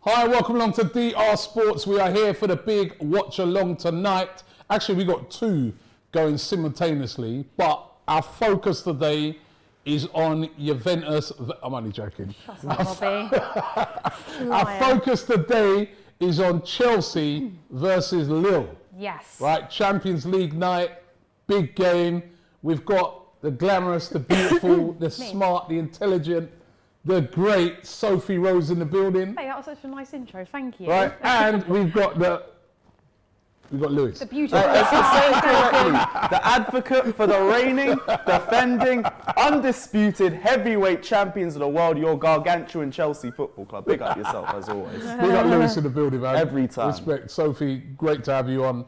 Hi, welcome along to DR Sports. We are here for the big watch along tonight. Actually, we got two going simultaneously, but our focus today is on Juventus. I'm only joking. Our focus today is on Chelsea versus Lille. Yes. Right, Champions League night, big game. We've got the glamorous, the beautiful, the smart, the intelligent, the great Sophie Rose in the building. Hey, that was such a nice intro, thank you. Right, and we've got Lewis. The beautiful. The advocate for the reigning, defending, undisputed heavyweight champions of the world, your gargantuan Chelsea Football Club. Big up yourself, as always. We got Lewis in the building, man. Every time. Respect. Sophie, great to have you on.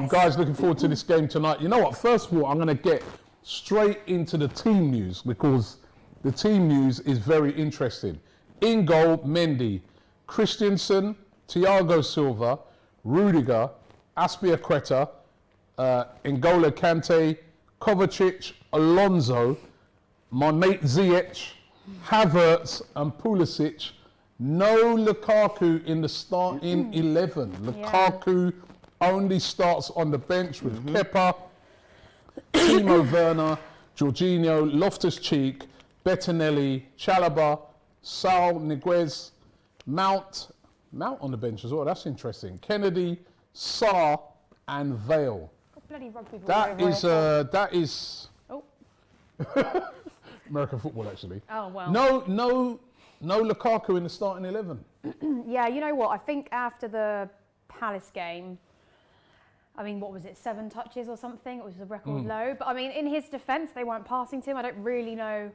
Guys, looking forward to this game tonight. You know what? First of all, I'm going to get straight into the team news because the team news is very interesting. In goal, Mendy, Christensen, Thiago Silva, Rudiger, Aspilicueta, N'Golo Kante, Kovacic, Alonso, my mate Ziyech, Havertz and Pulisic. No Lukaku in the starting 11. Lukaku only starts on the bench with Kepa, Timo Werner, Jorginho, Loftus-Cheek, Bettinelli, Chalobah, Sal, Niguez, Mount on the bench as well. That's interesting. Kennedy, Salah and Vale. Bloody rugby ball That is Oh. American football actually. Oh well. No Lukaku in the starting 11. Yeah, you know what? I think after the Palace game, I mean, what was it, 7 touches or something? It was a record low. But I mean, in his defence, they weren't passing to him. I don't really know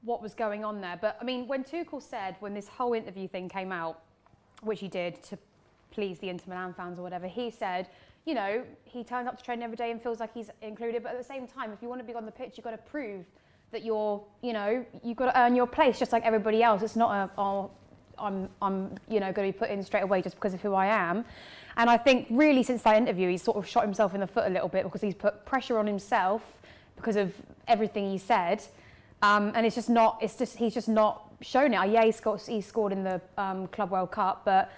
what was going on there. But I mean, when Tuchel said, when this whole interview thing came out, which he did to please the Inter Milan fans or whatever, he said, you know, he turns up to train every day and feels like he's included. But at the same time, if you want to be on the pitch, you've got to prove that you've got to earn your place just like everybody else. It's not I'm going to be put in straight away just because of who I am. And I think really since that interview, he's sort of shot himself in the foot a little bit because he's put pressure on himself because of everything he said. And he's just not shown it. Yeah, he scored in the Club World Cup, but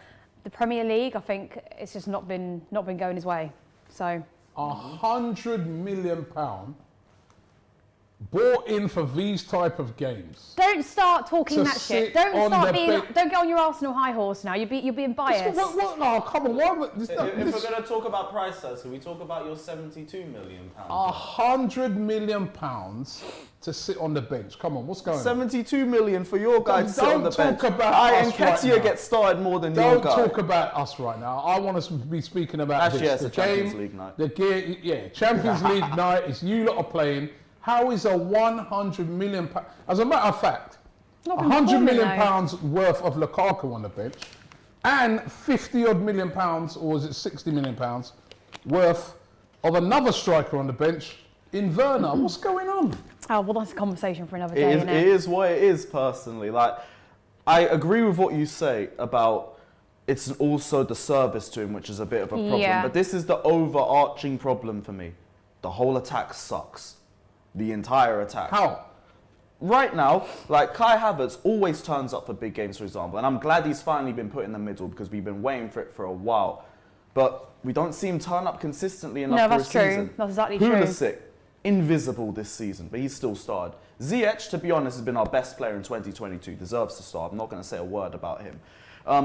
the Premier League, I think it's just not been going his way. So £100 million bought in for these type of games. Don't start talking that shit. Don't get on your Arsenal high horse now. You're being biased. What? No, come on. If we're going to talk about price tags, can we talk about your £72 million? £100 million to sit on the bench. Come on, what's going on? 72 million for your guy to sit on the bench. Don't talk about us right now. gets started more than your guy. Don't talk about us right now. I want to be speaking about Actually, this. It's a Champions League night. Champions League night. It's you lot are playing. How is a £100 million? As a matter of fact, £100 million worth of Lukaku on the bench, and £50 million, or is it £60 million worth of another striker on the bench in Werner? What's going on? Oh well, that's a conversation for another day. It is what it is. Personally, like I agree with what you say about it's also the service to him, which is a bit of a problem. Yeah. But this is the overarching problem for me. The whole attack sucks. The entire attack. How? Right now, like Kai Havertz always turns up for big games, for example, and I'm glad he's finally been put in the middle because we've been waiting for it for a while. But we don't see him turn up consistently enough for a season. No, that's true. That's exactly true. Pulisic, invisible this season, but he's still starred. Ziyech, to be honest, has been our best player in 2022. Deserves to start. I'm not going to say a word about him.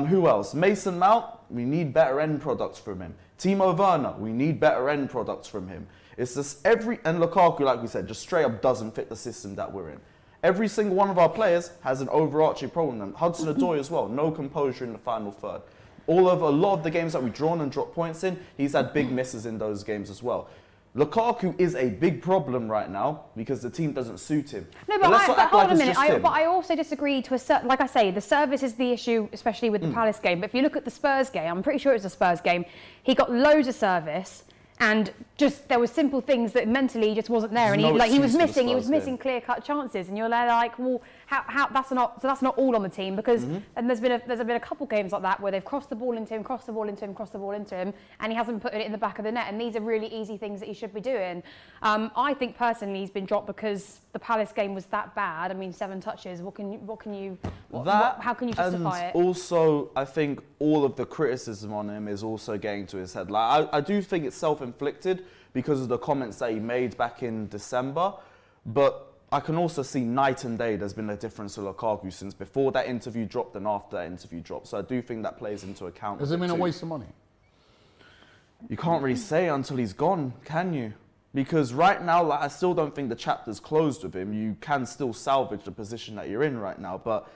Who else? Mason Mount, we need better end products from him. Timo Werner, we need better end products from him. It's just and Lukaku, like we said, just straight up doesn't fit the system that we're in. Every single one of our players has an overarching problem. Hudson-Odoi as well, no composure in the final third. A lot of the games that we've drawn and dropped points in, he's had big misses in those games as well. Lukaku is a big problem right now because the team doesn't suit him. No, but hold a minute. But I also disagree to a certain. Like I say, the service is the issue, especially with the Palace game. But if you look at the Spurs game, I'm pretty sure it was a Spurs game. He got loads of service. And just there were simple things that mentally he just wasn't there, There's and no he was excuse for the missing Spurs game. clear-cut chances, and you're there like, well, how that's not all on the team, because and there's been a couple games like that where they've crossed the ball into him, and he hasn't put it in the back of the net, and these are really easy things that he should be doing. I think personally he's been dropped because the Palace game was that bad. I mean, 7 touches. How can you justify it? And also, I think all of the criticism on him is also getting to his head. Like, I do think it's self-inflicted because of the comments that he made back in December, but I can also see night and day there's been a difference to Lukaku since before that interview dropped and after that interview dropped. So I do think that plays into account. Has it been a waste of money? You can't really say until he's gone, can you? Because right now, like, I still don't think the chapter's closed with him. You can still salvage the position that you're in right now, but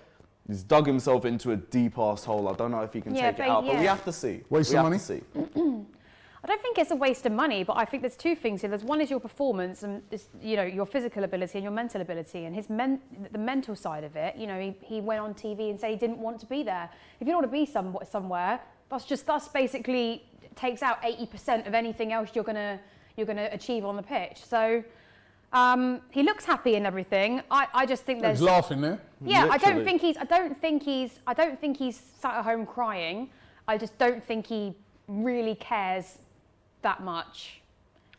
he's dug himself into a deep-ass hole. I don't know if he can take it out, but we have to see. Waste of money? I don't think it's a waste of money, but I think there's 2 things here. There's one is your performance and your physical ability and your mental ability, and the mental side of it. He went on TV and said he didn't want to be there. If you don't want to be somewhere, that's basically takes out 80% of anything else you're gonna achieve on the pitch. So he looks happy and everything. I just think there's He's laughing there. Yeah, Literally. I don't think he's sat at home crying. I just don't think he really cares that much.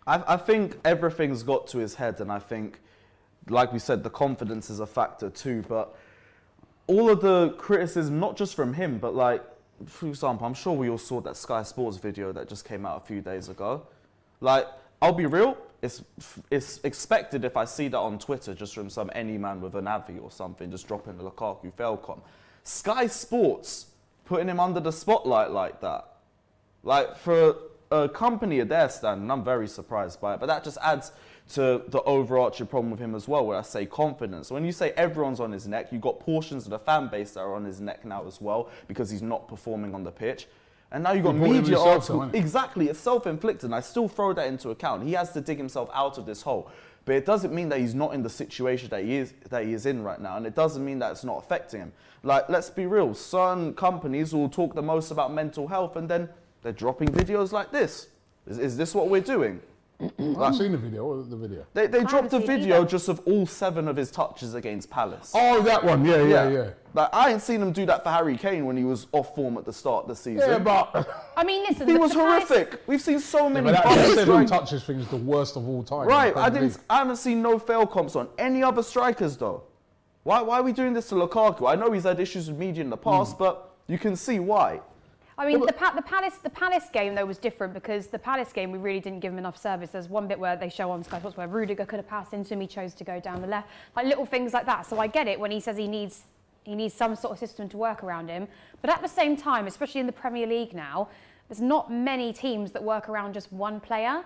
I think everything's got to his head, and I think, like we said, the confidence is a factor too. But all of the criticism, not just from him, but like, for example, I'm sure we all saw that Sky Sports video that just came out a few days ago. Like, I'll be real, it's expected if I see that on Twitter, just from any man with an Avi or something, just dropping the Lukaku failcom. Sky Sports putting him under the spotlight like that. Like, for a company of their standing, I'm very surprised by it. But that just adds to the overarching problem with him as well, where I say confidence. When you say everyone's on his neck, you've got portions of the fan base that are on his neck now as well, because he's not performing on the pitch. And now you've got media articles. Exactly, it's self-inflicted, and I still throw that into account. He has to dig himself out of this hole. But it doesn't mean that he's not in the situation that he is in right now, and it doesn't mean that it's not affecting him. Like, let's be real, certain companies will talk the most about mental health, and then they're dropping videos like this. Is this what we're doing? I've seen the video. What was the video? They dropped a video just of all 7 of his touches against Palace. Oh, that one. Yeah. Like, I ain't seen him do that for Harry Kane when he was off form at the start of the season. Yeah, but I mean, listen, he was horrific. We've seen so many. but that 7 touches thing is the worst of all time. Right, I haven't seen no fail comps on any other strikers though. Why are we doing this to Lukaku? I know he's had issues with media in the past, but you can see why. I mean, the Palace game though was different, because the Palace game we really didn't give him enough service. There's one bit where they show on Sky Sports where Rudiger could have passed into him, he chose to go down the left, like little things like that. So I get it when he says he needs some sort of system to work around him. But at the same time, especially in the Premier League now, there's not many teams that work around just one player.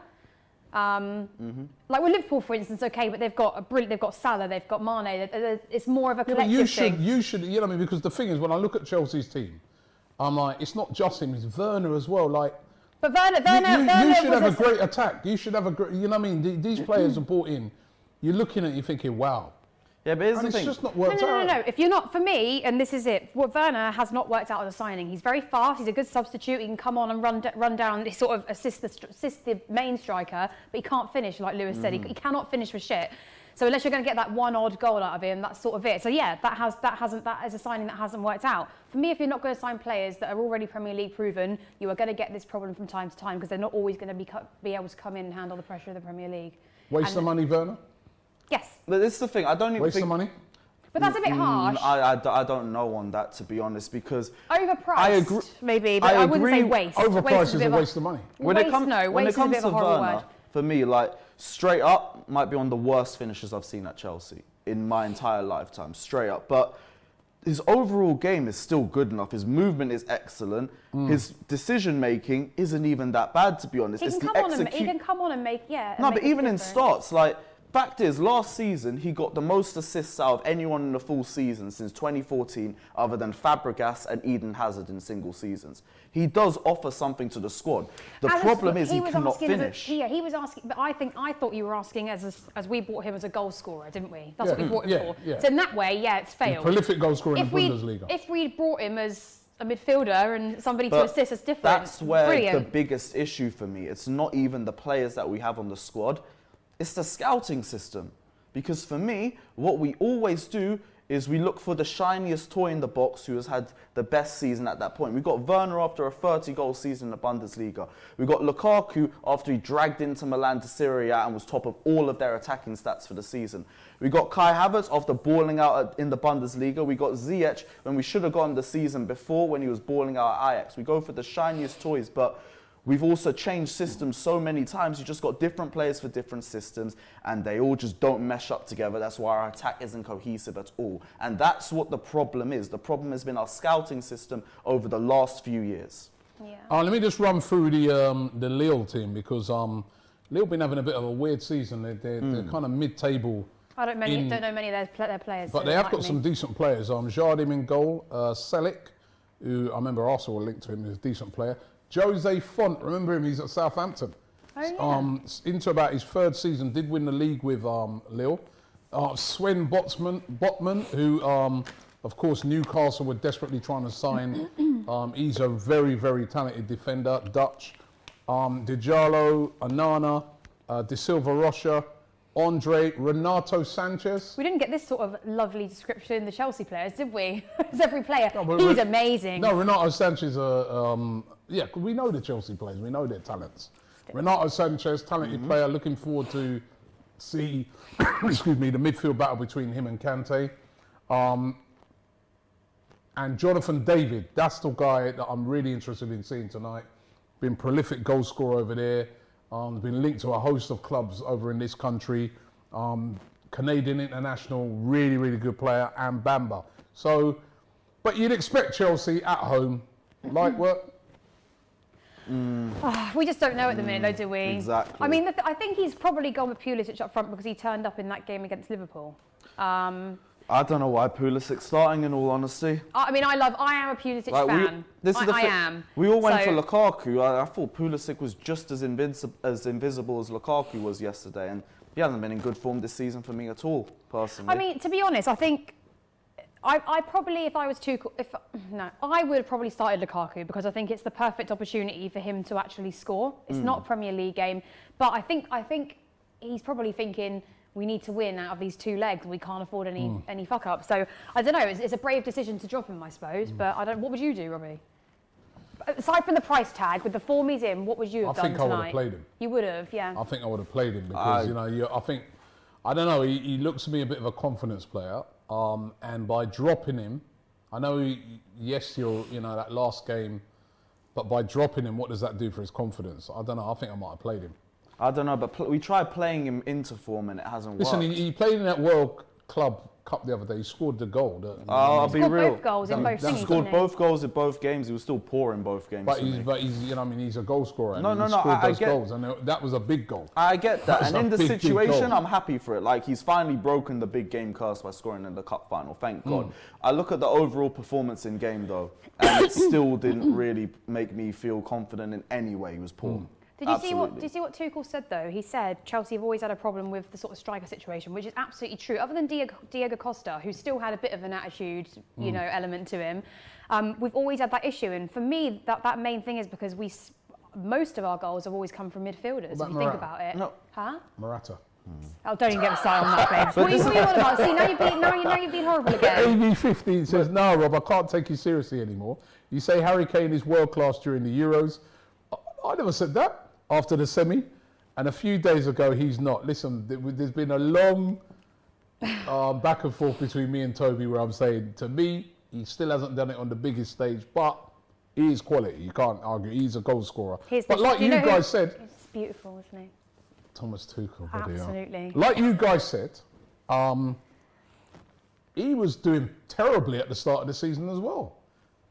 Like with Liverpool, for instance, okay, but they've got Salah, they've got Mane. It's more of a collective thing. You should, you know what I mean? Because the thing is, when I look at Chelsea's team, I'm like, it's not just him, it's Werner as well. Like, but Werner you should have a great attack. You should have a great, you know what I mean? These players are brought in. You're looking at it, you're thinking, wow. Yeah, but here's and the thing. It's just not worked out. No. If you're not, for me, and this is it, what Werner has not worked out as a signing. He's very fast. He's a good substitute. He can come on and run down. He sort of assist the main striker, but he can't finish, like Lewis said. He cannot finish for shit. So unless you're going to get that one odd goal out of him, that's sort of it. So yeah, that is a signing that hasn't worked out. For me, if you're not going to sign players that are already Premier League proven, you are going to get this problem from time to time, because they're not always going to be able to come in and handle the pressure of the Premier League. Waste of money, Werner? Yes. But this is the thing. I don't even Waste think. of money? But that's a bit harsh. I don't know on that, to be honest, because Overpriced, I agree, maybe, but I wouldn't say waste. Overpriced is a waste of money. When it comes to Werner, for me, like, straight up, might be one of the worst finishes I've seen at Chelsea in my entire lifetime, straight up. But his overall game is still good enough. His movement is excellent. His decision making isn't even that bad, to be honest. He can come on and make, yeah. No, but even in starts, like, fact is, last season, he got the most assists out of anyone in the full season since 2014, other than Fabregas and Eden Hazard in single seasons. He does offer something to the squad. The problem is he cannot finish. He was asking, but I thought you were asking as we bought him as a goal scorer, didn't we? That's what we bought him for. Yeah. So in that way, yeah, it's failed. Prolific goal scorer in the Bundesliga. If we brought him as a midfielder and somebody to But assist is different. That's where Brilliant. the biggest issue for me. It's not even the players that we have on the squad. It's the scouting system. Because for me, what we always do is we look for the shiniest toy in the box who has had the best season at that point. We got Werner after a 30-goal season in the Bundesliga. We got Lukaku after he dragged into Milan to Serie A and was top of all of their attacking stats for the season. We got Kai Havertz after balling out in the Bundesliga. We got Ziyech when we should have gone the season before when he was balling out at Ajax. We go for the shiniest toys, but we've also changed systems so many times. You just got different players for different systems, and they all just don't mesh up together. That's why our attack isn't cohesive at all. And that's what the problem is. The problem has been our scouting system over the last few years. Yeah. Let me just run through the Lille team, because Lille been having a bit of a weird season. They're kind of mid-table. I don't know many of their players. But so they have like got me. some decent players. Jardim in goal, Selic, who I remember Arsenal were linked to him, he's a decent player. Jose Font, remember him, he's at Southampton. Oh, yeah. Into about his third season, did win the league with Lille. Sven Botman, who, of course, Newcastle were desperately trying to sign. He's a very, very talented defender, Dutch. Dijalo, Anana, De Silva Rocha, Andre, Renato Sanchez. We didn't get this sort of lovely description in the Chelsea players, did we? It's every player. No, He's amazing. No, Renato Sanchez, yeah, we know the Chelsea players, we know their talents. Renato Sanchez, talented player, looking forward to see, excuse me, the midfield battle between him and Kante. And Jonathan David, that's the guy that I'm really interested in seeing tonight. Been prolific goal scorer over there. Been linked to a host of clubs over in this country. Canadian international, really, really good player, and Bamba. So, but you'd expect Chelsea at home, like what? We just don't know at the minute, though, do we? Exactly. I mean, I think he's probably gone with Pulisic up front because he turned up in that game against Liverpool. I don't know why Pulisic's starting, in all honesty. I mean, I am a Pulisic fan. I am. We all went for Lukaku. I thought Pulisic was just as invisible as Lukaku was yesterday, and he hasn't been in good form this season for me at all, personally. I mean, to be honest, I think I probably, if I was I would have probably started Lukaku because I think it's the perfect opportunity for him to actually score. It's not a Premier League game, but I think he's probably thinking, we need to win out of these two legs. We can't afford any fuck up. So I don't know. It's a brave decision to drop him, I suppose. But I don't. What would you do, Robbie? Aside from the price tag, with the form he's in, what would you have done tonight? I think I would have played him. You would have, yeah. I think I would have played him because I don't know. He looks to me a bit of a confidence player. And by dropping him, I know that last game, but by dropping him, what does that do for his confidence? I don't know. I think I might have played him. I don't know, but we tried playing him into form and it hasn't worked. Listen, he played in that World Club Cup the other day. He scored the goal. I'll be real. Both goals in both He scored both goals in both games. He was still poor in both games. But he's a goal scorer. No, he scored those goals, and that was a big goal. I get that, and in the situation, goal. I'm happy for it. Like, he's finally broken the big game curse by scoring in the cup final. Thank God. I look at the overall performance in game though, and it still didn't really make me feel confident in any way. He was poor. Did you see what Tuchel said though? He said Chelsea have always had a problem with the sort of striker situation, which is absolutely true. Other than Diego Costa, who still had a bit of an attitude, element to him, we've always had that issue. And for me, that main thing is because most of our goals have always come from midfielders. If you think about it, Morata. Oh, don't even get me started on that, babes. What are you on about? See, now you've been horrible again. AV15 says, "No, Rob, I can't take you seriously anymore. You say Harry Kane is world class during the Euros. I never said that." After the semi, and a few days ago, he's not. Listen, there's been a long back and forth between me and Toby where I'm saying, to me, he still hasn't done it on the biggest stage, but he is quality. You can't argue. He's a goal scorer. But like you guys said... It's beautiful, isn't he? Thomas Tuchel. Buddy, absolutely. Like you guys said, he was doing terribly at the start of the season as well.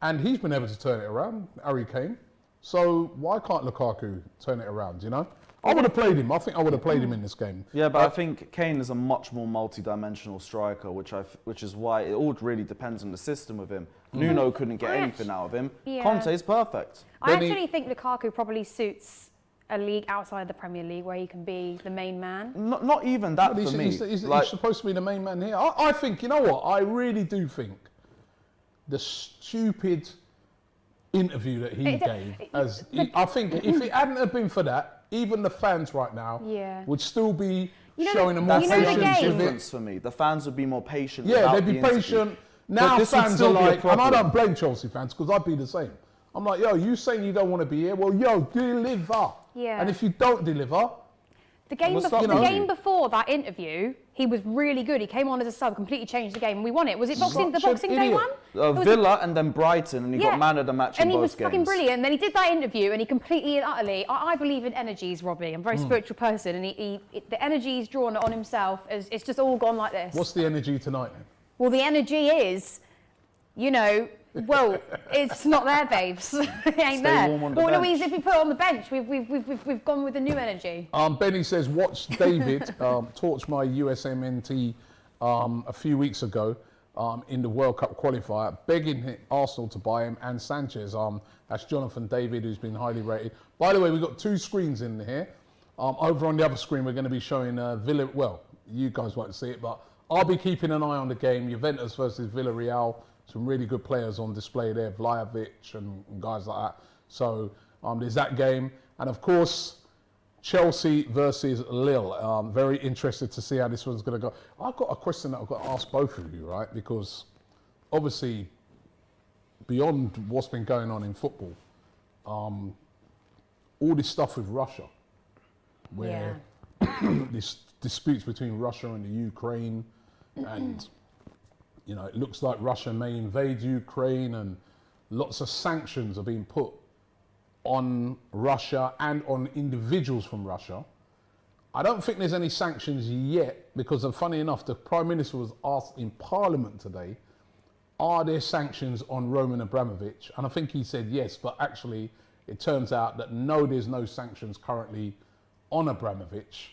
And he's been able to turn it around, Harry Kane. So why can't Lukaku turn it around, I would have played him. I think I would have played him in this game. Yeah, but I think Kane is a much more multi-dimensional striker, which is why it all really depends on the system with him. Nuno couldn't get anything out of him. Yeah. Conte is perfect. I actually think Lukaku probably suits a league outside the Premier League where he can be the main man. Not even that for me. He's supposed to be the main man here. I think, you know what? I really do think the stupid interview that he gave. I think if it hadn't have been for that, even the fans right now would still be showing a more patience. Difference for me. The fans would be more patient. Yeah, they'd be patient. Now fans are like, and I don't blame Chelsea fans because I'd be the same. I'm like, yo, you saying you don't want to be here? Well, yo, deliver. Yeah. And if you don't deliver, the game before that interview, he was really good. He came on as a sub, completely changed the game, and we won it. Was it the Boxing Day one? Villa and then Brighton, and he got man of the match in both games. And he was fucking brilliant. And then he did that interview, and he completely and utterly. I believe in energies, Robbie. I'm a very spiritual person, and the energy he's drawn on himself it's just all gone like this. What's the energy tonight then? Well, the energy is, well, it's not there, babes. It ain't there. Well, Louise, if we put it on the bench, we've gone with the new energy. Benny says, watch David torch my USMNT a few weeks ago in the World Cup qualifier, begging Arsenal to buy him and Sanchez. That's Jonathan David, who's been highly rated. By the way, we've got 2 screens in here. Over on the other screen, we're going to be showing Villa. Well, you guys won't see it, but I'll be keeping an eye on the game. Juventus versus Villarreal. Some really good players on display there, Vlahovic and guys like that. So there's that game. And of course, Chelsea versus Lille. Very interested to see how this one's going to go. I've got a question that I've got to ask both of you, right? Because obviously, beyond what's been going on in football, all this stuff with Russia, where this disputes between Russia and the Ukraine, and it looks like Russia may invade Ukraine, and lots of sanctions are being put on Russia and on individuals from Russia. I don't think there's any sanctions yet because, funny enough, the Prime Minister was asked in Parliament today, are there sanctions on Roman Abramovich? And I think he said yes, but actually it turns out that no, there's no sanctions currently on Abramovich.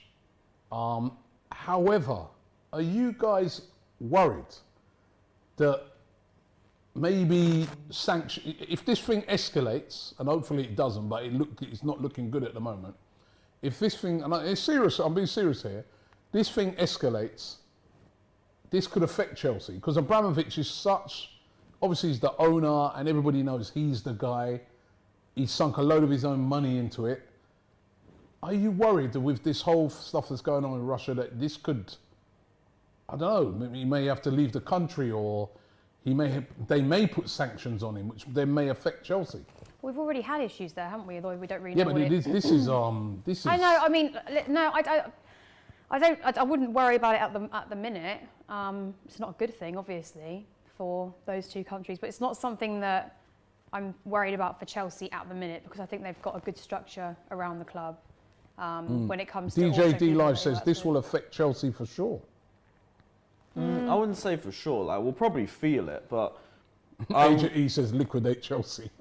However, are you guys worried that maybe if this thing escalates, and hopefully it doesn't, but it's not looking good at the moment. If this thing, and it's serious, I'm being serious here, this thing escalates, this could affect Chelsea, because Abramovich is obviously he's the owner and everybody knows he's the guy. He's sunk a load of his own money into it. Are you worried that with this whole stuff that's going on in Russia that this could, I don't know, he may have to leave the country, or they may put sanctions on him, which then may affect Chelsea? We've already had issues there, haven't we? Although we don't really know. Yeah, but this is. I know. I mean, no, I wouldn't worry about it at the minute. It's not a good thing, obviously, for those 2 countries, but it's not something that I'm worried about for Chelsea at the minute, because I think they've got a good structure around the club. When it comes to DJ D Live says this will affect Chelsea for sure. I wouldn't say for sure. Like, we'll probably feel it, but Agent E says liquidate Chelsea.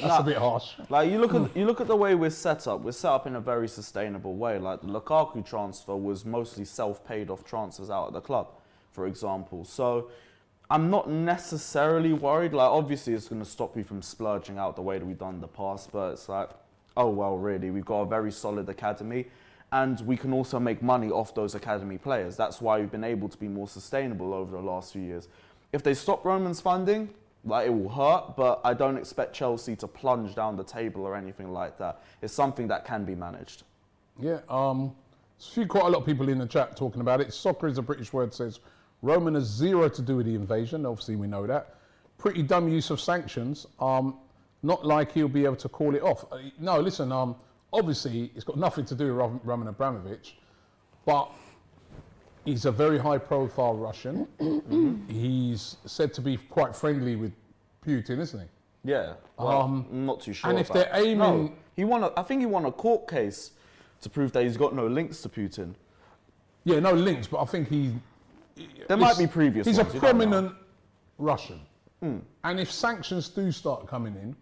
That's a bit harsh. Like, you look at the way we're set up. We're set up in a very sustainable way. Like, the Lukaku transfer was mostly self-paid off transfers out of the club, for example. So I'm not necessarily worried. Like, obviously it's going to stop you from splurging out the way that we've done in the past, but it's like, oh well, really, we've got a very solid academy. And we can also make money off those academy players. That's why we've been able to be more sustainable over the last few years. If they stop Roman's funding, like, it will hurt, but I don't expect Chelsea to plunge down the table or anything like that. It's something that can be managed. Yeah, quite a lot of people in the chat talking about it. Soccer is a British word, says Roman has 0 to do with the invasion. Obviously, we know that. Pretty dumb use of sanctions. Not like he'll be able to call it off. No, listen, obviously, it's got nothing to do with Roman Abramovich, but he's a very high-profile Russian. He's said to be quite friendly with Putin, isn't he? Yeah, well, I'm not too sure. And if they're aiming... No, I think he won a court case to prove that he's got no links to Putin. Yeah, no links, but I think there might be previous He's ones, a prominent Russian. And if sanctions do start coming in,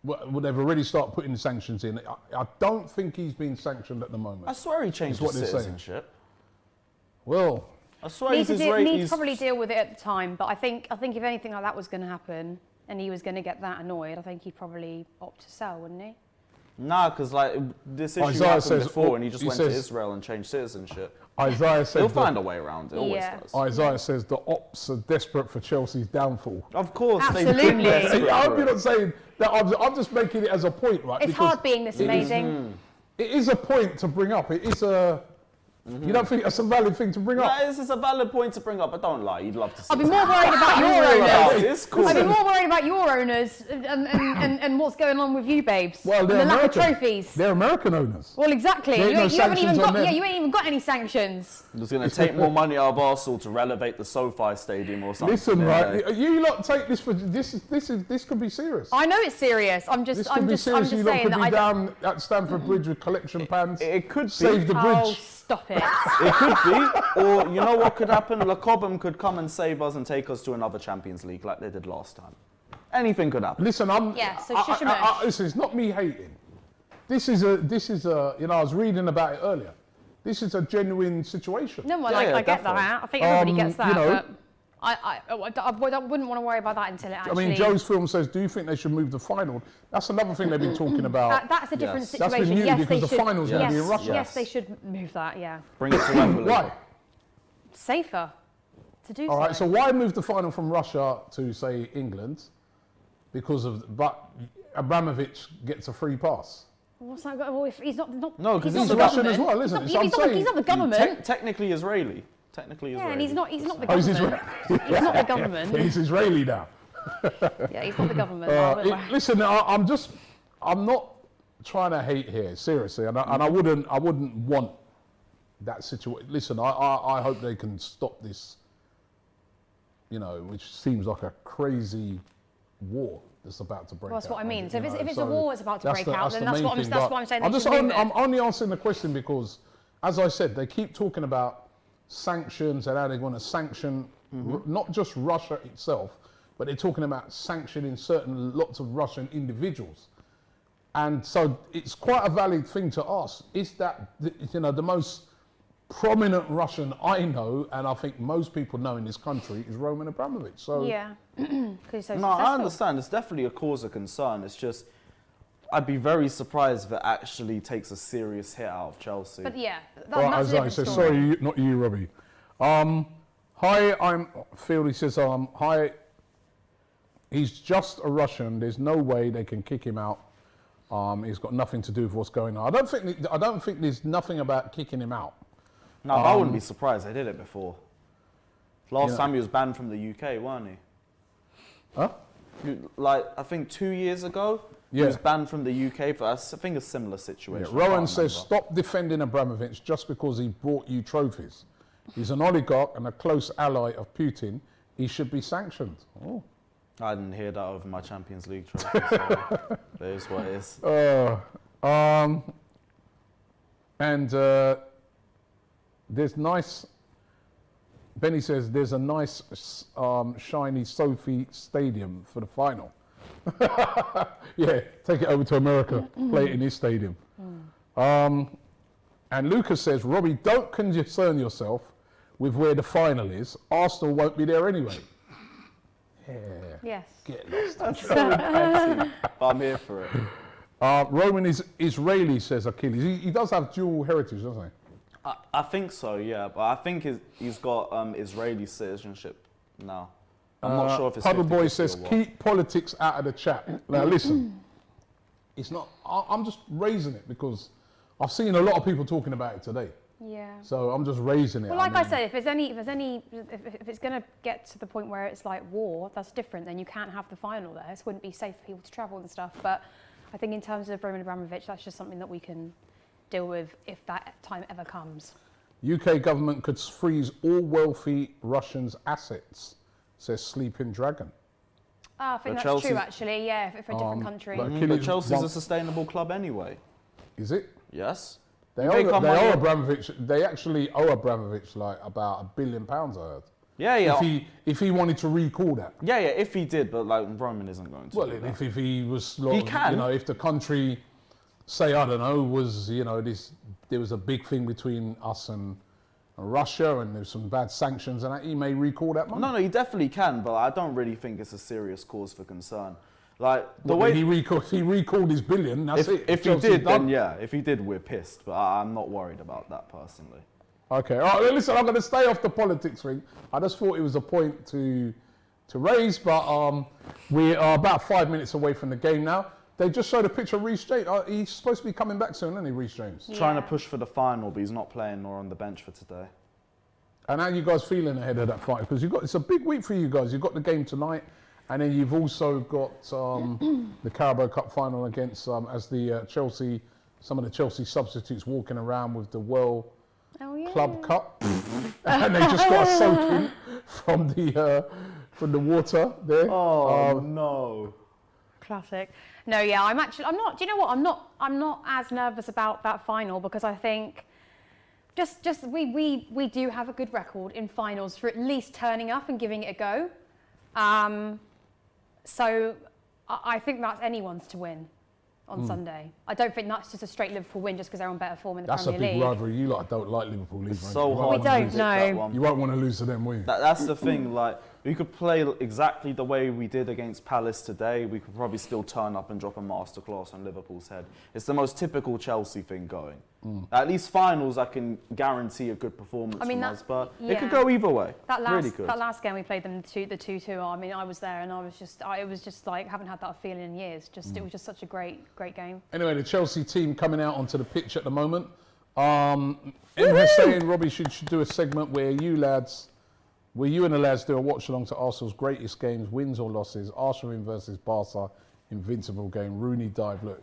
well, they've already started putting sanctions in. I don't think he's being sanctioned at the moment. I swear he changed his citizenship. Well, I swear need to probably deal with it at the time. But I think if anything like that was going to happen and he was going to get that annoyed, I think he'd probably opt to sell, wouldn't he? Nah, because like this issue Isaiah happened says- before, and he just he went to says- Israel and changed citizenship. Isaiah says He'll find a way around it. Always Yeah. does. Isaiah says the ops are desperate for Chelsea's downfall. Of course, Absolutely. they've been desperate I hope for you're it. not saying that. I'm just making it as a point, right? It's Because hard being this amazing. it is a point to bring up. It is a. You don't think that's a valid thing to bring up? Yeah, this is a valid point to bring up, but don't lie. You'd love to see I'd be it. more worried about your About owners. it, it's cool. I'd be more worried about your owners and what's going on with you, babes. Well, and they're the lack of American. trophies. They're American owners. Well, exactly. There ain't no You haven't even sanctions on got. them. Yeah, you ain't even got any sanctions. It's going to take more money out of Arsenal to renovate the SoFi Stadium or something. Listen, Yeah. right? You lot take this for this could be serious. I know it's serious. I'm This just could be serious. You lot saying could that be I don't. down at Stamford Bridge with collection pans. It could be. Save the Oh, bridge. stop it. It could be, or you know what could happen? Le Cobham could come and save us and take us to another Champions League like they did last time. Anything could happen. Listen, Yeah, so shush 'em up. listen, it's not me hating. This is a. You know, I was reading about it earlier. This is a genuine situation. No, well, Yeah, I get definitely. that. I think everybody gets that, you know- but I wouldn't want to worry about that until it I actually. mean, Joe's film says, "Do you think they should move the final?" That's another thing they've been talking about. That's a different Yes. That's been situation. new Yes, because they the should. final's gonna yes, be in Russia. Yes, they should move that. Yeah, Bring it to Wembley. Why? safer to do All so. right. So why move the final from Russia to say England? Because of but Abramovich gets a free pass. What's that? Well, if he's not No, 'cause not he's the Russian government. as well, isn't He's he? So not, I'm saying- he's not the government. Technically Israeli. Technically Yeah, Israeli. and he's not the Oh, he's government. Israeli. He's not the government. He's Israeli now. Yeah, he's not the government. Listen, I'm not trying to hate here, seriously, and I wouldn't want that situation. Listen, I hope they can stop this, you know, which seems like a crazy war that's about to break out. Well, that's what I mean. So you if know, it's a war that's about to break out, then the that's main what thing. that's But what I'm saying. I'm they just should move it. I'm only answering the question because, as I said, they keep talking about sanctions and how they're going to sanction not just Russia itself, but they're talking about sanctioning lots of Russian individuals. And so it's quite a valid thing to ask. Is that, you know, the most prominent Russian I know, and I think most people know in this country, is Roman Abramovich. So Yeah, because he's so No, successful. I understand. It's definitely a cause of concern. It's just, I'd be very surprised if it actually takes a serious hit out of Chelsea. But yeah, Well, that's as a I different said, story. sorry, not you, Robbie. Hi, I'm Phil. He says, hi. He's just a Russian. There's no way they can kick him out. He's got nothing to do with what's going on. I don't think there's nothing about kicking him out. No, but I wouldn't be surprised. They did it before. Last Yeah. time he was banned from the UK, weren't he? Huh? Like, I think 2 years ago, he Yeah. was banned from the UK for, I think, a similar situation. Yeah. I Rowan can't says, remember. stop defending Abramovich just because he brought you trophies. He's an oligarch and a close ally of Putin. He should be sanctioned. Oh. I didn't hear that over my Champions League trophy, so that is what it is. And there's nice, Benny says, there's a nice shiny Sophie stadium for the final. Yeah, take it over to America, play it in his stadium. And Lucas says, Robbie, don't concern yourself with where the final is. Arsenal won't be there anyway. Yeah, Yes. get lost. That's so petty, but I'm here for it. Roman is Israeli, says Achilles. He does have dual heritage, doesn't he? I think so, yeah, but I think he's got Israeli citizenship now. I'm not sure if it's Puddle Boy 50-50 says, or what. keep politics out of the chat. Now listen, it's not. I'm just raising it because I've seen a lot of people talking about it today. Yeah. So I'm just raising it. Well, like I said, if it's going to get to the point where it's like war, that's different. Then you can't have the final there. It wouldn't be safe for people to travel and stuff. But I think in terms of Roman Abramovich, that's just something that we can deal with if that time ever comes. UK government could freeze all wealthy Russians' assets, says Sleeping Dragon. I think But that's Chelsea- true, actually. Yeah, for a different country. but- But Achilles Chelsea's a won't- sustainable club anyway. Is it? Yes. They You owe, make our they money- owe Abramovich. They actually owe Abramovich like about £1 billion. I heard. Yeah, yeah. If he wanted to recall that. Yeah, yeah, if he did, but like Roman isn't going to. Well, do that. if he was, He can. you know, if the country, say, I don't know, was, you know, there was a big thing between us and Russia, and there's some bad sanctions, and that, he may recall that money. No, he definitely can, but I don't really think it's a serious cause for concern. Like the Well, way he recalled his billion. That's it. if he Chelsea's did, done. then yeah. If he did, we're pissed. But I'm not worried about that personally. Okay. All right. Listen, I'm going to stay off the politics thing. I just thought it was a point to raise, but we are about 5 minutes away from the game now. They just showed a picture of Reece James. He's supposed to be coming back soon, isn't he, Reece James? Yeah. Trying to push for the final, but he's not playing nor on the bench for today. And how are you guys feeling ahead of that fight? Because it's a big week for you guys. You've got the game tonight, and then you've also got the Carabao Cup final against some of the Chelsea substitutes walking around with the World Club Cup, and they just got a soaking from the water there. Oh no! Classic. No, yeah, I'm not. Do you know what? I'm not as nervous about that final because I think we do have a good record in finals for at least turning up and giving it a go. So I think that's anyone's to win on Sunday. I don't think that's just a straight Liverpool win just because they're on better form in the Premier League. That's a big rivalry. You lot don't like Liverpool either. It's so hard. We don't know. You won't want to lose to them, will you? That's the thing. Like we could play exactly the way we did against Palace today. We could probably still turn up and drop a masterclass on Liverpool's head. It's the most typical Chelsea thing going. At least finals, I can guarantee a good performance from us, but it could go either way. That That last game we played them the 2-2. I mean, I was there and it was just like haven't had that feeling in years. It was just such a great game. Anyway, the Chelsea team coming out onto the pitch at the moment. Everyone's saying Robbie should do a segment where you and the lads do a watch along to Arsenal's greatest games, wins or losses. Arsenal versus Barca, invincible game. Rooney dive. Look,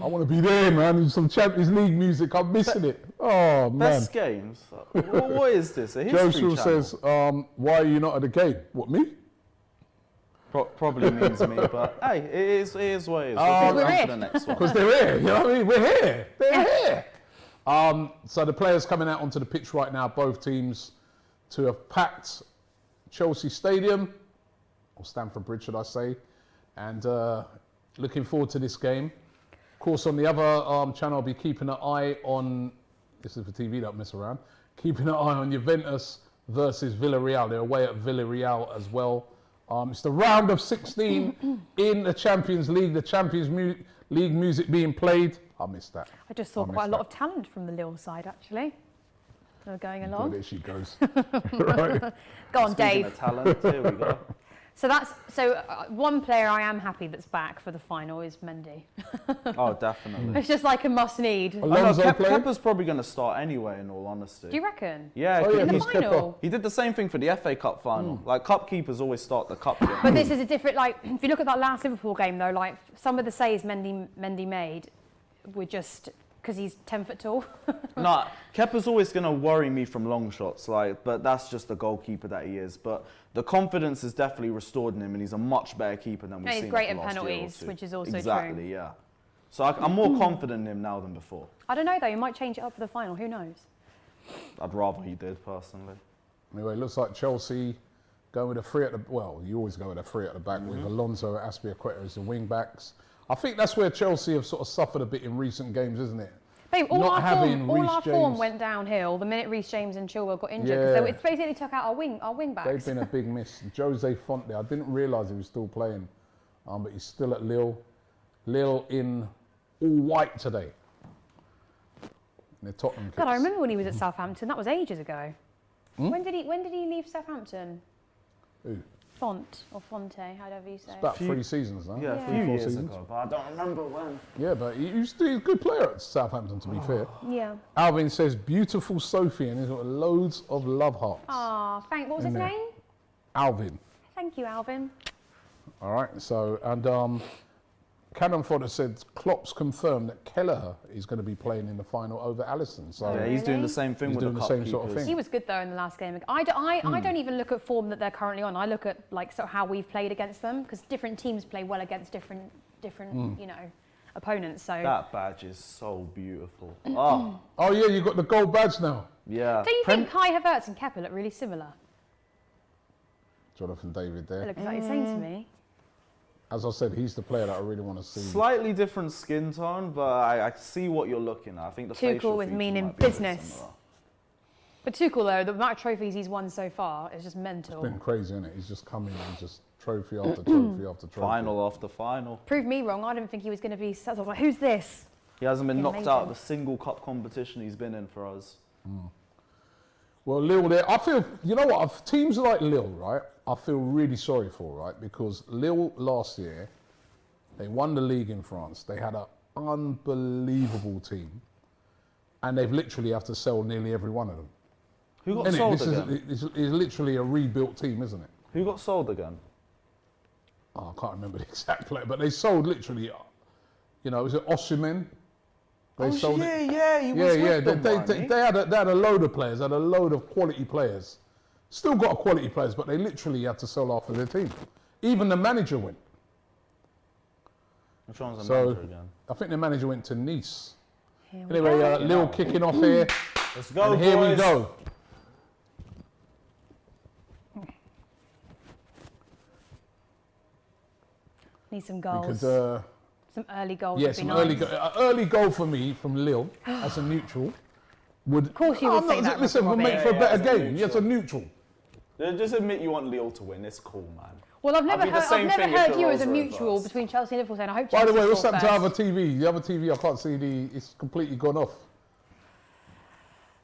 I want to be there, man. Some Champions League music. I'm missing it. Oh man. Best games. What is this? A history Joshua channel? says, "Why are you not at the game?" What, me? Probably means me, but hey, it is what it is. we're We'll here. for the next one. Because they're here. You know what I mean? We're here. They're here. So the players coming out onto the pitch right now, both teams, to have packed Chelsea Stadium, or Stamford Bridge, should I say, and looking forward to this game. Of course, on the other channel, I'll be keeping an eye on, this is for TV, don't mess around, keeping an eye on Juventus versus Villarreal. They're away at Villarreal as well. It's the round of 16 in the Champions League, the Champions League music being played. I missed that. I just saw quite a lot of talent from the Lille side actually. They were going along. There she goes. Right. Go on, Speaking Dave. of talent, here we go. So one player I am happy that's back for the final is Mendy. Oh, definitely. It's just like a must need. Alonso played? Kepa's probably going to start anyway, in all honesty. Do you reckon? Yeah, Oh, yeah, In the he's final? he did the same thing for the FA Cup final. Like, cup keepers always start the cup game. But this is a different, like, if you look at that last Liverpool game though, like some of the saves Mendy made were just because he's 10 foot tall. Nah, Kepa's always going to worry me from long shots, but that's just the goalkeeper that he is. But the confidence is definitely restored in him, and he's a much better keeper than we've seen. He's great in at the last year or penalties, two. which is also exactly, true. yeah. So I'm more confident in him now than before. I don't know though, you might change it up for the final, who knows? I'd rather he did, personally. Anyway, it looks like Chelsea going with a three at the, well, you always go with a three at the back with Alonso, Aspilicueta as the wing backs. I think that's where Chelsea have sort of suffered a bit in recent games, isn't it? Babe, all Not our having form Reece form James. went downhill the minute Reece James and Chilwell got injured. Yeah. So it basically took out our wing backs. They've been a big miss. Jose Fonte, I didn't realise he was still playing, but he's still at Lille. Lille in all white today. In the Tottenham kits. God, I remember when he was at Southampton. That was ages ago. When did he leave Southampton? Who? Font or Fonte, however you say. It's about 3 seasons now. Yeah, a Yeah. few 4 years seasons. ago, but I don't remember when. Yeah, but he's a good player at Southampton, to be fair. Yeah. Alvin says, beautiful Sophie, and he's got loads of love hearts. Ah, what was his In there. name? Alvin. Thank you, Alvin. All right, so, and Cannon Fodder said Klopp's confirmed that Kelleher is going to be playing in the final over Alisson. So Yeah, he's doing Really? the same thing He's with doing the the cup same sort of keepers. thing. He was good though in the last game. I don't even look at form that they're currently on. I look at how we've played against them because different teams play well against different opponents. So That badge is so beautiful. Oh, Oh yeah, you got the gold badge now. yeah. do you think Kai Havertz and Kepa look really similar? Jonathan David They there. look exactly the same to me. As I said, he's the player that I really want to see. Slightly different skin tone, but I see what you're looking at. I think the Tuchel facial with features meaning might be a bit business. similar. But Tuchel though, the amount of trophies he's won so far is just mental. It's been crazy, isn't it? He's just come in and just trophy after trophy after trophy. Final after final. Proved me wrong. I didn't think he was going to be. I was like, who's this? He hasn't been knocked Amazing. out of a single cup competition he's been in for us. Well, Lille, there. I feel, you know what? Teams like Lille, right? I feel really sorry for, right? Because Lille last year, they won the league in France. They had an unbelievable team, and they've literally have to sell nearly every one of them. Who got Isn't it? sold This again? is literally a rebuilt team, isn't it? Who got sold again? Oh, I can't remember the exact player, but they sold literally, you know, was it Osimhen? They sold it. Yeah, he was with them, They wasn't he? had a load of players, had a load of quality players. Still got quality players, but they literally had to sell half of their team. Even the manager went. Which one's the So manager again? I think the manager went to Nice. Here we Anyway, go. Lille kicking off here, Let's go, and here we boys. go. Need some We goals. could, some early goals. yeah, would be some nice. early goal for me from Lille as a neutral would. Of course you would say that, Listen, we'll Robbie. make for a Yeah, better as a game. Yes, a neutral. Just admit you want Lille to win. It's cool, man. Well, I've never I'd be the heard, same I've never thing if heard the you roles as a were mutual reversed. between Chelsea and Liverpool saying, I hope By Chelsea the way, what's score happened to first. other TV? The other TV, I can't see it's completely gone off.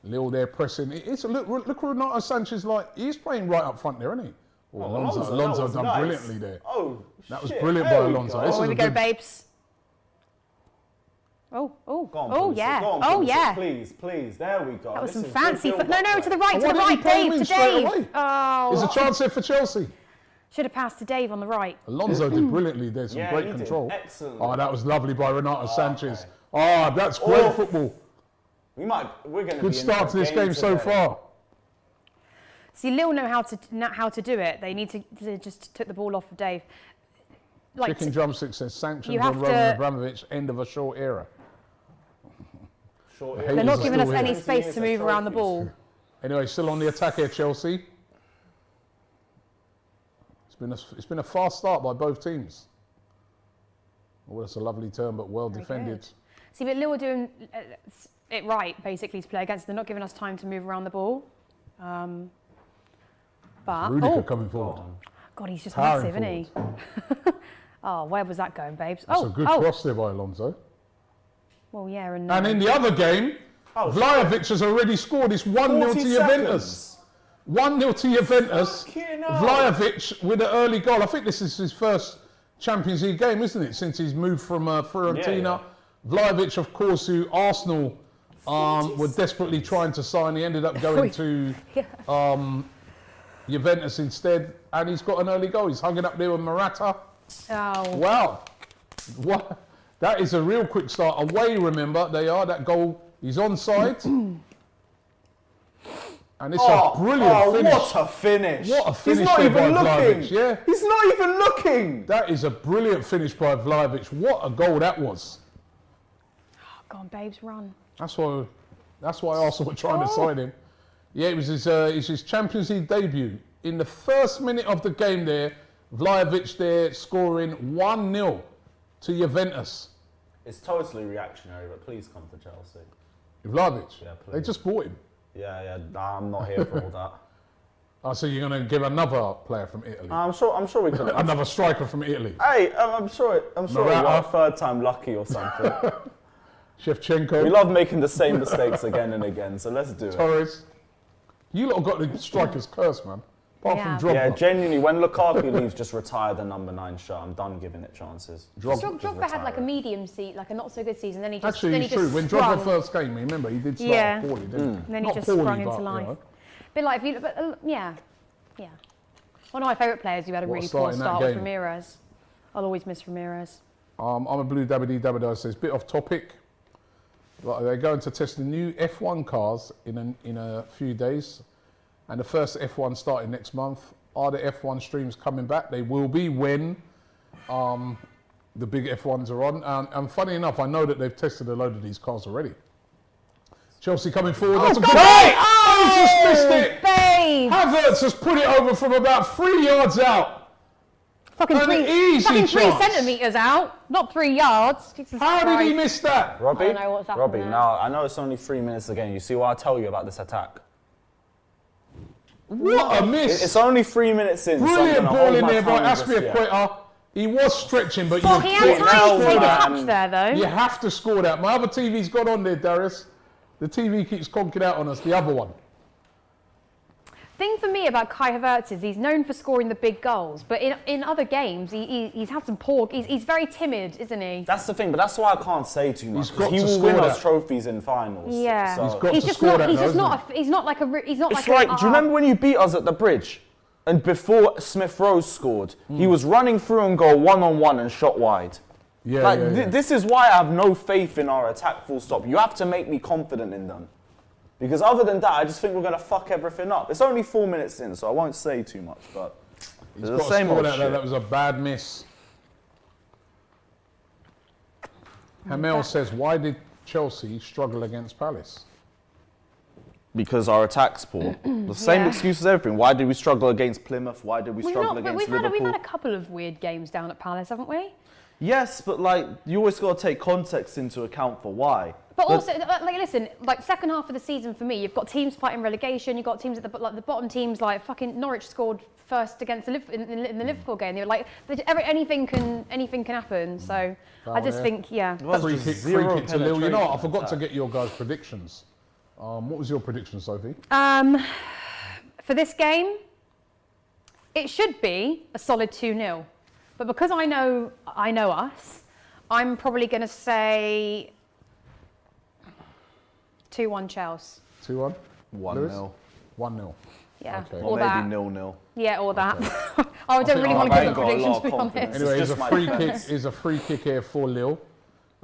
Lille there pressing. Look Renato Sanchez like, he's playing right up front there, isn't he? Oh, Alonso that was done nice. brilliantly there. Oh, That was shit, brilliant there by we Alonso. go. This Oh, is here we a go, good- babes. Oh, Go on, oh Pulisic. yeah, Go on, oh Pulisic. yeah. Please, there we go. That was This some is fancy. good No, build-up no, to the play. right, And to why the didn't he right, play him Dave, in to straight Dave. away? Oh, There's a chance here for Chelsea. should have passed to Dave on the right. Alonso did brilliantly. There's some Yeah, great he did. control. Excellent. Oh, that was lovely by Renato Sanchez. okay. Oh, that's great Oh. football. We're going to Good start to this game so far. See, Lille know how to do it. They need to just took the ball off of Dave. Like Chicken drumstick says sanctions you on have Roman to- Abramovich, end of a short era. Short The they're haters not are giving us still any here. space to move around the ball. Anyway, still on the attack here, Chelsea. It's been a fast start by both teams. Oh, that's a lovely turn, but well Very defended. good. See, but Lille are doing it right, basically, to play against. They're not giving us time to move around the ball. But Rudiger coming forward. God, he's just Powering massive, isn't he? Oh, where was that going, babes? That's oh, a good oh. cross there by Alonso. Well, yeah, and And in the other game, Vlahovic has already scored. It's 1-0 to Juventus. 1-0 to Juventus. Fucking hell. Vlahovic with an early goal. I think this is his first Champions League game, isn't it? Since he's moved from Fiorentina. Vlahovic, of course, who Arsenal were desperately trying to sign. He ended up going to Juventus instead. And he's got an early goal. He's hung it up there with Morata. oh, Wow. What? That is a real quick start. Away, remember, they are. That goal, he's onside. And it's a brilliant finish. What a finish. What a finish He's not there even by looking. Vlahovic, yeah. He's not even looking. That is a brilliant finish by Vlahovic. What a goal that was. go on, babes, run. That's why Arsenal were trying to sign him. Yeah, it was his Champions League debut. In the first minute of the game there, Vlahovic there scoring 1-0 to Juventus. It's totally reactionary, but please come to Chelsea. Vlahovic, Yeah, please. they just bought him. Yeah, nah, I'm not here for all that. Oh, so you're going to give another player from Italy? I'm sure we can. Another striker from Italy? Hey, I'm sure we Morata. got a third time lucky or something. Shevchenko? We love making the same mistakes again and again, so let's do it. Torres? You lot have got the striker's curse, man. Apart Yeah. from Drogba. Yeah, genuinely, when Lukaku leaves, just retire the number 9 shirt. I'm done giving it chances. Drogba had like a medium seat, like a not so good season. Then he just Actually, then it's he true. just When sprung. Drogba first came, remember, he did start Yeah. poorly, didn't he? And then he Not just poorly, sprung into but, life. you know. Bit like if you, but yeah. One of my favourite players who had a What a really start poor in that start was game. Ramirez. I'll always miss Ramirez. I'm a blue dabby dabba says, bit off topic. But they're going to test the new F1 cars in a few days. And the first F1 starting next month. Are the F1 streams coming back? They will be when the big F1s are on. And funny enough, I know that they've tested a load of these cars already. Chelsea coming forward. That's a good goal! Oh, he just missed it! Babe! Havertz has put it over from about 3 yards out. Fucking An easy fucking 3 chance. centimetres out, not 3 yards. Jesus How did he Christ. miss that? Robbie, I don't know what's happened Robbie, there. now I know it's only 3 minutes again. You see what I tell you about this attack? What a miss! It's only 3 minutes in. Brilliant ball in there by Just Aspilicueta. He was stretching, but Well, he had time to take a touch there, though. You have to score that. My other TV's got on there, Darius. The TV keeps conking out on us, the other one. Thing for me about Kai Havertz is he's known for scoring the big goals, but in other games he's had some poor. He's very timid, isn't he? That's the thing, but that's why I can't say too much. He to will score win us that. trophies in finals. Yeah, So. He's got he's to just score not. that. He's though, just isn't not. He's not like a. He's not It's like. like, do you remember when you beat us at the bridge? And before Smith Rowe scored, he was running through and goal 1-on-1 and shot wide. Yeah, Like, yeah. this is why I have no faith in our attack, full stop. You have to make me confident in them. Because other than that, I just think we're going to fuck everything up. It's only 4 minutes in, so I won't say too much, but He's it's got the to same score old that, shit. that was a bad miss. Hamel says, why did Chelsea struggle against Palace? Because our attack's poor. The same Yeah. excuse as everything. Why did we struggle against Plymouth? Why did we struggle against Liverpool? We've had a couple of weird games down at Palace, haven't we? Yes, but like you always got to take context into account for why. But also, like, listen, like second half of the season for me, you've got teams fighting relegation. You've got teams at the bottom teams, like fucking Norwich scored first against the in the Liverpool game. They were like, anything can happen. So I just think, yeah. Free kick to Lille. You know what? I forgot to get your guys' predictions. What was your prediction, Sophie? For this game, it should be a solid 2-0. But because I know us, I'm probably going to say 2-1 Chelsea. 2-1? 1-0. 1-0. Yeah, Okay. Or or that. maybe 0-0. Yeah, or that. I don't really want to give a prediction, to be honest. Anyway, It's it's just a free my kick. defense. Is a free kick here for Lille.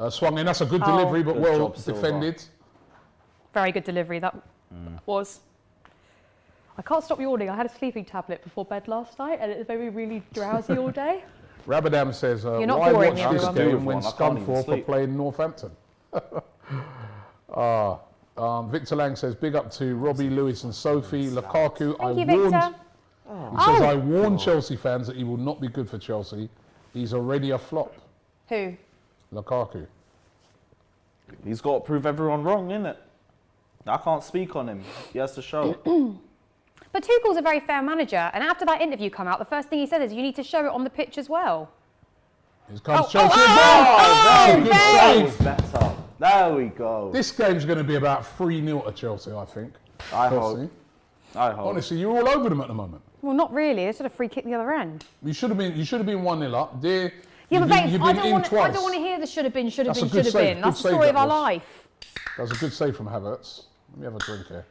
Swung in. That's a good delivery, but Good well job, Silva. defended. Very good delivery that was. I can't stop yawning. I had a sleeping tablet before bed last night, and it made me really drowsy all day. Rabadam says, You're not why boring watch this everyone. game when I can't even Scunthorpe are sleep. playing Northampton? Victor Lang says, big up to Robbie, Lewis and Sophie. Lukaku, Thank you, Victor. He says, I warned Chelsea fans that he will not be good for Chelsea. He's already a flop. Who? Lukaku. He's got to prove everyone wrong, innit? I can't speak on him. He has to show. But Tuchel's a very fair manager, and after that interview come out, the first thing he said is, you need to show it on the pitch as well. Here comes Oh, Chelsea. oh, Good That save. was better. There we go. This game's going to be about 3-0 to Chelsea, I think. I personally. hope. I hope. Honestly, you're all over them at the moment. Well, not really. They should have free kicked the other end. You should have been 1-0 up. There, Yeah, you've but been- babe, you've I been don't in want twice. to hear the should have been, should have That's a been, good should have save, been. That's good the save story of that our was. life. That was a good save from Havertz. Let me have a drink here.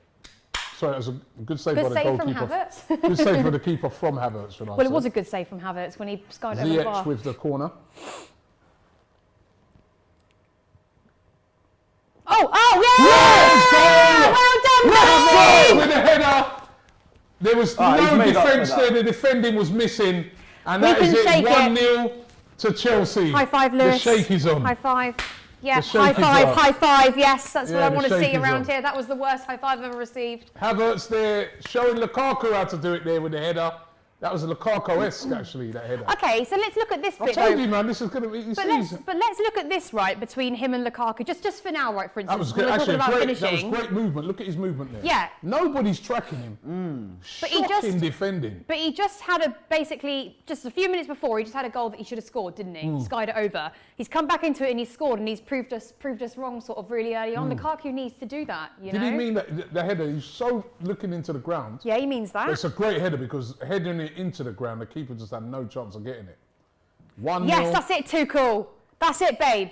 Sorry, that was a good save Good by the save from goalkeeper. Havertz. Good save for the keeper from Havertz, should I Well, it say. was a good save from Havertz when he skied over the Ziyech bar. with the corner. Oh, yeah! Well done, With the header. There was he's no made up for defence that. there. The defending was missing. And We that is can it. shake it. 1-0 to Chelsea. High five, Lewis. The shake is on. High five. Yeah, The shake high is five, on. high five. Yes, that's Yeah, what I the want to shake see is around on. here. That was the worst high five I've ever received. Havertz there showing Lukaku how to do it there with the header. That was a Lukaku-esque, actually, that header. Okay, so let's look at this I bit. told though. you, man, this is going to be... But let's look at this, right, between him and Lukaku, just for now, right, for instance. That was when good. we're Actually, talking about that was finishing. great movement. Look at his movement there. Yeah. Nobody's tracking him. But he Shocking just- defending. But he just had basically, just a few minutes before, he just had a goal that he should have scored, didn't he? Skied it over. He's come back into it and he's scored, and he's proved us wrong sort of really early on. Lukaku needs to do that, you know? Did he mean that the header? He's so looking into the ground. Yeah, he means that. It's a great header because heading it into the ground, the keeper just had no chance of getting it. 1-0. Yes, that's it, Tuchel. That's it, babe.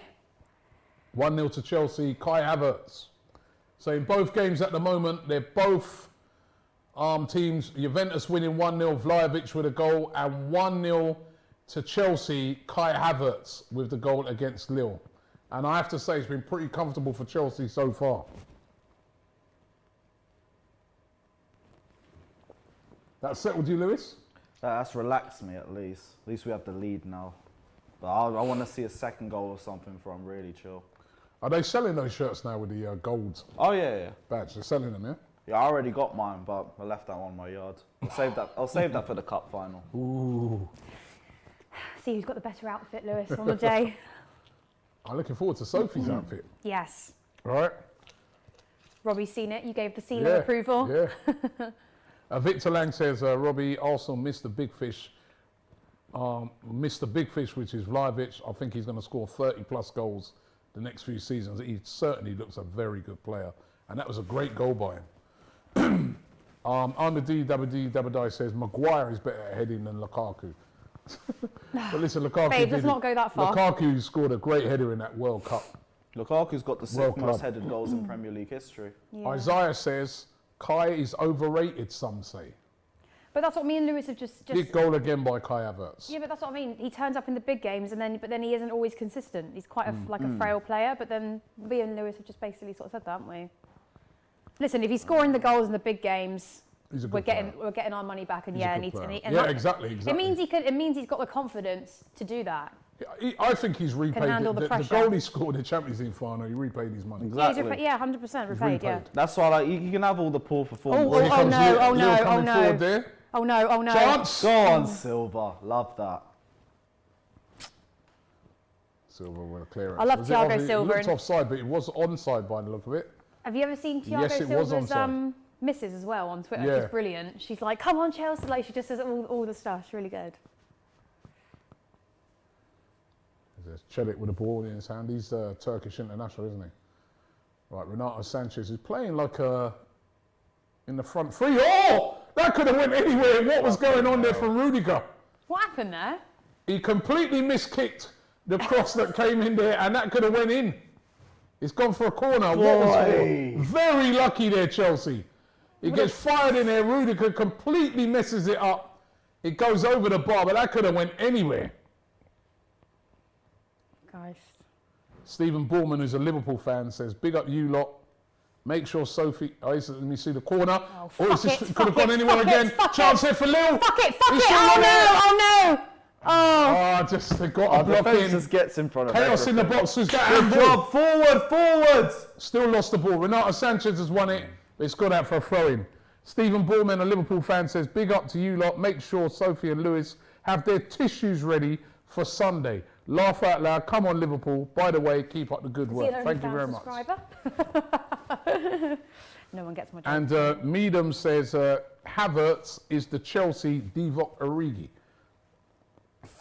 1-0 to Chelsea. Kai Havertz. So in both games at the moment, they're both teams. Juventus winning 1-0. Vlahovic with a goal, and 1-0 to Chelsea. Kai Havertz with the goal against Lille. And I have to say, it's been pretty comfortable for Chelsea so far. That settled you, Lewis? That's relaxed me at least. At least we have the lead now. But I want to see a second goal or something for I'm really chill. Are they selling those shirts now with the gold Oh yeah. badge? They're selling them, yeah? Yeah, I already got mine, but I left that one in my yard. I'll save that for the cup final. Ooh. See who's got the better outfit, Lewis, on the day. I'm looking forward to Sophie's outfit. Yes. All right? Robbie's seen it. You gave the seal of approval. Yeah. Victor Lang says, Robbie, Arsenal missed the big fish. Missed the big fish, which is Vlahovic. I think he's going to score 30 plus goals the next few seasons. He certainly looks a very good player. And that was a great goal by him. Ahmadi Dabadi says, Maguire is better at heading than Lukaku. But listen, Lukaku Babe, let's not go that far. Lukaku scored a great header in that World Cup. Lukaku's got the World 6th most club. headed goals in Premier League history. Yeah. Isaiah says, Kai is overrated, some say. But that's what me and Lewis have just. Big goal again by Kai Havertz. Yeah, but that's what I mean. He turns up in the big games, but then he isn't always consistent. He's quite a frail player. But then me and Lewis have just basically sort of said that, haven't we? Listen, if he's scoring the goals in the big games, He's a we're good player. getting our money back, and He's a yeah, good player. and Exactly. It means he's got the confidence to do that. I think he's repaid handle the the pressure. goal he scored in the Champions League final. He repaid his money. Exactly. Yeah, 100% repaid. Yeah. That's why, like, you can have all the poor performances. Here comes no, Lille- oh, no, Lille oh, coming no. forward there. Oh no! Oh no! Chance. Go on, Silva. Love that. Silva with a clearance. I love Was it Thiago It Silva looked and- offside, but it was onside by the look of it. Have you ever seen Thiago Yes, it was Silva's onside. missus as well on Twitter? Yeah. She's brilliant. She's like, "Come on, Chelsea!" Like she just says all the stuff. She's really good. There's Celik with the ball in his hand. He's Turkish international, isn't he? Right, Renato Sanchez is playing like in the front three. Oh, that could have went anywhere. What was going on there from Rudiger? What happened there? He completely miskicked the cross that came in there, and that could have went in. It's gone for a corner. What was Boy. for? Very lucky there, Chelsea. It gets fired in there. Rudiger completely messes it up. It goes over the bar, but that could have went anywhere. Guys. Stephen Borman, who's a Liverpool fan, says, big up you lot. Make sure Sophie... Oh, let me see the corner. Oh, it's fuck just, it, could have fuck gone it, anywhere fuck again. it, fuck Chance it. here for Lille. Fuck it! He's Oh still no! on Oh no! Oh! Oh, just they got Our a block defence in. just gets in front of Chaos in the everything. box. Who's got Good handball? job. Forward, forward. Still lost the ball. Renato Sanchez has won it, but it's gone out for a throw-in. Stephen Borman, a Liverpool fan, says, big up to you lot. Make sure Sophie and Lewis have their tissues ready for Sunday. Laugh out loud. Come on, Liverpool. By the way, keep up the good Is work. he an Thank you OnlyFans very much. subscriber? No one gets my joke. And Meadham says, Havertz is the Chelsea Divock Origi.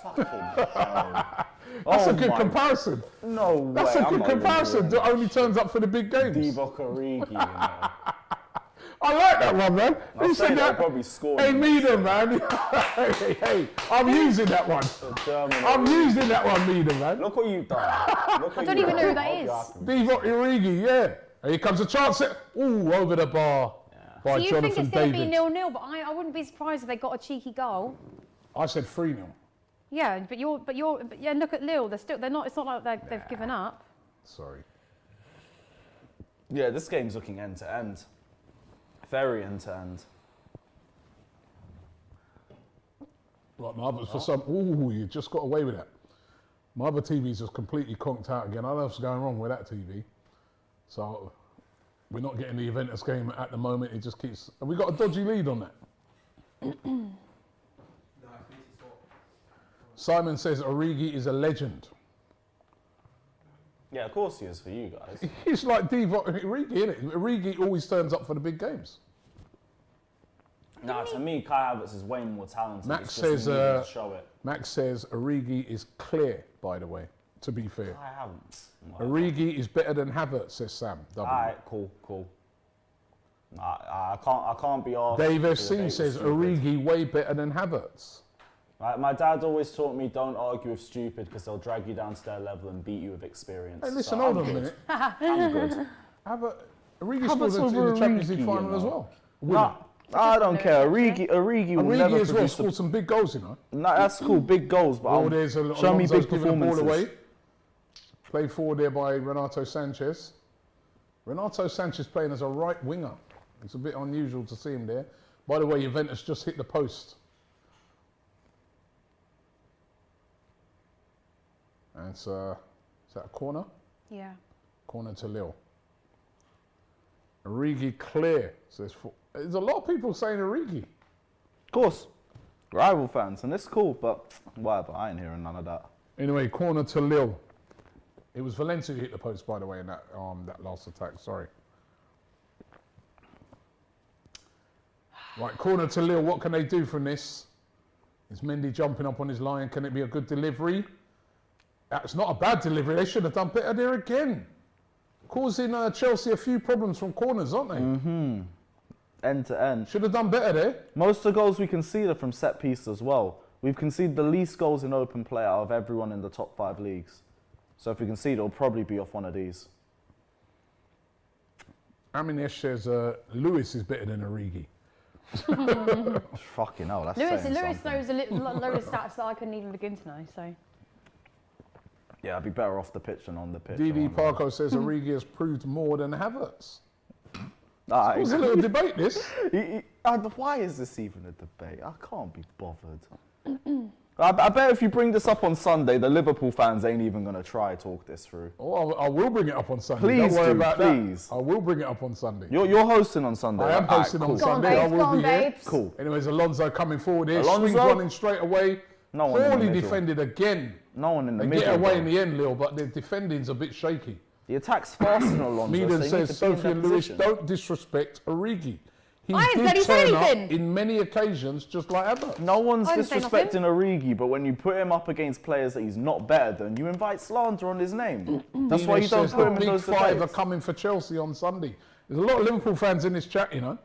Fucking hell. That's a Oh good my- comparison. No way. That's a I'm good not even comparison. doing That only turns up for the big games. Divock Origi, you know. I like that one, man. I'll Who say said they'll that? probably score. Hey, Meadham, man. hey, I'm using that one. German. I'm using that one, Meadham, man. Look what you've done. Look what I don't you've even know who done. that I'll be is. happy. Divock Origi, yeah. And here comes a chance. Ooh, over the bar by So you think Jonathan it's going to be David. 0-0, but I wouldn't be surprised if they got a cheeky goal. I said 3-0. Yeah, but yeah. Look at Lille. They're not. It's not like they've given up. Sorry. Yeah, this game's looking end to end. Very end to end. Right, my other, for some, ooh, you just got away with that. My other TV's just completely conked out again. I don't know what's going wrong with that TV. So we're not getting the Juventus game at the moment. It just keeps. Have we got a dodgy lead on that? Simon says Origi is a legend. Yeah, of course he is for you guys. He's like Divock Origi, isn't it? Origi always turns up for the big games. Nah, to me, Kai Havertz is way more talented. Max It's just he says, needed to show it. Max says Origi is clear, by the way, to be fair. Kai Havertz. Origi is better than Havertz, says Sam. W. Alright, cool. Nah, I can't be asked. Dave to FC debate says with stupid. Origi way better than Havertz. Right, my dad always taught me don't argue with stupid because they'll drag you down to their level and beat you with experience. Hey, listen, So hold I'm on a good. minute. I'm good. Origi Havertz scored in over the Champions League Origi, final you as know. well. Nah, I don't care. Origi will never Origi as well produce scored some big goals, you know. Nah, that's cool, big goals, but Oh, there's show me big giving the ball performances. away. Played forward there by Renato Sanchez. Renato Sanchez playing as a right winger. It's a bit unusual to see him there. By the way, Juventus just hit the post. And it's, is that a corner? Yeah. Corner to Lille. Origi clear, says. There's a lot of people saying Origi. Of course, rival fans, and it's cool, but whatever, I ain't hearing none of that. Anyway, corner to Lille. It was Valencia who hit the post, by the way, in that last attack. Sorry. Right, corner to Lille. What can they do from this? Is Mendy jumping up on his line? Can it be a good delivery? That's not a bad delivery. They should have done better there again. Causing Chelsea a few problems from corners, aren't they? End to end. Should have done better there. Most of the goals we concede are from set piece as well. We've conceded the least goals in open play out of everyone in the top 5 leagues. So if we concede, it'll probably be off one of these. Aminesh says Lewis is better than Origi. Fucking hell, that's Lewis saying knows something. a load of stats that I couldn't even begin to know. So Yeah, I'd be better off the pitch than on the pitch. DD Parko says Origi has proved more than Havertz. Ah, It was a little debate, this. why is this even a debate? I can't be bothered. I bet if you bring this up on Sunday, the Liverpool fans ain't even going to try to talk this through. Oh, I will bring it up on Sunday. Please Don't worry do, about please. that. I will bring it up on Sunday. You're hosting on Sunday. I am Alright, hosting cool. on Go on, Sunday. I babes, will go on, be here. babes. Cool. Anyways, Alonso coming forward here. Alonso? Swings one in straight away. No one in the Poorly middle. defended again. No one in the They middle. get away though. in the end, Lille, but the defending's a bit shaky. The attack's faster than Alonso. Meaden so you need says to be in Sophie their and Lewis position. don't disrespect Origi. He I didn't did say turn up anything. in many occasions, just like Havertz. No one's I didn't say disrespecting Origi, but when you put him up against players that he's not better than, you invite slander on his name. That's why you don't says put him the in big those five are debates. coming for Chelsea on Sunday. There's a lot of Liverpool fans in this chat, you know.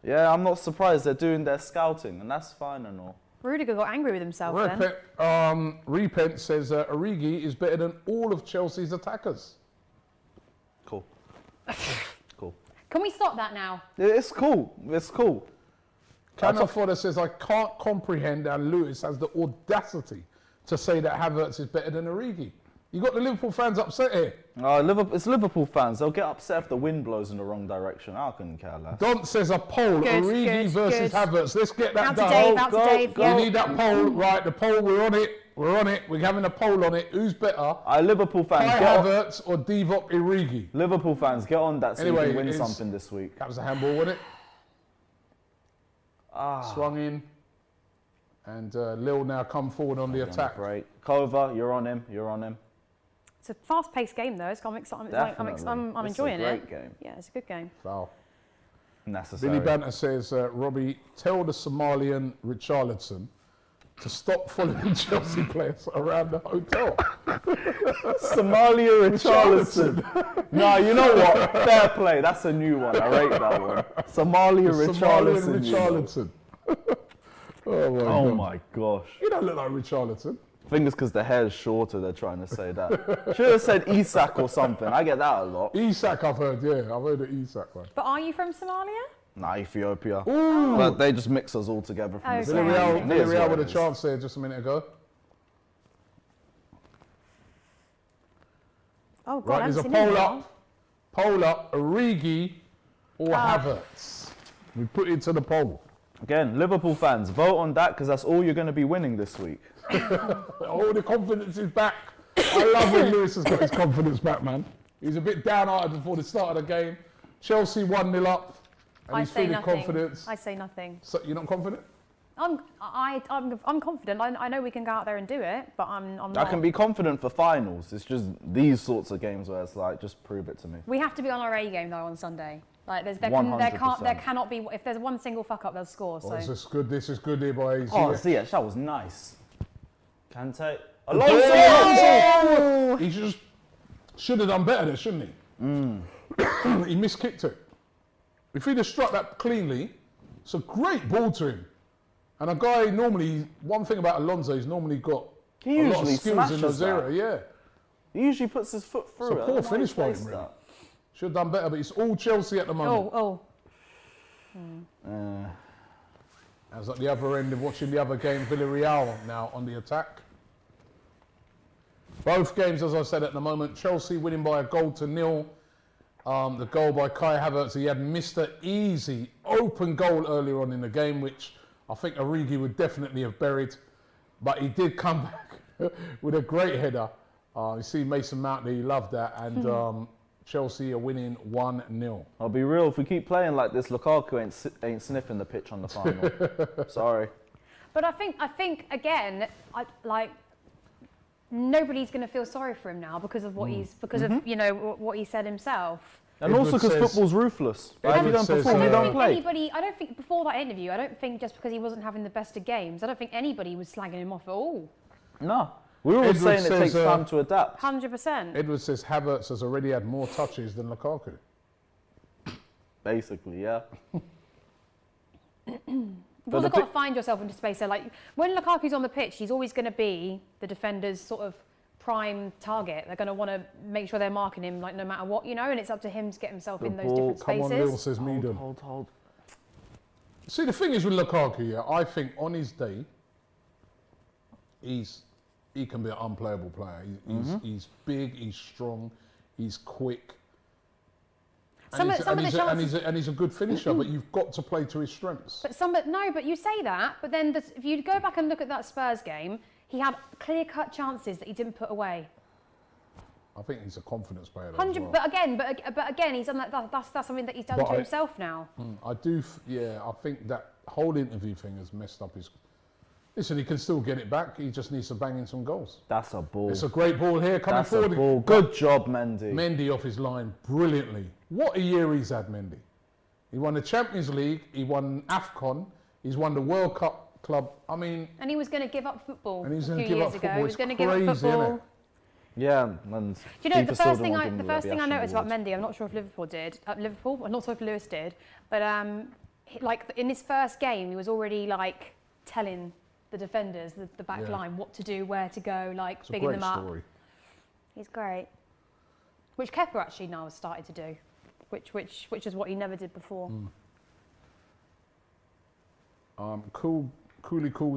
Yeah, I'm not surprised. They're doing their scouting, and that's fine and all. Rudiger got angry with himself then. Repent says Origi is better than all of Chelsea's attackers. Cool. Cool. Can we stop that now? It's cool. It's cool. Canna Fodder says, I can't comprehend how Lewis has the audacity to say that Havertz is better than Origi. You got the Liverpool fans upset here. It's Liverpool fans. They'll get upset if the wind blows in the wrong direction. I couldn't care less. Dont says a poll, Good, Origi good, versus good. Havertz. Let's get that Out to done. Dave, out to Dave. We Yeah. need that poll. Right, the poll, we're on it. We're on it. We're having a poll on it. Who's better? Liverpool fans, Kai get on, Havertz or Divock Origi? Liverpool fans, get on that so Anyway, you can win it's- something this week. That was a handball, wasn't it? Swung in. And Lille now come forward on the attack. Great. Kova, you're on him. You're on him. It's a fast-paced game though. I'm excited. I'm This enjoying is a it. great game. Yeah, it's a good game. Foul. Necessary. Billy Banter says, Robbie, tell the Somalian Richarlison to stop following Chelsea players around the hotel. Somalia Richarlison. No, you know what? Fair play. That's a new one. I rate that one. Somalia Richarlison. Richarlison. Oh my gosh. You don't look like Richarlison. I think it's because the hair's shorter they're trying to say that. Should have said Isak or something. I get that a lot. Isak, I've heard, yeah. I've heard the Isak one. But are you from Somalia? Nah, Ethiopia. Ooh. But they just mix us all together from the same Villarreal, region. It is Villarreal what with a it is. chance there just a minute ago. Oh God, Right, I there's a haven't seen him poll in a up. Poll up, Origi or Havertz. We put it to the poll. Again, Liverpool fans, vote on that because that's all you're going to be winning this week. Oh, the confidence is back. I love when Lewis has got his confidence back, man. He was a bit downhearted before the start of the game. Chelsea 1-0 up, and I he's say feeling nothing. confidence. I say nothing. So, you're not confident? I'm confident. I know we can go out there and do it, but I'm not. I can be confident for finals. It's just these sorts of games where it's like, just prove it to me. We have to be on our A game though on Sunday. Like there 100%. cannot be. If there's one single fuck up, they'll score. Oh, So this is good here, boys. Oh, Yeah. Ziyech, that was nice. Kante. Oh! Alonso! He should have done better there, shouldn't he? He miskicked it. If he'd have struck that cleanly, it's a great ball to him. And a guy normally, one thing about Alonso, he's normally got He a lot of usually skills in those smashes that. areas. Yeah, He usually puts his foot through it's a it. I poor don't know finish how he by plays him, really. that. Should have done better, but it's all Chelsea at the moment. As at the other end of watching the other game, Villarreal now on the attack. Both games, as I said, at the moment, Chelsea winning by 1-0. The goal by Kai Havertz, he had missed an easy open goal earlier on in the game, which I think Origi would definitely have buried. But he did come back with a great header. You see Mason Mount there, he loved that. And Chelsea are winning 1-0. I'll be real, if we keep playing like this, Lukaku ain't sniffing the pitch on the final. Sorry. But I think again, nobody's going to feel sorry for him now because of what of what he said himself. And also because football's ruthless. Right? If you don't perform, you don't play. I don't think before that interview, I don't think just because he wasn't having the best of games, I don't think anybody was slagging him off at all. No. We were all saying it takes time to adapt. 100%. Edwards says Havertz has already had more touches than Lukaku. Basically, yeah. You've also got to find yourself into space there. Like, when Lukaku's on the pitch, he's always going to be the defender's sort of prime target. They're going to want to make sure they're marking him, like, no matter what, you know, and it's up to him to get himself in those different spaces. Come on, Lille, says Meaden. Hold. See, the thing is with Lukaku, yeah, I think on his day, he can be an unplayable player. He's big, he's strong, he's quick. And he's a good finisher, but you've got to play to his strengths. But you say that, but then if you go back and look at that Spurs game, he had clear-cut chances that he didn't put away. I think he's a confidence player. 100, well. but again, he's done that. That's something that he's done to himself now. I think that whole interview thing has messed up his. Listen, he can still get it back. He just needs to bang in some goals. That's a ball. It's a great ball here coming forward. A ball. Good job, Mendy. Mendy off his line brilliantly. What a year he's had, Mendy. He won the Champions League. He won AFCON. He's won the World Cup club. I mean. And he was going to give up football. And he's going to give up football. He was going to give up football. Yeah, and do you know the first thing I noticed about Mendy? I'm not sure if Liverpool did. I'm not sure if Lewis did, but like in his first game, he was already like telling the defenders, the back line, what to do, where to go, like it's bigging them up. Story. He's great. Which Kepa actually now has started to do, which is what he never did before. Cool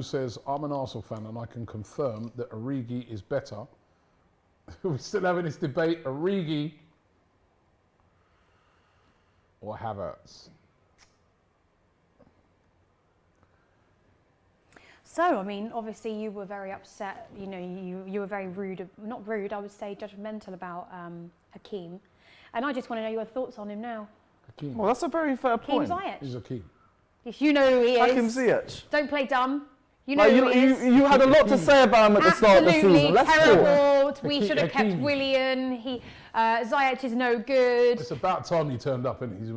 says, I'm an Arsenal fan and I can confirm that Origi is better. We're still having this debate, Origi or Havertz. So, I mean, obviously you were very upset, you know, you were very rude, not rude, I would say judgmental about Hakeem. And I just want to know your thoughts on him now. Hakeem. Well, that's a very fair point. He's Hakeem. If you know who he is. Hakeem Ziyech. Don't play dumb. You know who he is. You had a lot to say about him at the start of the season. Absolutely terrible. We should have kept Willian. Ziyech is no good. It's about time he turned up, isn't he?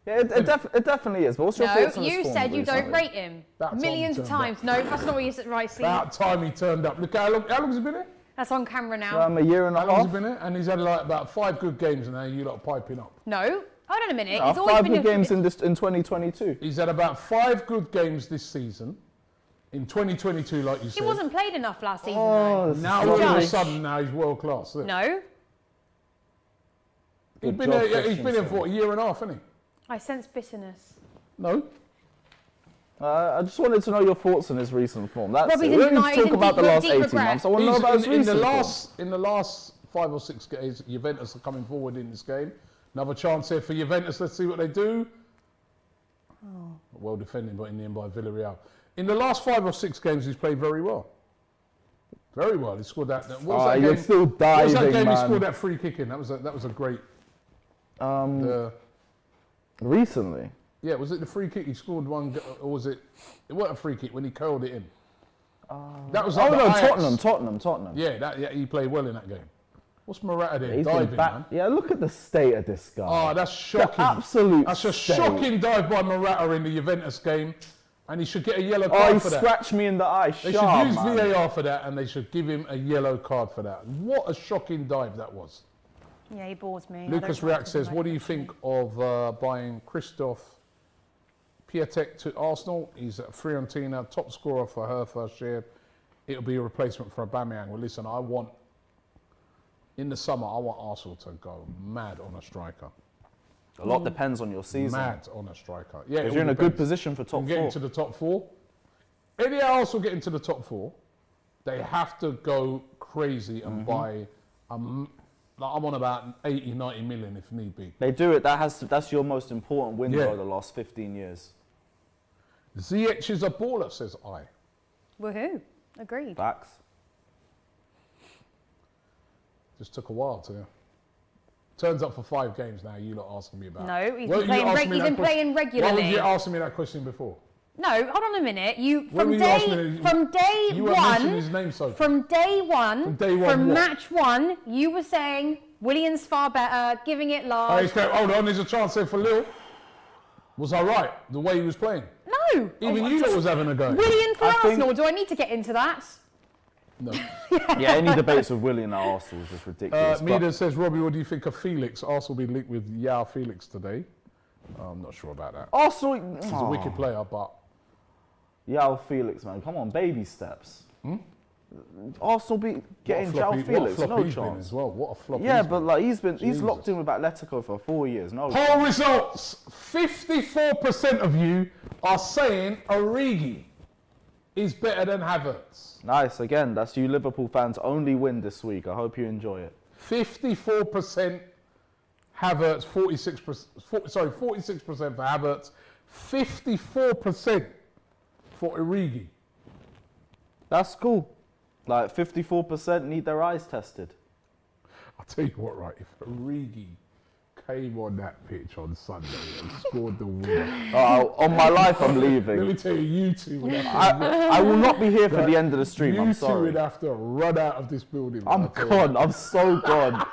Yeah, it definitely is. But what's your thoughts on his form? You said you don't rate him. Millions of times. No, that's not what you said. Right, see. About time he turned up. Look, how long has he been here? That's on camera now. A year and a half. How long has he been here? And he's had like about 5 good games and now you lot are piping up. No. Hold on a minute. He's always 5 good games in 2022. He's had about 5 good games this season. In 2022, like you said. He wasn't played enough last season, though. Now all of a sudden, now he's world class. No. He's been here for a year and a half, hasn't he? I sense bitterness. No. I just wanted to know your thoughts on his recent form. That's Robbie it. We don't need to talk about the last 18 months. I want to know about his recent form. In the last 5 or 6 games, Juventus are coming forward in this game. Another chance here for Juventus. Let's see what they do. Well defended, but in the end by Villarreal. In the last 5 or 6 games, he's played very well. Very well. He scored that. You're still diving, that game man. He scored that free kick in. That was a great. Recently. Yeah, was it the free kick he scored one, or was it? It wasn't a free kick when he curled it in. That was. Tottenham. Yeah, he played well in that game. What's Morata there? He's diving, man. Yeah, look at the state of this guy. Oh, that's shocking. That's a shocking dive by Morata in the Juventus game. And he should get a yellow card for that. Oh, he scratched me in the eye. They should use VAR for that, and they should give him a yellow card for that. What a shocking dive that was. Yeah, he bores me. Lucas React says, what do you think of buying Christoph Piatek to Arsenal? He's at Fiorentina, top scorer for her first year. It'll be a replacement for Aubameyang. Well, listen, in the summer, I want Arsenal to go mad on a striker. A lot depends on your season. Mad on a striker. Yeah, because you're in a good position for top 4. Get into the top 4. Any Arsenal get into the top 4, they have to go crazy and buy. I'm on about 80, 90 million if need be. They do it. That's your most important window of the last 15 years. Ziyech is a baller, says I. Woohoo! Agreed. Facts. Just took a while to. Turns up for 5 games now. You lot asking me about. No, he's been playing regularly. Why were you asking me that question before? No, hold on a minute. From day one, match 1, you were saying Willian's far better, giving it large. Hold on, there's a chance there for Lille. Was I right, the way he was playing? No. Even you lot was having a go. Willian for Arsenal, do I need to get into that? No. Yeah, any debates with Willian at Arsenal is just ridiculous. Mida says, Robbie, what do you think of Felix? Arsenal will be linked with Yao Felix today. I'm not sure about that. Arsenal... He's a wicked player, but... Yao Felix, man. Come on, baby steps. Arsenal be getting Yao Felix, what a flop no he's been chance. as well. What a flop Yeah, he's but been. like he's locked in with Atletico for 4 years. No. Poll results. 54% of you are saying Origi is better than Havertz. Nice. Again, that's you Liverpool fans' only win this week. I hope you enjoy it. 54% Havertz, 46% for Havertz, 54% for Origi. That's cool. Like 54% need their eyes tested. I'll tell you what, right? If Origi came on that pitch on Sunday and scored the winner, On my life, I'm let me leaving. tell you two would have to, I will not be here for the end of the stream. you I'm two sorry. would have to run out of this building. I'm I'll tell you. gone. I'm so gone.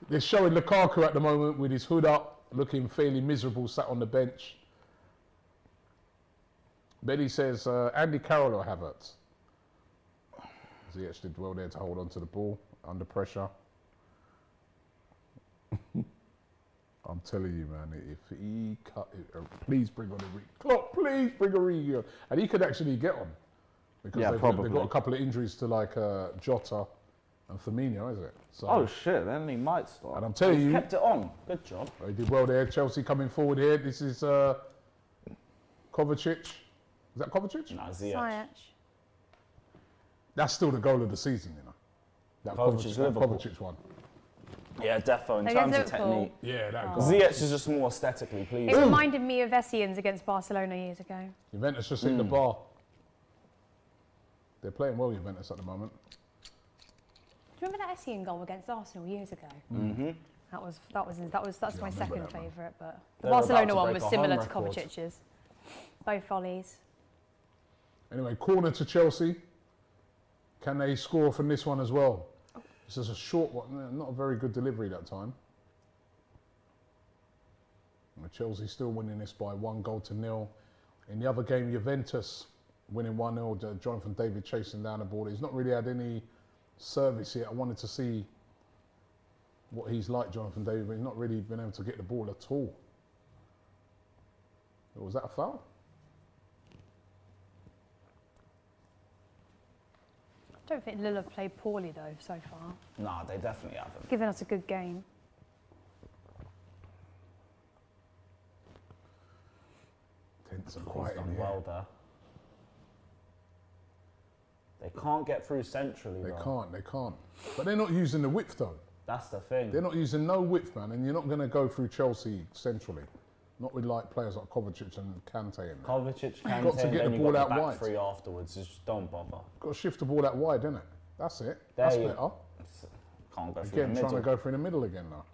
They're showing Lukaku at the moment with his hood up, looking fairly miserable, sat on the bench. Betty says, Andy Carroll or Havertz? He actually did well there to hold on to the ball under pressure. I'm telling you, man, if he cut it, please bring on Origi. Klopp, please bring Origi on. And he could actually get on. Because Yeah, they've probably. got a couple of injuries to like Jota and Firmino, is it? So, Oh shit! Then he might start. and I'm telling you, Kept it on. Good job. he did well there. Chelsea coming forward here. This is Kovacic. Is that Kovacic? Nah, Ziyech. Ziyech. That's still the goal of the season, you know. That Kovacic's Liverpool. Kovacic one. Yeah, defo in Against terms of Liverpool. technique. Yeah, that goal. Ziyech is just more aesthetically It pleasing. reminded me of Essien against Barcelona years ago. Juventus just hit the bar. They're playing well, Juventus, at the moment. Do you remember that Essien goal against Arsenal years ago? Mm-hmm. That's my second favourite, but the They're about Barcelona to one break was a similar home to record. Kovacic's. Both volleys. Anyway, corner to Chelsea. Can they score from this one as well? This is a short one, not a very good delivery that time. And Chelsea still winning this by 1-0. In the other game, Juventus winning 1-0. Jonathan David chasing down the ball. He's not really had any service yet. I wanted to see what he's like, Jonathan David, but he's not really been able to get the ball at all. Was that a foul? I don't think Lille have played poorly though so far. Nah, they definitely haven't. Giving us a good game. Tense and He's quiet in done here. well there. They can't get through centrally. They though. can't. But they're not using the width though. That's the thing. They're not using no width, man, and you're not going to go through Chelsea centrally. Not with like players like Kovacic and Kante in there. Kovacic, Kante, Got to and get then the you ball got out the back wide. three afterwards. Just don't bother. Got to shift the ball out wide, innit? That's it. There That's you- better. Can't go through Again, the trying middle. to go through the middle again now.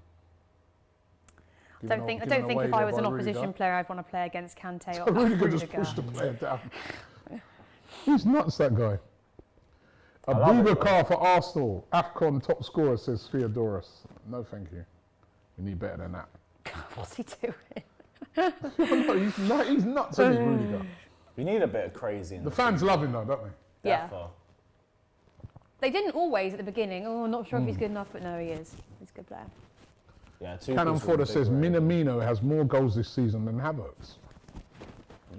I don't think if I was an opposition player, I'd want to play against Kante or Rudiger just Rudiger. pushed the player down. He's nuts, that guy. love it, Abubakar for Arsenal. AFCON top scorer, says Theodoros. No, thank you. We need better than that. What's he doing? No, he's nuts, isn't he, Rudiger? We need a bit of crazy in The the fans love him though, don't they? Yeah. Defo. They didn't always at the beginning. Oh, I'm not sure if he's good enough, but no, he is. He's a good player. Yeah, two Cannon pieces with Fodder big says red. Minamino has more goals this season than Havertz.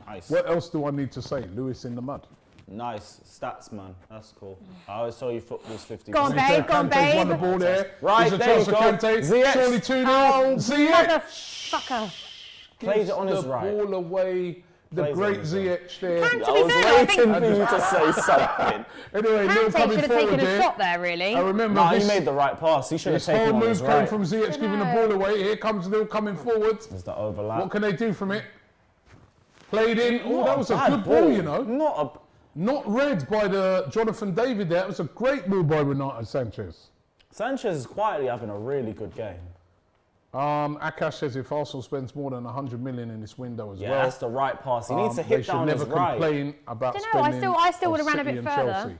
Nice. What else do I need to say? Lewis in the mud. Nice stats, man. That's cool. I always saw you football's 50%. Go on, babe. Go on, Kante's won the babe. ball there. Right, There's a there chance you for go. Kante. Ziyech. Surely 2-0. Oh, Ziyech motherfucker. Played it on his the right. ball away. The Plays great on his right. Ziyech there. Kante, I was fair, I think- waiting for you to say something. Anyway, Lille Kante coming should have forward taken a there. shot there, really. I remember Nah, he this, made the right pass. He should have this taken whole on move his came right. from Ziyech giving the know. ball away. Here comes Lille coming forward. There's the overlap. What can they do from it? Played in. Oh, Not that a was a bad good ball, you know. Not Not read by the Jonathan David there. It was a great move by Renato Sanchez. Sanchez is quietly having a really good game. Akash says if Arsenal spends more than 100 million in this window as Yeah, well, that's the right pass. He needs to they hit should down never his right. complain about Dunno, I spending still on would've ran a City bit and further. Chelsea.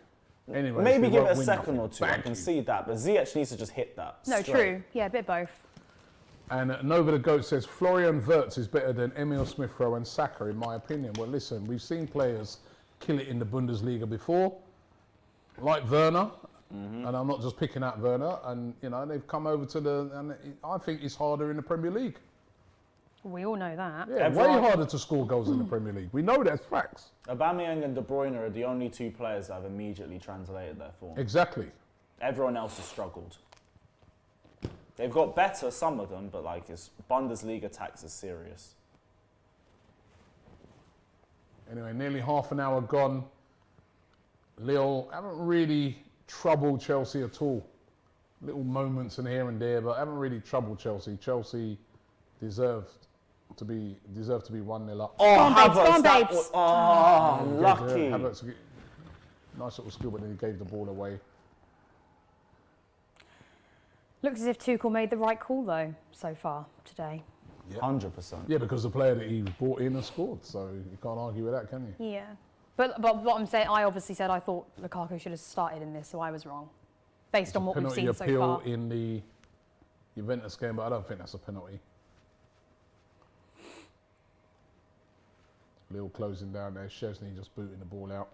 Anyways, Maybe they give it won't a win second nothing. or two. I Thank can you. see that, but Ziyech needs to just hit that. No, straight. true. Yeah, a bit both. And Nova the Goat says, Florian Wirtz is better than Emil Smith-Rowe and Saka, in my opinion. Well, listen, we've seen players kill it in the Bundesliga before, like Werner, and I'm not just picking out Werner, and, you know, they've come over to and I think it's harder in the Premier League. We all know that. Yeah, way harder to score goals in the Premier League. We know that's facts. Aubameyang and De Bruyne are the only two players that have immediately translated their form. Exactly. Everyone else has struggled. They've got better, some of them, but like it's Bundesliga tax is serious. Anyway, nearly half an hour gone. Lille haven't really troubled Chelsea at all. Little moments in here and there, but haven't really troubled Chelsea. Chelsea deserved to be 1-0 up. Oh, Go on, babes, go on, that babes. was, oh, lucky. Havertz, nice little skill, but then he gave the ball away. Looks as if Tuchel made the right call though so far today. 100%. Yeah, because the player that he brought in and scored, so you can't argue with that, can you? Yeah. But what I'm saying, I obviously said I thought Lukaku should have started in this, so I was wrong. Based on what we've Penalty seen so appeal far. in the Juventus game, but I don't think that's a penalty. Lille closing down there, Szczesny just booting the ball out.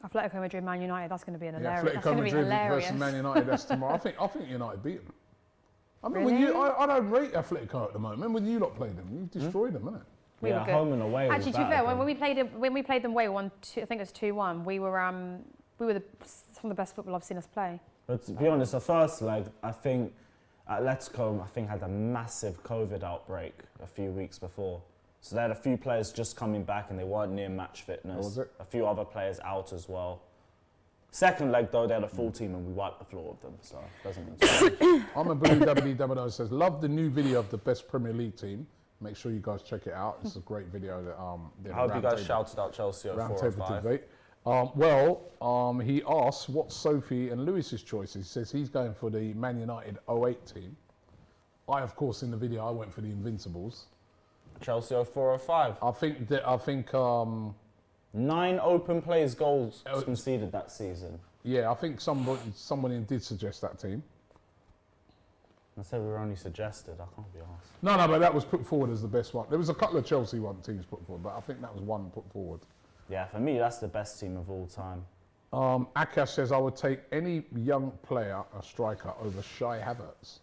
Atletico Madrid, Man United, that's going to be an Yeah, hilarious. That's going Atletico to be Madrid hilarious. versus Man United, that's tomorrow. I think United beat them. I mean, Really? I don't rate Atletico at the moment. When you lot played them, you destroyed them, innit? We were Yeah, good. home and away. Actually, was to be fair, bad, when we played them away, I think it was 2-1. We were some of the best football I've seen us play. But to be honest, the first leg, I think Atletico, had a massive COVID outbreak a few weeks before. So they had a few players just coming back and they weren't near match fitness. Was it? A few other players out as well. Second leg though, they had a full team and we wiped the floor with them. So it doesn't mean so I'm a Blue WD says, love the new video of the best Premier League team. Make sure you guys check it out. It's a great video that I hope you guys shouted out Chelsea at 4 or 5. Debate. He asks, what's Sophie and Lewis's choices? He says he's going for the Man United 08 team. I, of course, in the video, I went for the Invincibles. Chelsea 04 or 5. I think 9 open plays goals conceded that season. yeah, I think somebody did suggest that team. I said we were only suggested. I can't be asked. No, but that was put forward as the best one. There was a couple of Chelsea teams put forward, but I think that was one put forward. Yeah, for me, that's the best team of all time. Akash says, I would take any young player, a striker, over Shy Havertz.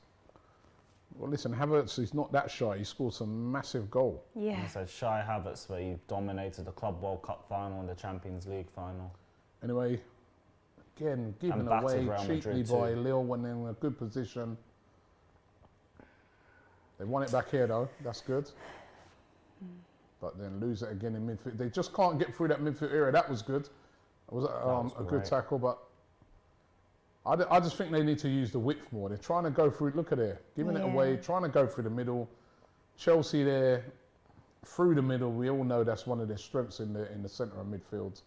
Well, listen, Havertz is not that shy. He scored some massive goal. Yeah. I said Shy Havertz, where he dominated the Club World Cup final and the Champions League final. Anyway, again, given battered away Real cheaply Madrid by too. Lille when they're in a good position. They won it back here, though. That's good. But then lose it again in midfield. They just can't get through that midfield area. That was good. It was a good great. tackle, but I just think they need to use the width more. They're trying to go through, look at it, giving it away, trying to go through the middle. Chelsea there, through the middle, we all know that's one of their strengths in the centre of midfield.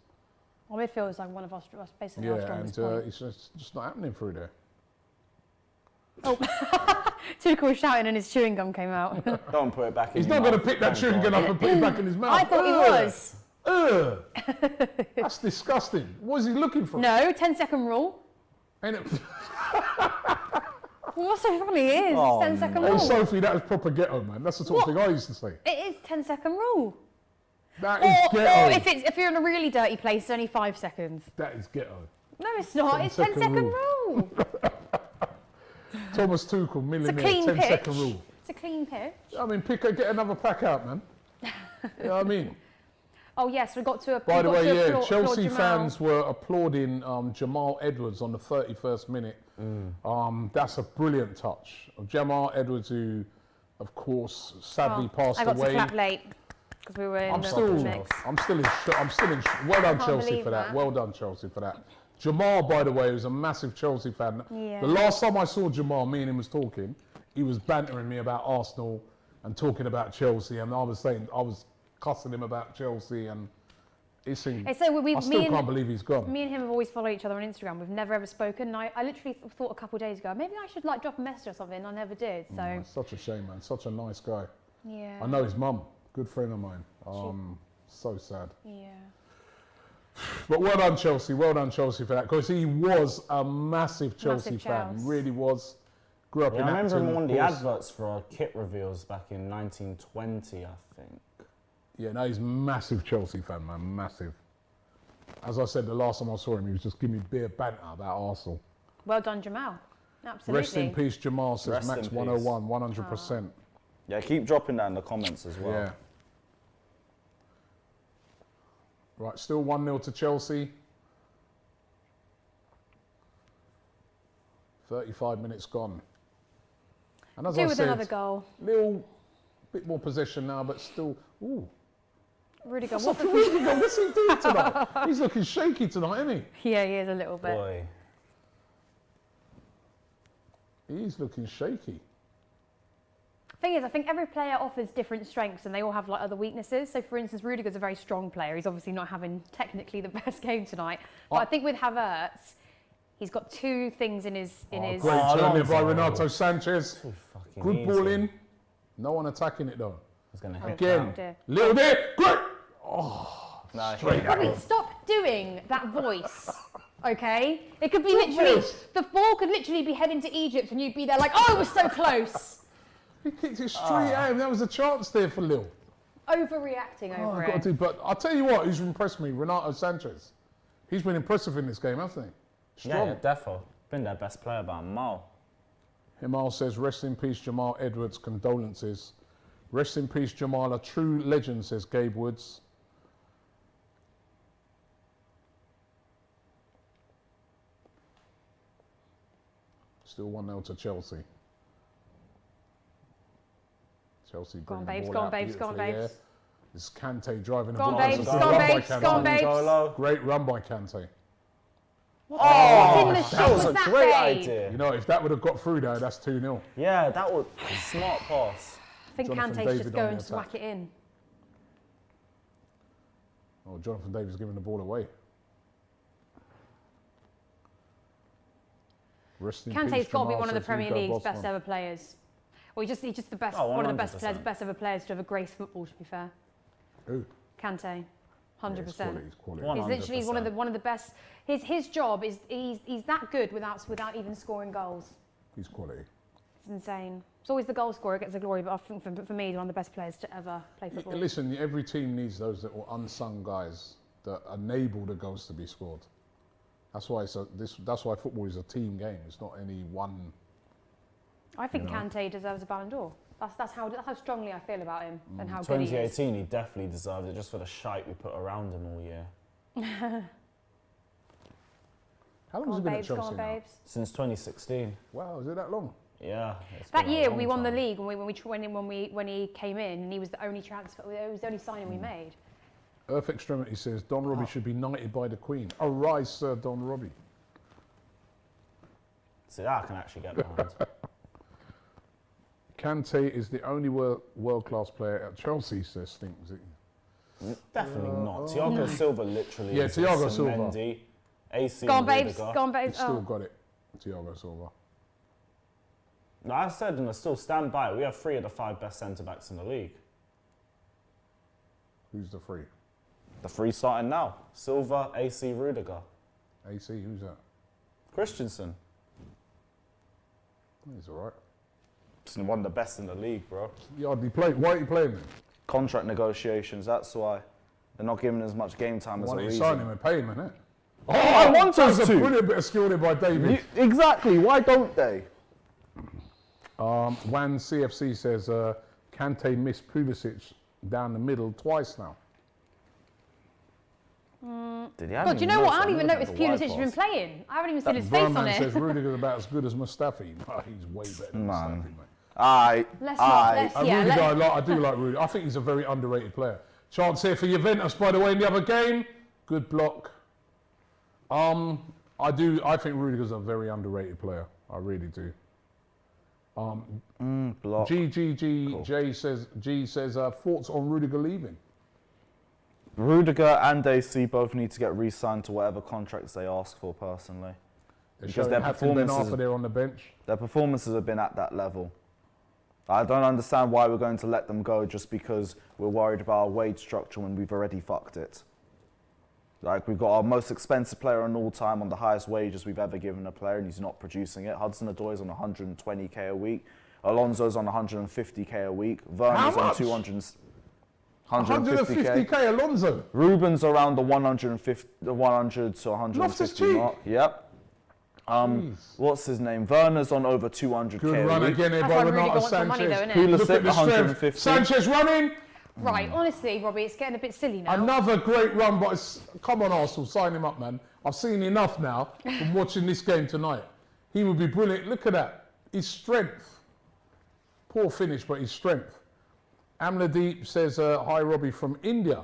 Our midfield is like one of our basically our Yeah, strongest and points. it's just not happening through there. Tuchel was shouting and his chewing gum came out. Don't put it back in He's your not going to mouth. pick that chewing gum up and put it back in his mouth. I thought he was. That's disgusting. What is he looking for? No, 10-second rule. Ain't it? Well, what's so funny is Oh, 10-second Hey, rule. Sophie, that is proper ghetto, man. That's the sort of thing I used to say. It is 10-second rule. That is Or ghetto. if you're in a really dirty place, it's only 5 seconds. That is ghetto. No, it's not. It's 10-second 10-second rule. Thomas Tuchel, It's a millionaire, clean 10-second pitch. rule. It's a clean pitch. I mean, get another pack out, man. You know what I mean? Oh yes, we got to. By the way, yeah, applaud Chelsea Jamal. fans were applauding Jamal Edwards on the 31st minute. That's a brilliant touch. Jamal Edwards, who, of course, sadly passed I got away. to clap late because we were in I'm the still mix. in shock. Well done, can't Chelsea, believe for that. that. Well done, Chelsea, for that. Jamal, by the way, was a massive Chelsea fan. Yeah. The last time I saw Jamal, me and him was talking, he was bantering me about Arsenal and talking about Chelsea, and I was cussing him about Chelsea, and he seemed, It's so I still can't believe he's gone. Me and him have always followed each other on Instagram. We've never ever spoken. And I literally thought a couple of days ago, maybe I should like drop a message or something. I never did. So It's such a shame, man. Such a nice guy. yeah. I know his mum, good friend of mine. So sad. Yeah. But well done, Chelsea. Well done, Chelsea, for that. Because he was a massive Chelsea Massive fan. Chelsea. Really was. Grew up Yeah, in I remember Acton, him on of the course. adverts for our kit reveals back in 1920, I think. Yeah, no, he's a massive Chelsea fan, man. Massive. As I said, the last time I saw him, he was just giving me beer banter about Arsenal. Well done, Jamal. Absolutely. Rest in peace, Jamal, says Rest Max in 101, 100%. Yeah, keep dropping that in the comments as well. Yeah. Right, still 1-0 to Chelsea. 35 minutes gone. And as Do I with said, another goal. little bit more possession now, but still. Ooh. Rudiger, What's what the Rudiger? What's he doing tonight? He's looking shaky tonight, isn't Yeah, he is a little bit. Boy. he? He's looking shaky. Thing is, I think every player offers different strengths and they all have like other weaknesses. So for instance, Rudiger's a very strong player. He's obviously not having technically the best game tonight. But I think with Havertz, he's got two things in his Great Oh, turn there by Alonso. Renato Sanchez. Too fucking Good easy. ball in. No one attacking it though. I was gonna Oh, hit Again. dear. Little bit. Great. Nah, Straight Bobby, out. stop doing that voice. Okay? It could be literally, the ball could literally be heading to Egypt and you'd be there like, oh, it was so close. He kicked it straight at him. There was a chance there for Lille. Overreacting over I've got it. to do, but I'll tell you what, who's impressed me? Renato Sanchez. He's been impressive in this game, hasn't he? Yeah, Strong. yeah, defo. Been their best player by a mile. Himal says, rest in peace, Jamal Edwards. Condolences. Rest in peace, Jamal. A true legend, says Gabe Woods. Still 1-0 to Chelsea. Chelsea Go on, bringing the babes, ball go on, out babes, go on, beautifully, babes. yeah. This is Kante driving the Go on, ball. babes, It's go a good on, run by babes, go on, Kante. babes. Golo. Great run by Kante. What in the shit That was a that, great babe? idea. You know, if that would have got through there, that's 2-0. Yeah, that was a smart pass. I think Jonathan Kante's David just on going the to whack it in. Oh, Jonathan Davis giving the ball away. Rest in Kante's peace, got to be Jamal, one of the says Premier Hugo League's best Bosman. ever players. Well, he's just the best, Oh, one of the best 100%. ever players to ever grace football. To be fair, Who? Kante, 100%. He's quality. One- He's literally one of the best. His job is he's that good without even scoring goals. He's quality. It's insane. It's always the goal scorer gets the glory, but I think for me, he's one of the best players to ever play football. Listen, every team needs those little unsung guys that enable the goals to be scored. That's why that's why football is a team game. It's not any one. I think you know. Kante deserves a Ballon d'Or. That's how strongly I feel about him and how good he is. 2018, he definitely deserved it just for the shite we put around him all year. How long Go has on, he been babes. at Go Chelsea on, now? babes. Since 2016. Wow, is it that long? Yeah. it's That been a year long we won the time. league when he came in, and he was the only transfer. It was the only signing we made. Earth Extremity says Don Robbie should be knighted by the Queen. Arise, Sir Don Robbie. See, that I can actually get behind. Kante is the only world-class player at Chelsea, says Thinks. Definitely not. Thiago Silva literally Yeah, is Thiago some Silva. Mendy, AC Go on, babes. Rudiger. Go on, He's babes. still Oh. got it, Thiago Silva. No, I said, and I still stand by it. We have 3 of the 5 best centre-backs in the league. Who's the free? The 3 starting now. Silva, AC, Rudiger. AC, who's that? Christensen. He's all right. He's one of the best in the league, bro. Yeah, why are you playing him? Contract negotiations, that's why. They're not giving as much game time as Why a don't you reason. sign him and pay him, innit? Oh, I want that was us a to. brilliant bit of skill there by David. Exactly, why don't they? Wan CFC says Kante missed Pulisic down the middle twice now. Did he? God, do you know what? I don't even notice Pulisic has been playing. I haven't even seen his face on Verman it. says Rudiger's about as good as Mustafi. No, he's way better than Man. Mustafi, mate. Let's not. Let's, yeah. Rudiger, I do like Rudiger. I think he's a very underrated player. Chance here for Juventus, by the way, in the other game. Good block. I think Rudiger's a very underrated player. I really do. Block. G says thoughts on Rudiger leaving. Rudiger and AC both need to get re-signed to whatever contracts they ask for, personally. They're Because showing their Hatton Ben performances- Arthur there on the bench. Their performances have been at that level. I don't understand why we're going to let them go just because we're worried about our wage structure when we've already fucked it. Like, we've got our most expensive player on all time on the highest wages we've ever given a player, and he's not producing it. Hudson-Odoi's on 120k a week. Alonso's on 150k a week. Werner's on 150k. Alonso. Ruben's around the 100 to 150 mark. Yep. What's his name? Werner's on over 200k. Good run a week. again here That's by why Rudiger Renato wants some money though, Sanchez. innit? Pulisic, Look at the strength. 150. Sanchez running. Right, honestly, Robbie, it's getting a bit silly now. Another great run, but come on, Arsenal, sign him up, man. I've seen enough now from watching this game tonight. He would be brilliant. Look at that. His strength. Poor finish, but his strength. Amladeep says, hi, Robbie, from India.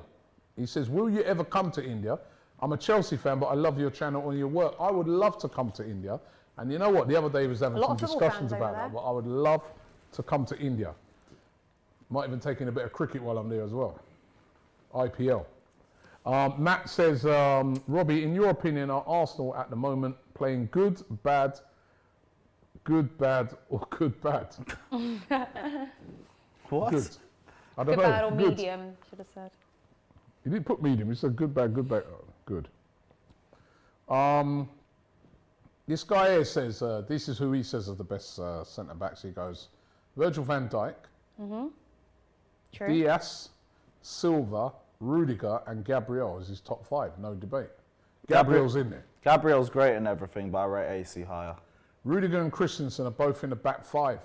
He says, will you ever come to India? I'm a Chelsea fan, but I love your channel and your work. I would love to come to India. And you know what? The other day he was having some discussions about that, but I would love to come to India. Might even take in a bit of cricket while I'm there as well. IPL. Matt says, Robbie, in your opinion, are Arsenal at the moment playing good, bad, or good, bad? What? Good. I don't Good, know. bad, or Good. medium, should have said. He didn't put medium. He said good, bad, good. This guy here says, this is who he says are the best centre-backs. He goes, Virgil van Dijk, True. Diaz, Silva, Rudiger and Gabriel is his top 5, no debate. Gabriel's in there. Gabriel's great and everything, but I rate AC higher. Rudiger and Christensen are both in the back 5.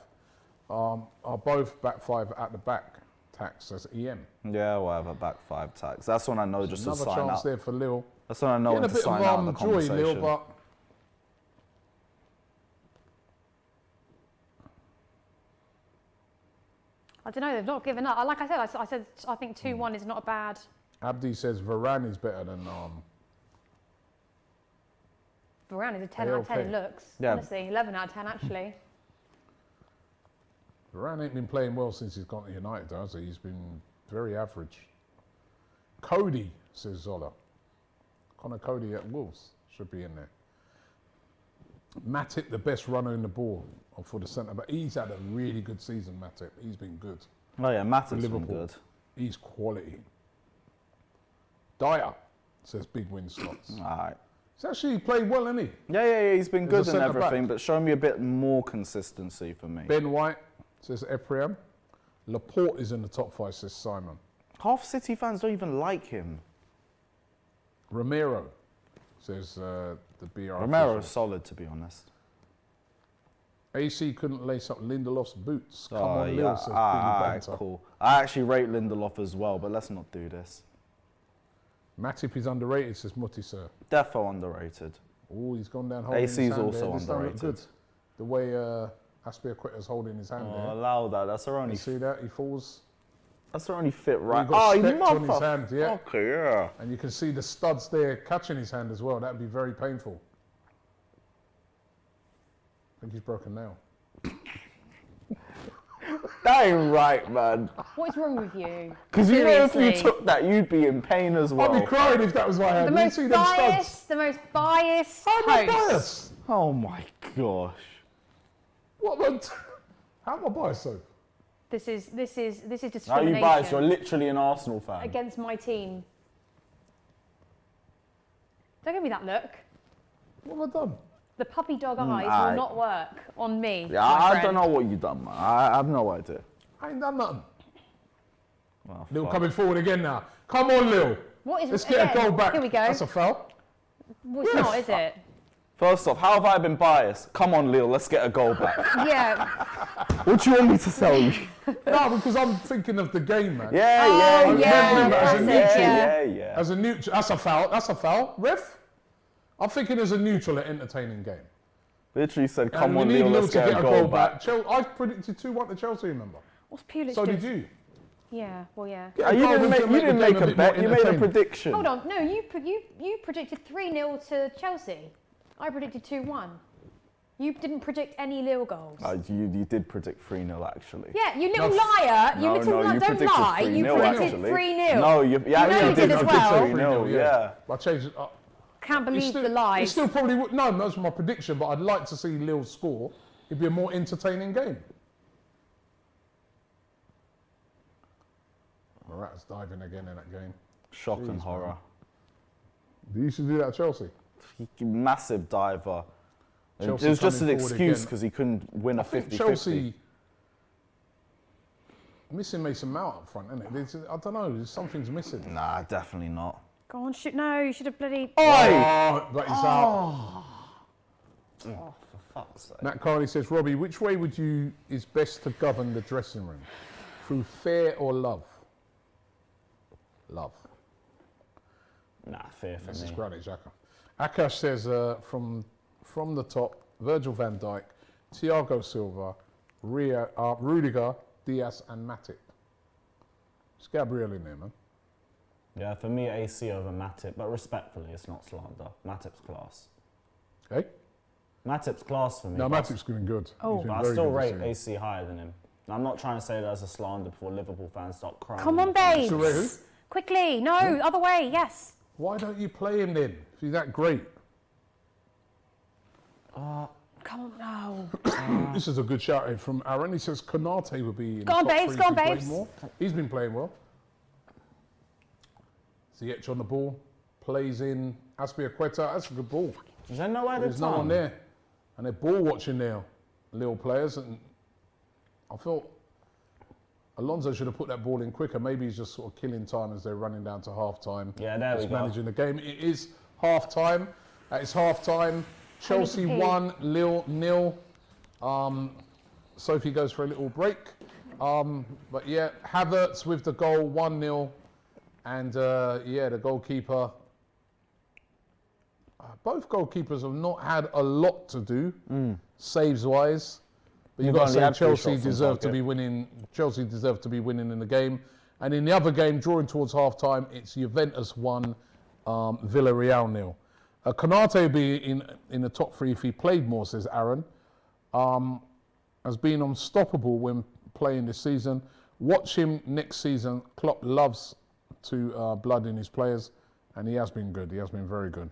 Are both back 5 at the back. Tax as EM. Yeah, whatever, back 5 tax. That's when I know just to Another sign chance out. there for Lille. That's when I know when Getting to a bit sign out of the of joy, Lille, conversation. but I don't know, they've not given up. Like I said, I think 2-1 is not a bad. Abdi says Varane is better than Varane is a 10 out of 10 in looks. Yeah. Honestly, 11 out of 10 actually. Varane ain't been playing well since he's gone to United, has he? He's been very average. Cody, says Zola. Connor Cody at Wolves should be in there. Matip, the best runner in the ball for the centre, but he's had a really good season, Matip. He's been good. Oh yeah, Matip's been Liverpool. good. He's quality. Dyer, says big win slots. Alright. He's actually played well, hasn't he? Yeah, he's been As good a and centre-back. everything, but show me a bit more consistency for me. Ben White, says Ephraim. Laporte is in the top 5, says Simon. Half City fans don't even like him. Romero, says the BR. Romero's official. solid, to be honest. AC couldn't lace up Lindelof's boots. Come Oh, on, yeah, Lil, says Billy alright, Banter. cool. I actually rate Lindelof as well, but let's not do this. Matip is underrated, says Mutti, sir. Defo underrated. Oh, he's gone down holding AC his is hand also there. This don't look underrated. good. The way Aspilicueta's holding his hand Oh, there. allow that. That's our only. You see that? He falls. That's our only fit right. got Oh, you stepped on his hand, yeah. Okay, yeah. And you can see the studs there catching his hand as well. That would be very painful. I think he's broken now. That ain't right, man. What is wrong with you? Because you know if you Seriously. took that, you'd be in pain as well. I'd be crying if that was my hand. The You most see them studs. biased, the most biased I'm not host. biased. Oh my gosh. What the? How am I biased, though? This is How are discrimination you biased? You're literally an Arsenal fan. against my team. Don't give me that look. What have I done? The puppy dog eyes aight. will not work on me. Yeah, my I friend. don't know what you done, man. I have no idea. I ain't done nothing. Oh, Lil fuck. coming forward again now. Come on, Lil. What is Let's get a again, goal back. Here we go. That's a foul. Well, it's not, is it? First off, how have I been biased? Come on, Lil, let's get a goal back. Yeah. What do you want me to tell you? No, because I'm thinking of the game, man. Yeah, Oh, yeah, that's it, yeah. As a neutral, that's a foul. That's a foul. Ref? I'm thinking as a neutral, an entertaining game. Literally said, And come we on, need Lil, Lil let's to get a goal back. I predicted 2-1 to Chelsea, remember? What's Pulisic So doing? did you. Yeah, well, yeah. Get a You goal didn't to make, you didn't the game make a bit bet, more you made a entertaining. prediction. Hold on, no, you predicted 3-0 to Chelsea. I predicted 2-1. You didn't predict any Lille goals. You did predict 3-0 actually. Yeah, you little No. liar. You little no, liar. you Don't predicted lie. You 3-0 predicted actually. 3-0. No, you know actually you did as I well. 3-0, yeah. I changed it up. Can't It believe still, the it lies. still probably would. No, that's my prediction, but I'd like to see Lille score. It'd be a more entertaining game. Morata's diving again in that game. Shock and Jeez, horror. He used to do that at Chelsea. Massive diver. Chelsea It was just an coming forward excuse again. because he couldn't win a I think 50-50. Chelsea missing Mason Mount up front, isn't it? I don't know. Something's missing. Nah, definitely not. Go on, shoot. No, you should have bloody. Oh, but he's out. Oh, for fuck's sake. Matt Carney says, Robbie, which way would you is best to govern the dressing room? Through fear or love? Love. Nah, fear for This is me. Granit Xhaka. Akash says, from the top, Virgil van Dijk, Thiago Silva, Rudiger, Diaz and Matip. It's Gabriel in there, man. Yeah, for me, AC over Matip, but respectfully, it's not slander. Matip's class. Hey? Matip's class for me. No, but Matip's been good. Oh. He's been I very still good this rate season. AC higher than him. And I'm not trying to say that as a slander before Liverpool fans start crying. Come on, babes. Still rate who? Quickly. No, other way. Yes. Why don't you play him then? If he's that great. Come on, no. This is a good shout out from Aaron. He says Kante would be in Go on, the top babes, three go on, if he played babes. more. He's been playing well. Ziyech on the ball, plays in Aspilicueta. That's a good ball. Is there no other There's no one there. And they're ball watching now, little players. And I felt Alonso should have put that ball in quicker. Maybe he's just sort of killing time as they're running down to half time. Yeah, there we Just go. managing the game. It is half time. It's half time. Chelsea Hey. 1, Lille 0. Sophie goes for a little break. But yeah, Havertz with the goal, 1-0. And yeah, the goalkeeper. Both goalkeepers have not had a lot to do, saves wise. But you've They've got to only say had 3 Chelsea shots on deserve to target. be winning. Chelsea deserve to be winning in the game. And in the other game, drawing towards half time, it's Juventus 1, Villarreal 0. Kante will be in the top 3 if he played more, says Aaron. Has been unstoppable when playing this season. Watch him next season. Klopp loves to blood in his players, and he has been good. He has been very good.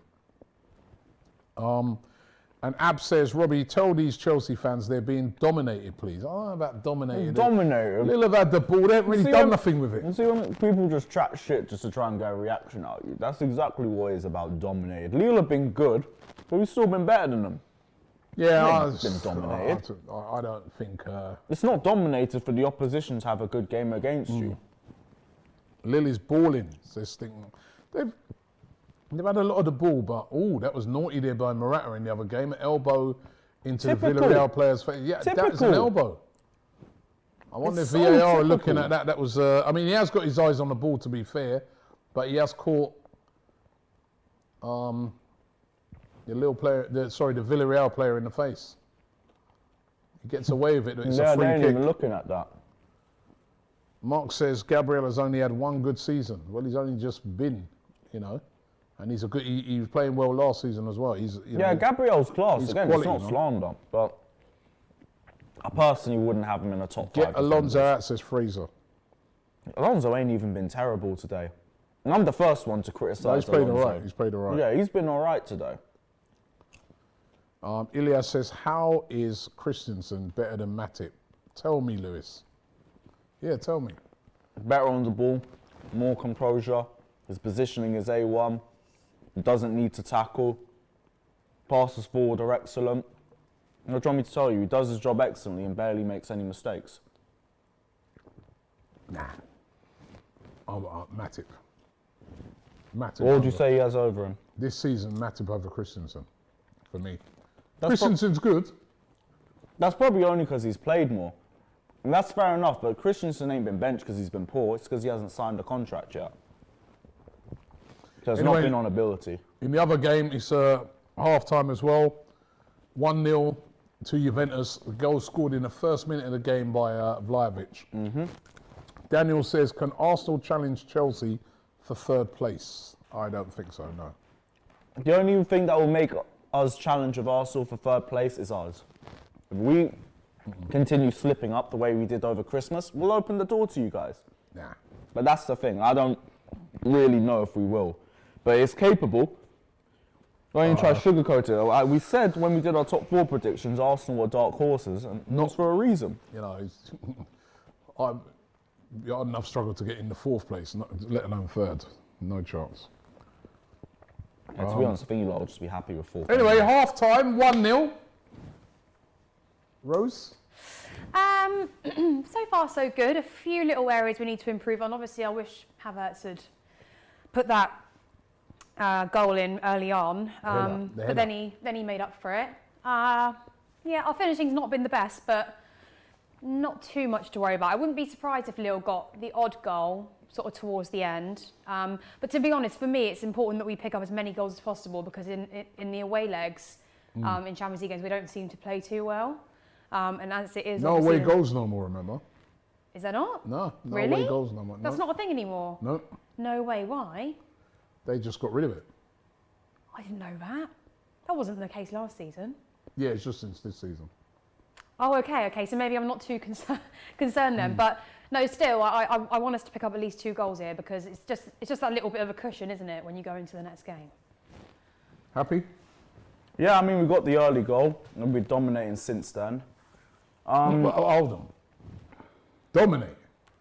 And Ab says, Robbie, tell these Chelsea fans they're being dominated, please. I don't know about dominated. Dominated. Lille have had the ball. They haven't really See, done when- nothing with it. You see, when people just chat shit just to try and get a reaction out of you, that's exactly what it's about, dominated. Lille have been good, but we've still been better than them. Yeah, They've been dominated. I don't think It's not dominated for the opposition to have a good game against you. Lily's balling. This thing, they've had a lot of the ball, but that was naughty there by Morata in the other game. An elbow into the Typical. Villarreal player's face. Yeah, that is an Typical. elbow. I wonder It's if so VAR are looking typical. at that. That was. I mean, he has got his eyes on the ball, to be fair, but he has caught the little player. The Villarreal player in the face. He gets away with it. It's Yeah, a free they ain't kick. even looking at that. Mark says Gabriel has only had one good season. Well, he's only just been, and he's a good. He was playing well last season as well. He's Gabriel's class. he's Again, quality, it's not man. slander, but I personally wouldn't have him in the top 5. Get Alonso out, says Fraser. Alonso ain't even been terrible today. And I'm the first one to criticise No, he's played Alonso. all right. He's played all right. Yeah, he's been all right today. Ilias says, how is Christensen better than Matip? Tell me, Lewis. Yeah, tell me. Better on the ball, more composure. His positioning is A1. He doesn't need to tackle. Passes forward are excellent. And what do you want me to tell you? He does his job excellently and barely makes any mistakes. Nah. Matip. What would you say he has over him? This season, Matip over Christensen, for me. That's Christensen's good. That's probably only because he's played more. And that's fair enough, but Christensen ain't been benched because he's been poor. It's because he hasn't signed a contract yet. So it's Anyway, not been on ability. In the other game, it's half-time as well. 1-0 to Juventus. The goal scored in the first minute of the game by Vlahovic. Daniel says, can Arsenal challenge Chelsea for 3rd place? I don't think so, no. The only thing that will make us challenge of Arsenal for 3rd place is us. If we continue slipping up the way we did over Christmas, we'll open the door to you guys. Nah. But that's the thing. I don't really know if we will. But it's capable. Don't even try to sugarcoat it. We said when we did our top 4 predictions, Arsenal were dark horses, and not for a reason. I've got enough struggle to get in the 4th place, let alone 3rd. No chance. And to be honest, I think you lot will just be happy with 4. Anyway, half time, 1-0. Rose? So far, so good. A few little areas we need to improve on. Obviously, I wish Havertz had put that goal in early on, but then he made up for it. Yeah, our finishing's not been the best, but not too much to worry about. I wouldn't be surprised if Lille got the odd goal sort of towards the end. But to be honest, for me, it's important that we pick up as many goals as possible because in the away legs, in Champions League games, we don't seem to play too well. And as it is, No away goals no more, remember? Is there not? No Really? away goals no more. That's not a thing anymore? No. No way, why? They just got rid of it. I didn't know that. That wasn't the case last season. Yeah, it's just since this season. Oh, okay. So maybe I'm not too concerned then. But no, still, I want us to pick up at least 2 goals here because it's just that little bit of a cushion, isn't it, when you go into the next game? Happy? Yeah, I mean, we got the early goal and we've been dominating since then. Hold on. Dominate.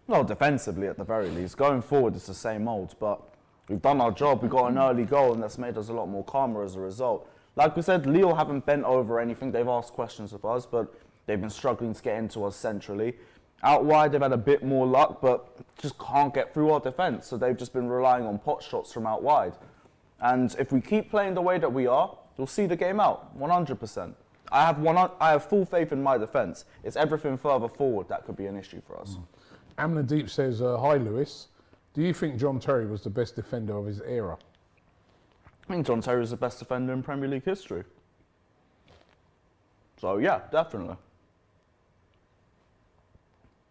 Well, defensively at the very least. Going forward, it's the same old, but we've done our job. We got an early goal and that's made us a lot more calmer as a result. Like we said, Lille haven't bent over anything. They've asked questions of us, but they've been struggling to get into us centrally. Out wide, they've had a bit more luck, but just can't get through our defence. So they've just been relying on pot shots from out wide. And if we keep playing the way that we are, you'll see the game out, 100%. I have full faith in my defence. It's everything further forward that could be an issue for us. Amnadeep says, hi Lewis. Do you think John Terry was the best defender of his era? I think John Terry is the best defender in Premier League history. So yeah, definitely.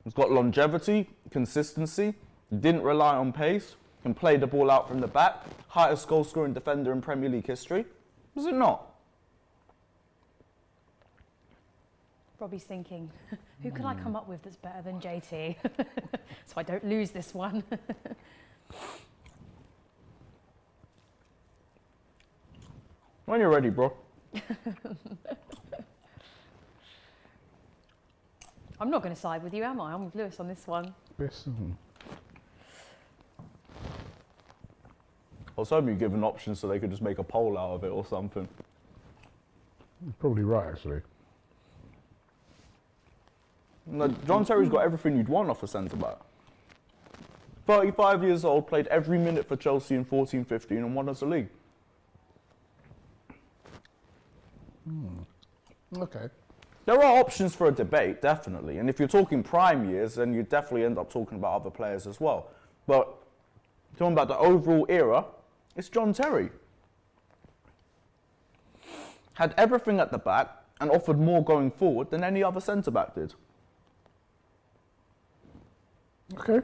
He's got longevity, consistency, didn't rely on pace, can play the ball out from the back, highest goal scoring defender in Premier League history. Was it not? Robbie's thinking, who can I come up with that's better than JT? So I don't lose this one. When you're ready, bro. I'm not going to side with you, am I? I'm with Lewis on this one. Best. I was hoping you'd give an option so they could just make a poll out of it or something. You're probably right, actually. No, John Terry's got everything you'd want off a centre-back. 35 years old, played every minute for Chelsea in 14-15 and won us the league. Okay. There are options for a debate, definitely. And if you're talking prime years, then you definitely end up talking about other players as well. But talking about the overall era, it's John Terry. Had everything at the back and offered more going forward than any other centre-back did. Okay.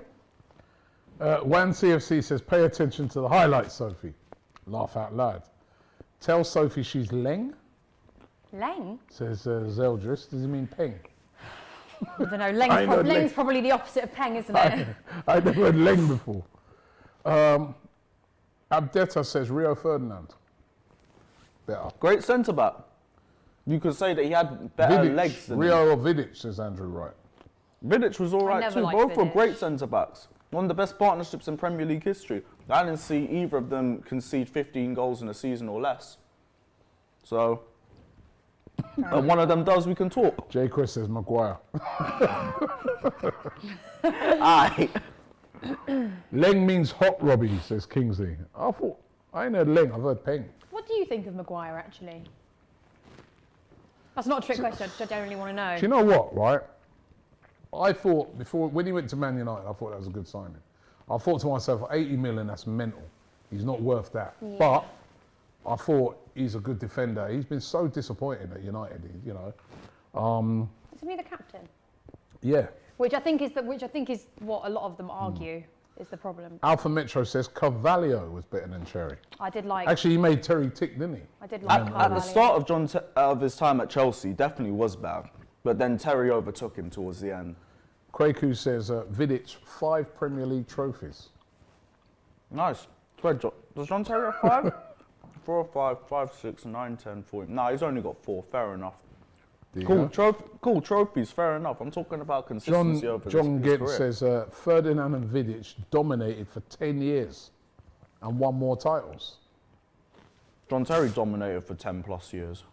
Wan CFC says, pay attention to the highlights, Sophie. Laugh out loud. Tell Sophie she's Leng, Leng? says Zeldris. Does he mean Peng? I don't know. Leng's probably the opposite of Peng, isn't it? I never heard Leng before. Abdetta says Rio Ferdinand. Better. Great centre-back. You could say that he had better Vidic. legs than Rio or Vidic, says Andrew Wright. Vidic was all right never too. liked Both were Vidic. great centre-backs. One of the best partnerships in Premier League history. I didn't see either of them concede 15 goals in a season or less. So, one of them does, we can talk. J. Chris says Maguire. Aye. Leng means hot, Robbie, says Kingsley. I ain't heard Leng, I've heard Peng. What do you think of Maguire, actually? That's not a trick question. I generally want to know. Do you know what, right? I thought when he went to Man United, I thought that was a good signing. I thought to myself, 80 million, that's mental. He's not worth that. Yeah. But I thought he's a good defender. He's been so disappointing at United, you know. Isn't he the captain? Yeah. Which I think is what a lot of them argue is the problem. Alpha Metro says Carvalho was better than Cherry. I did like. Actually, he made Terry tick, didn't he? I did like. At the Carvalho. start of his time at Chelsea, definitely was bad. But then Terry overtook him towards the end. Kwaku says Vidic, 5 Premier League trophies. Nice. Does John Terry have 5? 4 or 5, 5, 6, 9, 10, 14. No, he's only got 4. Fair enough. Cool trophies, fair enough. I'm talking about consistency over John his Gibbs career. says Ferdinand and Vidic dominated for 10 years and won more titles. John Terry dominated for 10 plus years.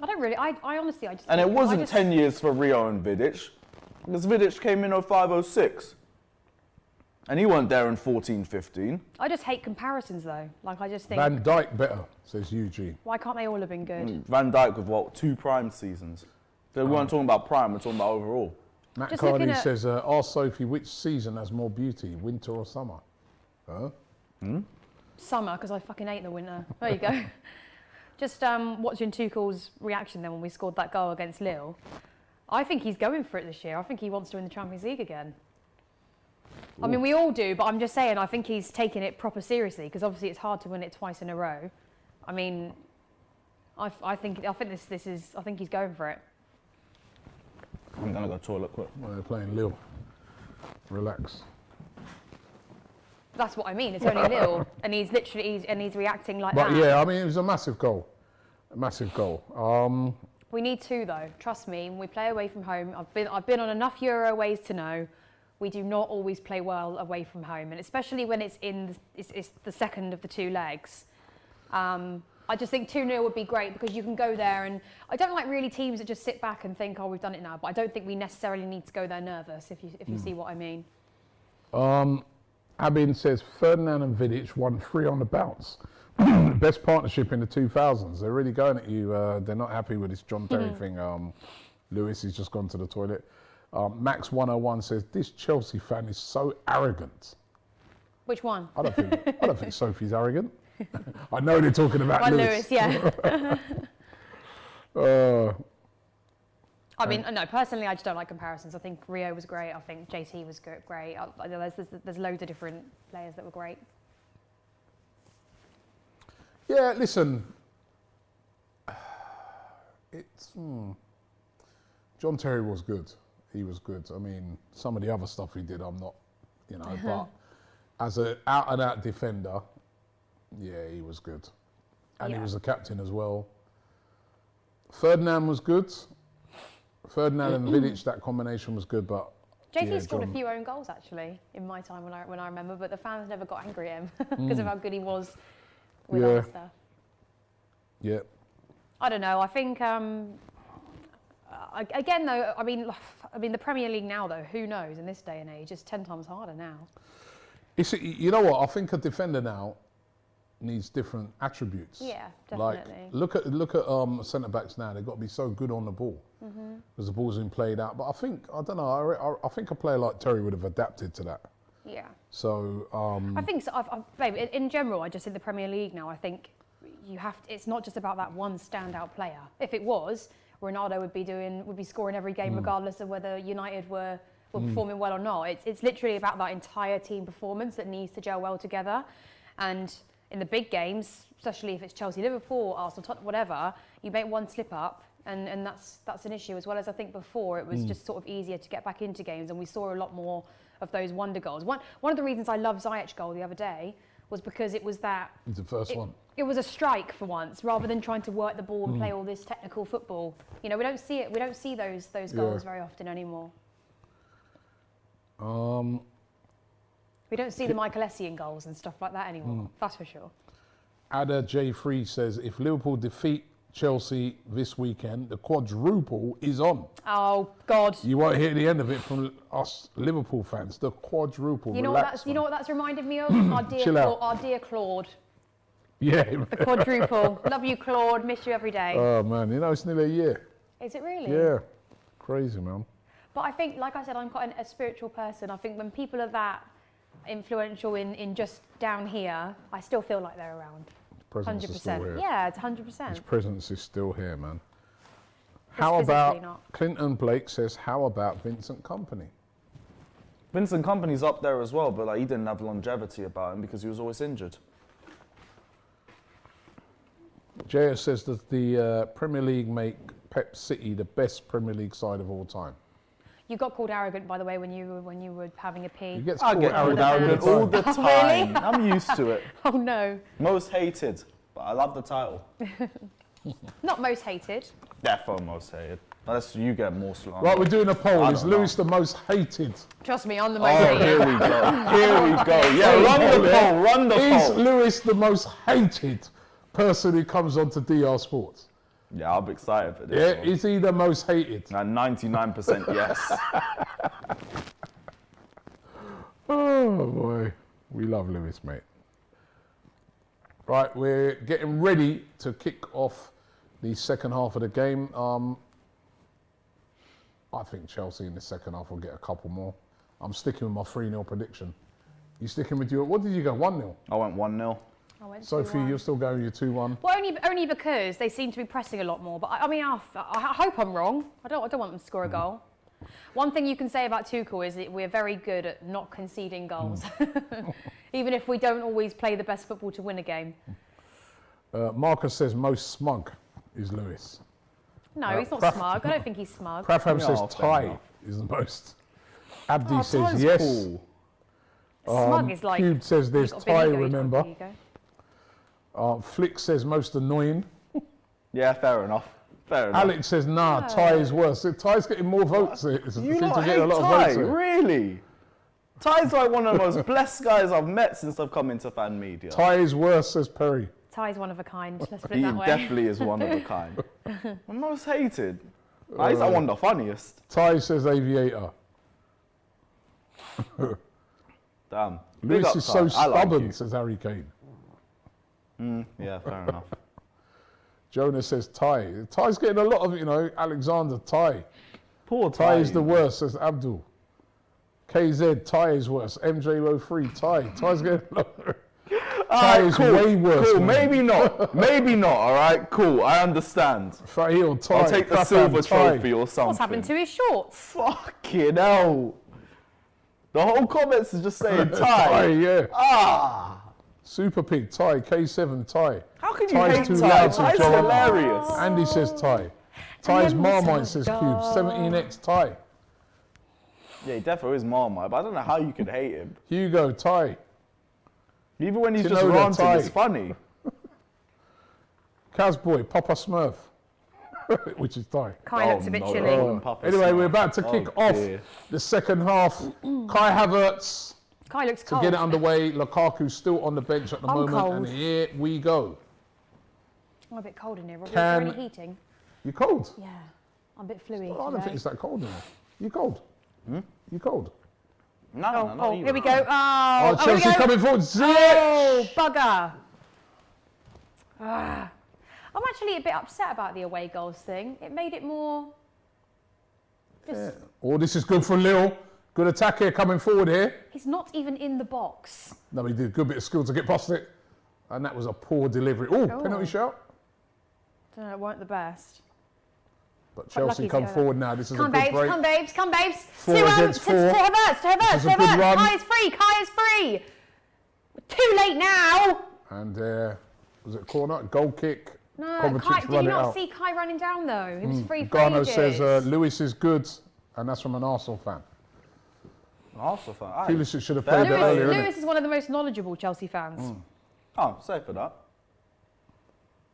I don't really. I honestly, I just. And it think- wasn't I just, 10 years for Rio and Vidic, because Vidic came in 05, 06. And he weren't there in 14, 15. I just hate comparisons though. Like I just think, Van Dijk better, says Eugene. why can't they all have been good? Van Dijk with what, 2 prime seasons. So we weren't talking about prime, we're talking about overall. Matt Just Cardi looking at- says, ask Sophie which season has more beauty, winter or summer? Huh? Summer, because I fucking hate the winter. There you go. Just watching Tuchel's reaction then when we scored that goal against Lille. I think he's going for it this year. I think he wants to win the Champions League again. I mean, we all do, but I'm just saying, I think he's taking it proper seriously because obviously it's hard to win it twice in a row. I mean, I think he's going for it. I'm gonna go toilet quick. Well, they're playing Lille. Relax. That's what I mean. It's only Lille, and he's reacting like But that. yeah, I mean, it was a massive goal. A massive goal. We need 2 though. Trust me. When we play away from home, I've been on enough Euro aways to know we do not always play well away from home, and especially when it's the second of the 2 legs. I just think 2-0 would be great because you can go there, and I don't like really teams that just sit back and think, oh, we've done it now. But I don't think we necessarily need to go there nervous, if you see what I mean. Abin says Ferdinand and Vidic won 3 on the bounce. Best partnership in the 2000s. They're really going at you. They're not happy with this John Terry thing. Lewis has just gone to the toilet. Max 101 says this Chelsea fan is so arrogant. Which one? I don't think Sophie's arrogant. I know they're talking about Right, Lewis. Lewis, yeah. I mean, no, personally, I just don't like comparisons. I think Rio was great. I think JT was great. There's loads of different players that were great. Yeah, listen. John Terry was good. He was good. I mean, some of the other stuff he did, I'm not, but as an out-and-out defender, yeah, he was good. And he was the captain as well. Ferdinand was good. Ferdinand and Vidic, that combination was good, but JT scored a few own goals actually in my time when I remember, but the fans never got angry at him because of how good he was with other stuff. Yeah. I don't know. I think again though, I mean the Premier League now though, who knows? In this day and age, it's 10 times harder now. You know what? I think a defender now needs different attributes. Yeah, definitely. Like look at centre backs now. They've got to be so good on the ball because the ball's been played out. But I think I think a player like Terry would have adapted to that. Yeah. So I think so. Babe, in general, I just think the Premier League now. I think you have to, it's not just about that one standout player. If it was, Ronaldo would be scoring every game regardless of whether United were performing well or not. It's literally about that entire team performance that needs to gel well together. And in the big games, especially if it's Chelsea, Liverpool, Arsenal, Tottenham, whatever, you make one slip up and that's an issue. As well as I think before it was just sort of easier to get back into games, and we saw a lot more of those wonder goals. One of the reasons I love Ziyech's goal the other day was because it was that it's the first one. It was a strike for once, rather than trying to work the ball and play all this technical football. You know, we don't see it. We don't see those goals very often anymore. We don't see the Michael Essien goals and stuff like that anymore. That's for sure. Ada J3 says if Liverpool defeat Chelsea this weekend, the quadruple is on. Oh God! You won't hear the end of it from us Liverpool fans. The quadruple. You know what that's reminded me of? Our dear Claude. Yeah. The quadruple. Love you, Claude. Miss you every day. Oh man, it's nearly a year. Is it really? Yeah. Crazy, man. But I think, like I said, I'm quite a spiritual person. I think when people are that influential in just down here, I still feel like they're around. Presence is still here. Yeah, it's 100%. His presence is still here, man. Just How about not. Clinton Blake says, how about Vincent Kompany? Vincent Kompany's up there as well, but he didn't have longevity about him because he was always injured. JS says, does the Premier League make Pep City the best Premier League side of all time? You got called arrogant, by the way, when you were having a pee. He gets I called get called arrogant all the time. I'm used to it. Oh no. Most hated, but I love the title. Not most hated. Defo most hated. Unless you get more slander. Right, we're doing a poll. I Is don't Lewis the most hated? Trust me, I'm the most Oh, hated. here we go. Here we go. Yeah, run the Is poll. Lewis the most hated person who comes onto DR Sports? Yeah, I'm excited for Yeah, this one. is he the most hated? And 99% yes. Oh boy, we love Lewis, mate. Right, we're getting ready to kick off the second half of the game. I think Chelsea in the second half will get a couple more. I'm sticking with my 3-0 prediction. You sticking with your, what did you go, 1-0? I went 1-0. I went Sophie, 2-1. you're still going with your 2-1. Well, only because they seem to be pressing a lot more. But I mean, I hope I'm wrong. I don't want them to score a goal. One thing you can say about Tuchel is that we're very good at not conceding goals, even if we don't always play the best football to win a game. Marcus says most smug is Lewis. No, he's not smug. I don't think he's smug. Prafam No, says fair Ty enough. is the most. Abdi says Ty's yes. cool. Smug is like. Cube says there's you've got a Ty, big ego, you've got a remember. big ego. Flick says most annoying. Yeah, fair enough. Fair enough. Alex says, nah, Ty is worse. So Ty's getting more votes. You Seems lot to hate get a lot Ty, of votes. Here. really? Ty's like one of the most blessed guys I've met since I've come into fan media. Ty is worse, says Perry. Ty's one of a kind. Let's put it He that way. definitely is one of a kind. I'm most hated. He's like one of the funniest. Ty says aviator. Damn. Big Lewis up, is Ty. so I like stubborn, you. says Harry Kane. Yeah, fair enough. Jonah says Ty. Ty's getting a lot of, Alexander, Ty. Poor Ty is the worst, says Abdul. KZ, Ty is worse. MJ03, Ty. Ty's getting a lot. Ty is way worse. Cool, man. maybe not. Maybe not, all right? Cool, I understand. Fahil, Ty. I'll take the Prafam, silver Ty. trophy or something. What's happened to his shorts? Fucking hell. The whole comments is just saying Ty, Ty. yeah. Ah. Super Pig, Ty. K7, Ty. How can you Ty's hate too Ty? loud, says Ty's John. hilarious. Andy says Ty. Ty's then Marmite, we says said Cube. 17X, Ty. Yeah, he definitely is Marmite, but I don't know how you could hate him. Hugo, Ty. Even when he's Do you just know that ranting, Ty- it's funny. Casboy, Papa Smurf. Which is Ty. Kai looks a bit no. chilly. Oh. Papa Anyway, Smurf. we're about to kick off dear. the second half. Kai Havertz Kai looks to cold. get it underway. Lukaku still on the bench at the I'm moment. cold. And here we go. I'm a bit cold in here. Robbie, is there Can- any heating? You cold? Yeah, I'm a bit fluey. I don't today. think it's that cold in here. You cold? You cold? No, Oh, not here we you. go. Oh, Oh, here we Chelsea go. coming forward. Oh, Ziyech! bugger. Ah. I'm actually a bit upset about the away goals thing. It made it more. Just, Oh, this is good for Lille. Good attack here coming forward here. He's not even in the box. No, he did a good bit of skill to get past it. And that was a poor delivery. Oh, Oh. penalty shout. Don't know, it weren't the best. But Chelsea lucky come to go forward now. This is Come a good babes, break. come babes, come babes. Four against to four. Havertz, to Havertz, is to a good Havertz. run. Kai is free, Kai is free. Too late now. And was it a corner? Goal kick. No, Kovacic Kai, did you run it not out. see Kai running down though? He was free for Garno ages. says Lewis is good. And that's from an Arsenal fan. Arsenal fan. Aye. Pulisic should have played that earlier, innit? Lewis is one of the most knowledgeable Chelsea fans. Oh, safe for that.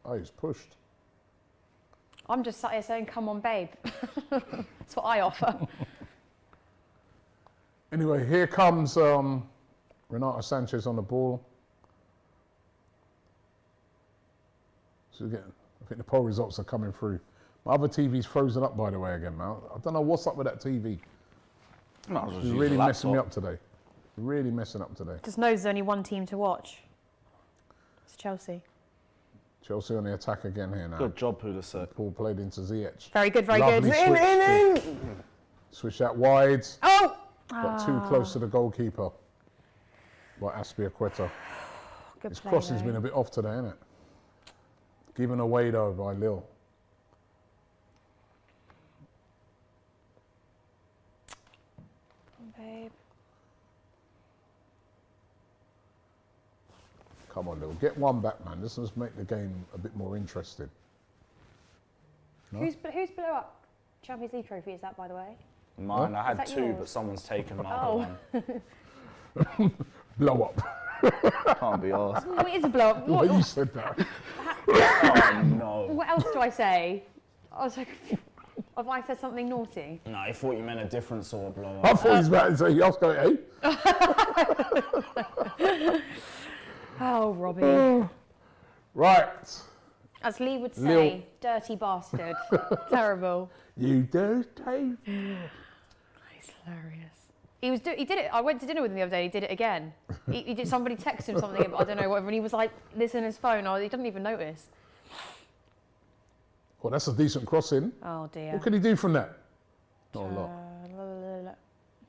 Oh, he's pushed. I'm just sat here saying, come on, babe. That's what I offer. Anyway, here comes Renato Sanchez on the ball. So again, I think the poll results are coming through. My other TV's frozen up, by the way, again now. I don't know what's up with that TV. No, I'll just It's use really the messing me laptop. up today. Really messing up today. Just knows there's only one team to watch. It's Chelsea. Chelsea on the attack again here now. Good job, Pulisic. Ball played into Ziyech. Very good, very Lovely good. switch. Switch out wide, Oh! but too close to the goalkeeper by Aspilicueta. Good His play, crossing's though. been a bit off today, isn't it? Given away though by Lille. Babe. Come on, Lille. Get one back, man. This must make the game a bit more interesting. Who's below up? Champions League trophy is that, by the way? Mine, I had that two, yours? but someone's taken my Oh. other one. Blow up. Can't be asked. Oh, it is a blow up. Why you said that? Oh no. What else do I say? I was like, Have I said something naughty? No, I thought you meant a different sort of blow I up. thought he was about to say, Oscar, eh? Oh, Robbie. Right. As Lee would say, Lil- dirty bastard. Terrible. You dirty. He's hilarious. He did it. I went to dinner with him the other day. He did it again. He did. Somebody texted him something. I don't know whatever. And he was like, this on his phone. He didn't even notice. Well, that's a decent crossing. Oh dear. What can he do from that? Not a lot.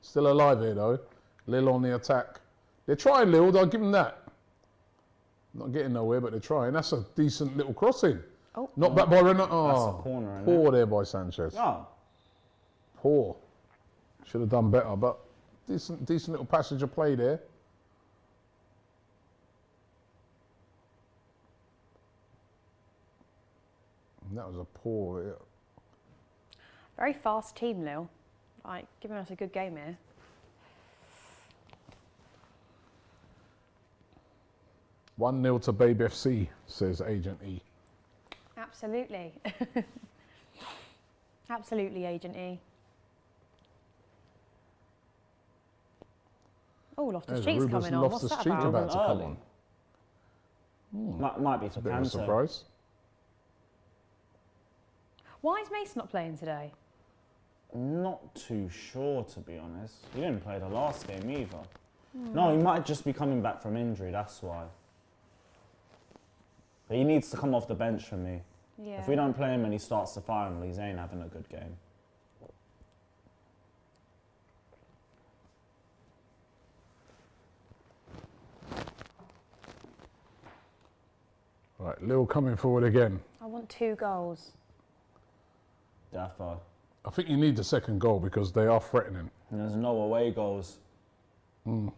Still alive here though. Lille on the attack. They're trying, Lille. I'll give them that. Not getting nowhere, but they're trying. That's a decent little crossing. Oh. Not back by Werner. Oh, That's a corner, isn't poor there by Sanchez. Oh, Poor. Should have done better, but decent little passage of play there. And that was a poor. Very fast team, Lil. Like, giving us a good game here. One 0 to Babe FC, says Agent E. Absolutely. Absolutely, Agent E. Oh, Loftus-Cheek's coming on. What's that Loftus-Cheek about? about to come Early. on. Might be for Bit of a Kante. surprise. Why is Mason not playing today? Not too sure, to be honest. He didn't play the last game either. No, he might just be coming back from injury, that's why. But he needs to come off the bench for me. Yeah. If we don't play him and he starts the finals, he ain't having a good game. Right, Lille coming forward again. I want 2 goals. Defo. I think you need the second goal because they are threatening. And there's no away goals. So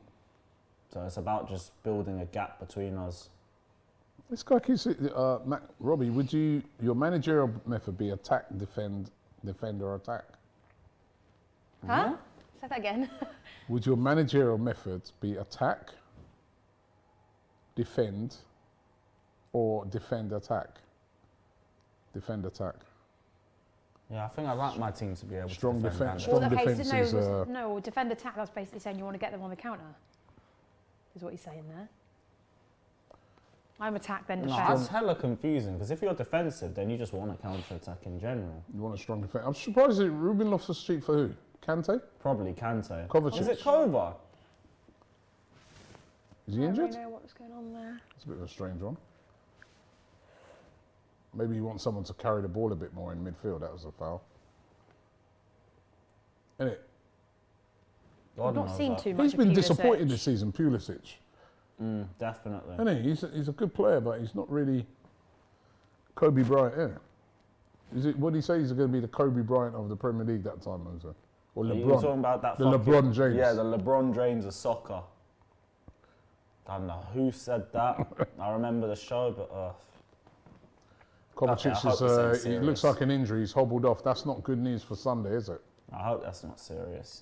it's about just building a gap between us. This guy keeps Robbie, would your managerial method be attack, defend, or attack? Huh? Say that again. Would your managerial method be attack, defend, or defend, attack? Defend, attack. Yeah, I think I like my team to be able Strong to defend. defence, Strong. strong okay, defence so is... no, defend attack, that's basically saying you want to get them on the counter. Is what he's saying there. I'm attack, then No, defend. that's hella confusing because if you're defensive, then you just want a counter attack in general. You want a strong defence. I'm surprised that Ruben Loftus-Cheek for who? Kante? Probably Kante. Kovacic. Is it Kova? Is he I don't injured? really know what's going on there. It's a bit of a strange one. Maybe you want someone to carry the ball a bit more in midfield. That was a foul. Innit? God I've not knows seen that. too much He's of been Pulisic. disappointed this season, Pulisic. Definitely. Isn't he? He's a good player, but he's not really Kobe Bryant. Yeah. What did he say? He's going to be the Kobe Bryant of the Premier League that time, or Are you talking LeBron. about that The fucking- LeBron James. Yeah, the LeBron James of soccer. I don't know who said that. I remember the show, but Kovacic Okay, I hope this ain't he looks serious. like an injury. He's hobbled off. That's not good news for Sunday, is it? I hope that's not serious.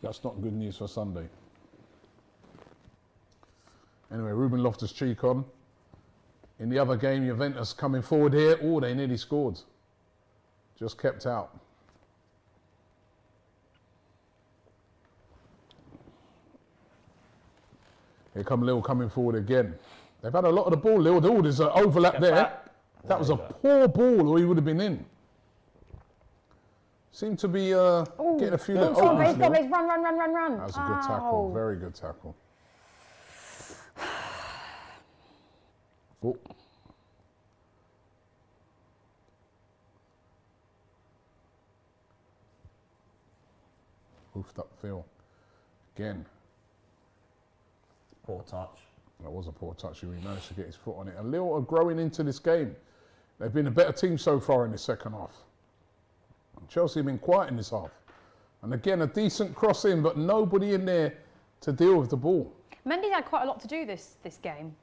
That's not good news for Sunday. Anyway, Ruben Loftus-Cheek on. In the other game, Juventus coming forward here. Oh, they nearly scored. Just kept out. Here come Lille coming forward again. They've had a lot of the ball, Lille. Oh, there's an overlap there. back. That was a poor ball, or he would have been in. Seemed to be getting a few little Gomez, overs, Lille. Gomez, run. That was a good tackle, very good tackle. Oh. Hoofed up Phil. Again, Poor touch. that was a poor touch. He managed to get his foot on it. And Lille are growing into this game. They've been a better team so far in the second half. Chelsea have been quiet in this half. And again, a decent cross in, but nobody in there to deal with the ball. Mendy had quite a lot to do this game,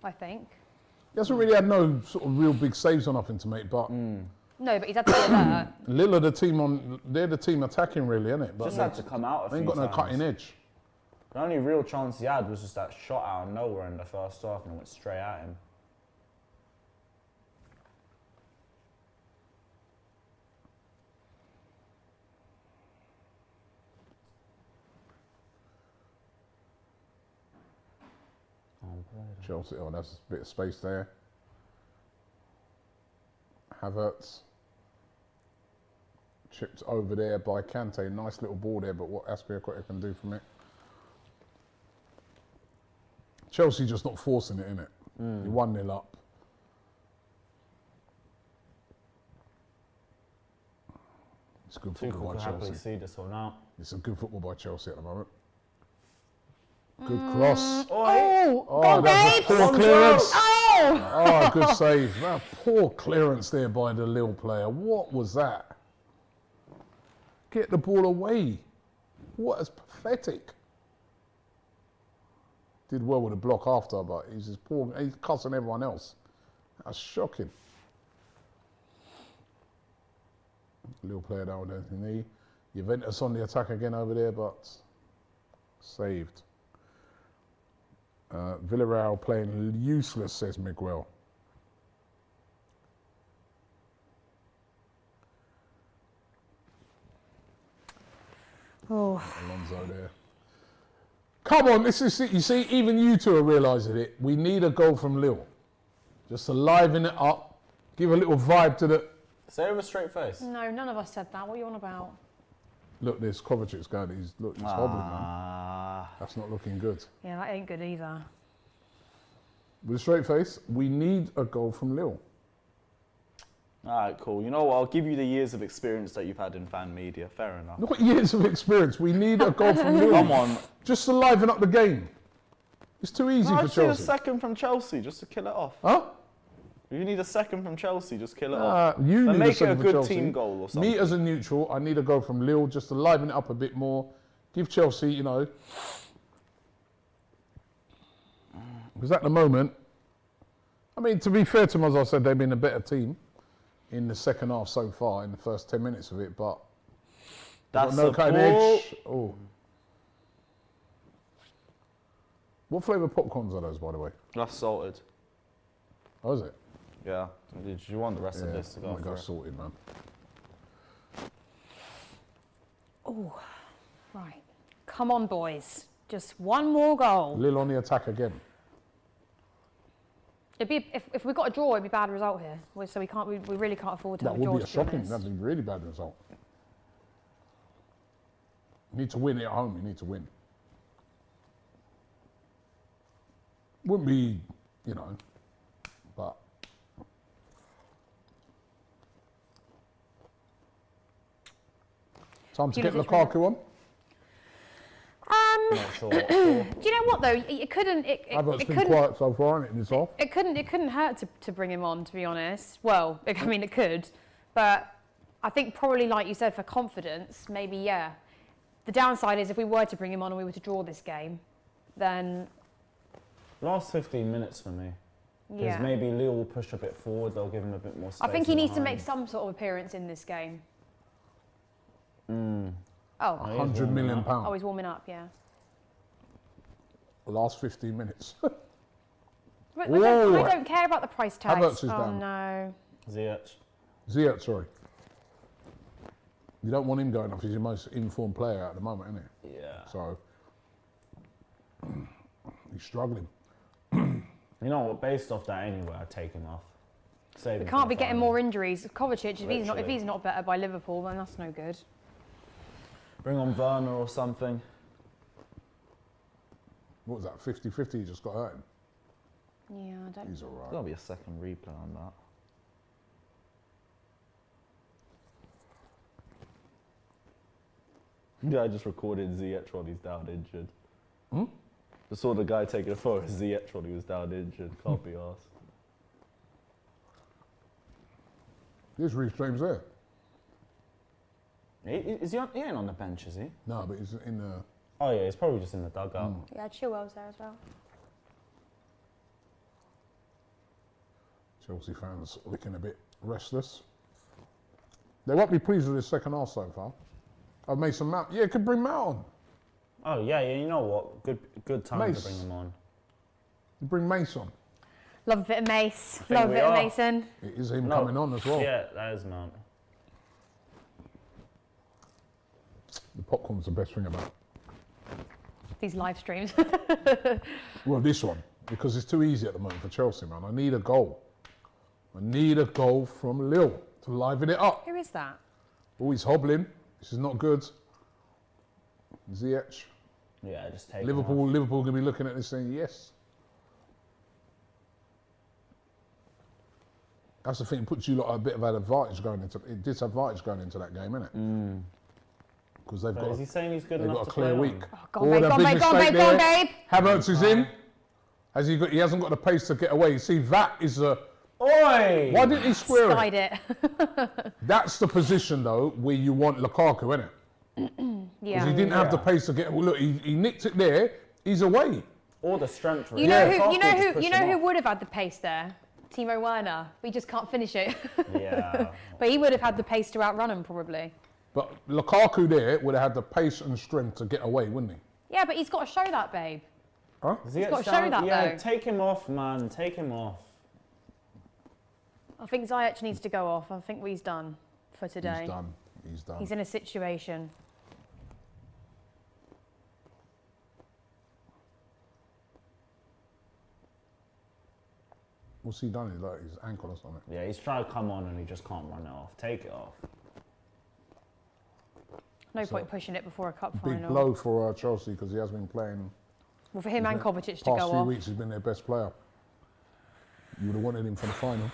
I think. He hasn't really had no sort of real big saves or nothing to make, but No, but he's had to be alert. Lille are the team they're the team attacking really, isn't it? But Just had to come out a they few ain't got no times. cutting edge. The only real chance he had was just that shot out of nowhere in the first half and it went straight at him. Chelsea, oh, that's a bit of space there. Havertz. Chipped over there by Kante. Nice little ball there, but what Aspilicueta can do from it. Chelsea just not forcing it, innit? You're 1-0 up. It's good football by happily Chelsea. see this one out. It's a good football by Chelsea at the moment. Good cross. Oh, That's a poor clearance. Oh! Oh, good save. That poor clearance there by the Lille player. What was that? Get the ball away. What is pathetic. Did well with the block after, but he's just poor. He's cussing everyone else. That's shocking. Lille player down with the knee. Juventus on the attack again over there, but saved. Villarreal playing useless, says Miguel. Oh. Alonso there. Come on, this is it. You see, even you two are realising it. We need a goal from Lille. Just to liven it up, give a little vibe to the... Say it with a straight face. No, none of us said that. What are you on about? Look, there's Kovacic's going. He's hobbling, man. That's not looking good. Yeah, that ain't good either. With a straight face, we need a goal from Lille. All right, cool. You know what? I'll give you the years of experience that you've had in fan media. Fair enough. Look at years of experience. We need a goal from Lille. Come on. Just to liven up the game. It's too easy No, for I just need a Chelsea. second from Chelsea just to kill it off. Huh? You need a second from Chelsea, just kill it off. You And need make it a second for good Chelsea. team goal or something. Me as a neutral, I need a goal from Lille just to liven it up a bit more. Give Chelsea, you know. Because at the moment, I mean, to be fair to them, as I said, they've been a better team in the second half so far, in the first 10 minutes of it, but That's no a cutting ball. edge. Oh. What flavour popcorns are those, by the way? That's salted. Oh, is it? Yeah. Did you want the rest of this to I go might go through? sorted, man. Oh, right. Come on, boys. Just one more goal. Lille on the attack again. It'd be if we got a draw, it'd be a bad result here. So we can't. We really can't afford to That have a draw. would be a to shocking, honest. that'd be a really bad result. You need to win it at home, you need to win. Wouldn't be, you know, but. Time to get Pulisic Lukaku on. Not sure. Do you know what though? It couldn't. Havertz It been couldn't. quiet so far, hasn't it, in this half? It couldn't hurt to bring him on, to be honest. Well, I mean, it could, but I think probably, like you said, for confidence, maybe yeah. The downside is if we were to bring him on and we were to draw this game, then Last 15 minutes for me. Because yeah. maybe Lille will push a bit forward, they'll give him a bit more space. I think he needs to behind. make some sort of appearance in this game. Mm. Oh, Oh, yeah. £100 million. oh, he's warming up, yeah. Last 15 minutes. But I Whoa. don't care about the price tags. Havertz is oh down. no. Ziyech. Ziyech, sorry. You don't want him going off. He's your most informed player at the moment, isn't he? Yeah. So, he's struggling. You know what? Based off that anyway, I'd take him off. Save We him can't for be the getting final. more injuries. Kovacic, if Literally. he's not better by Liverpool, then that's no good. Bring on Werner or something. What was that, 50-50? He just got hurt. Yeah, I don't. He's all There's right. got to be a second replay on that. Yeah, I just recorded Ziyech while he's down injured. Hmm? Just saw the guy taking a photo of Ziyech while he was down injured. Can't be arsed. There's Reece James there. Is he, he ain't on the bench, is he? No, but he's in the... Oh yeah, he's probably just in the dugout. Yeah, Chilwell's there as well. Chelsea fans looking a bit restless. They won't be pleased with this second half so far. I've made some Mount. Yeah, could bring Mount on. Oh yeah, you know what? Good time Mace. to bring him on. You bring Mace on. Love a bit of Mace. think Love a we bit of are. Mason. It is him No. coming on as well. Yeah, that is Mount. The popcorn's the best thing about it. These live streams. Well, this one. because it's too easy at the moment for Chelsea, man. I need a goal. I need a goal from Lille to liven it up. Who is that? Oh, he's hobbling. This is not good. Ziyech. Yeah, just take Liverpool going to be looking at this saying, yes. That's the thing, it puts you lot a bit of an advantage going into, disadvantage going into that game, isn't it? Because they've got, Is he saying he's good they've enough got a to clear play week. on? Oh, go on, babe, go on, babe, go on, babe, go on, babe. Havertz is in. Has he got? He hasn't got the pace to get away. You see, that is a. Oi! Why didn't he square it? Skied it. That's the position though where you want Lukaku, isn't it? Because Yeah. he didn't have the pace to get. Well, look, he nicked it there. He's away. Or the strength. You know really. who? You know Lukaku just who? You pushed know him who off. would have had the pace there? Timo Werner. We just can't finish it. Yeah. But he would have had the pace to outrun him probably. But Lukaku there would have had the pace and strength to get away, wouldn't he? Yeah, but he's got to show that, babe. Huh? He's got to show that, Yeah, though. take him off, man. Take him off. I think Ziyech needs to go off. I think he's done for today. He's done. He's done. He's in a situation. What's he done? He's like his ankle or something. Yeah, he's trying to come on and he just can't run it off. Take it off. No point pushing it before a cup Big final. blow for Chelsea because he has been playing. Well, for him and Kovacic to Past go few off. weeks, he's been their best player. You would have wanted him for the final.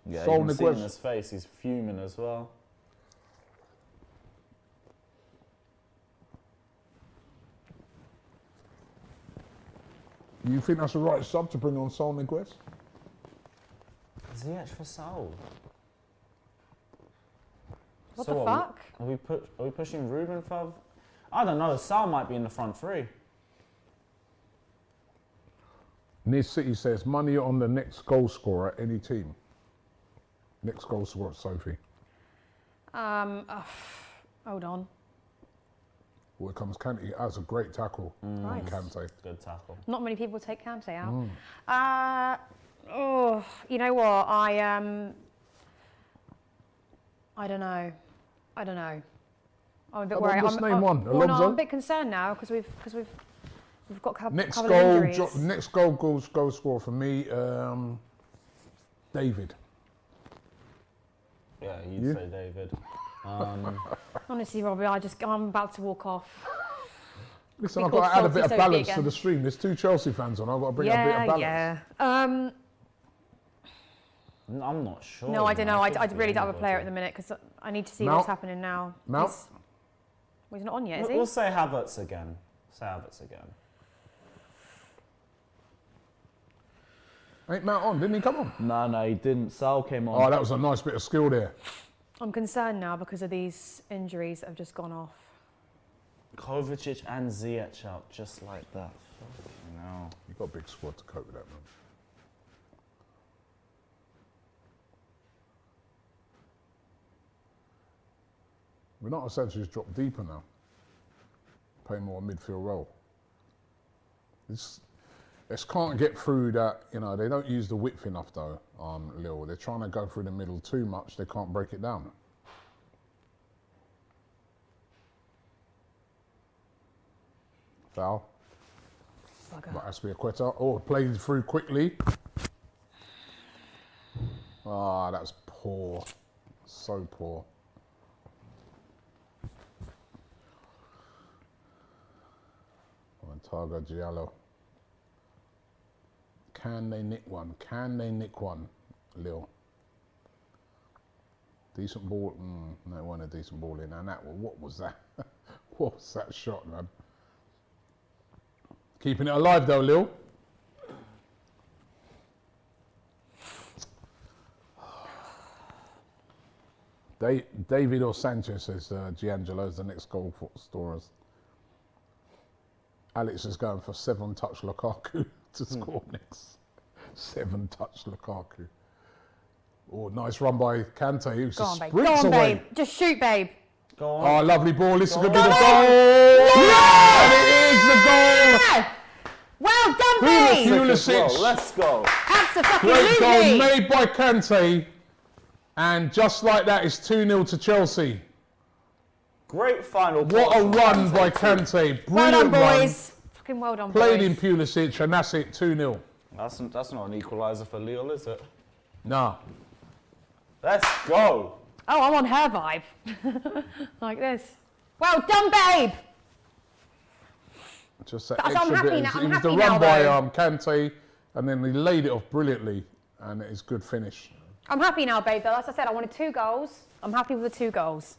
Yeah, Sol you can see in Niguez. his face, he's fuming as well. You think that's the right sub to bring on Sol Niguez? Ziyech for Saul. What So the fuck? Are we pushing Ruben for? I don't know. Saul might be in the front three. Near City says money on the next goal scorer, any team. Next goal scorer, Sophie. Hold on. Here comes Kante. That's a great tackle. Nice. Kante. Good tackle. Not many people take Kante out. You know what? I don't know. I'm a bit Come on, worried. just name one. Well, no, Alonso? I'm a bit concerned now because we've got a couple Next of goal, injuries. next goal scorer for me, David. Yeah, you'd You? say David. Honestly, Robbie, I'm about to walk off. Listen, We I've got to called add a bit of Sophie balance to again. the stream. There's 2 Chelsea fans on. I've got to bring a bit of balance. Yeah. I'm not sure. No, I don't know. I could be really don't have a player at anybody. the minute because I need to see Mount? what's happening now. Mount? He's not on yet, is he? We'll say Havertz again. Say Havertz again. Ain't Mount on? Didn't he come on? No, he didn't. Sal came on. Oh, that was a nice bit of skill there. I'm concerned now because of these injuries that have just gone off. Kovacic and Ziyech out just like that. No. You've got a big squad to cope with that, man. We're not essentially just drop deeper now. Play more midfield role. This can't get through that, they don't use the width enough though, Lille. They're trying to go through the middle too much, they can't break it down. Foul. Bugger. But Aspilicueta. Oh, played through quickly. Ah, that's poor. So poor. Targa Giallo. Can they nick one? Lille. Decent ball. No, it wasn't a decent ball in. And what was that? What was that shot, man? Keeping it alive though, Lille. David or Sanchez says Giangelo's the next goal for scorers. Alex is going for 7-touch Lukaku to score next. 7-touch Lukaku. Oh, nice run by Kante, who Go on, babe. sprints Go on, away. babe. Just shoot, babe. Go on. Oh, lovely ball. This is going to be Go the on. goal. Yeah! And it is the goal. Yeah! Well done, babe. Pulisic. Let's go. Great goal Absolutely. made by Kante. And just like that, it's 2-0 to Chelsea. Great final. What a touch. run by Kante. Well Brilliant done, run. boys. Fucking well done, Played boys. in Pulisic, and that's it, 2-0. That's not an equaliser for Lille, is it? Nah. Let's go. Oh, I'm on her vibe. Like this. Well done, babe. Just that But so I'm extra happy bit. now- It I'm was the happy run now, by though. Kante, and then he laid it off brilliantly, and it's good finish. I'm happy now, babe, though. As I said, I wanted 2 goals. I'm happy with the 2 goals.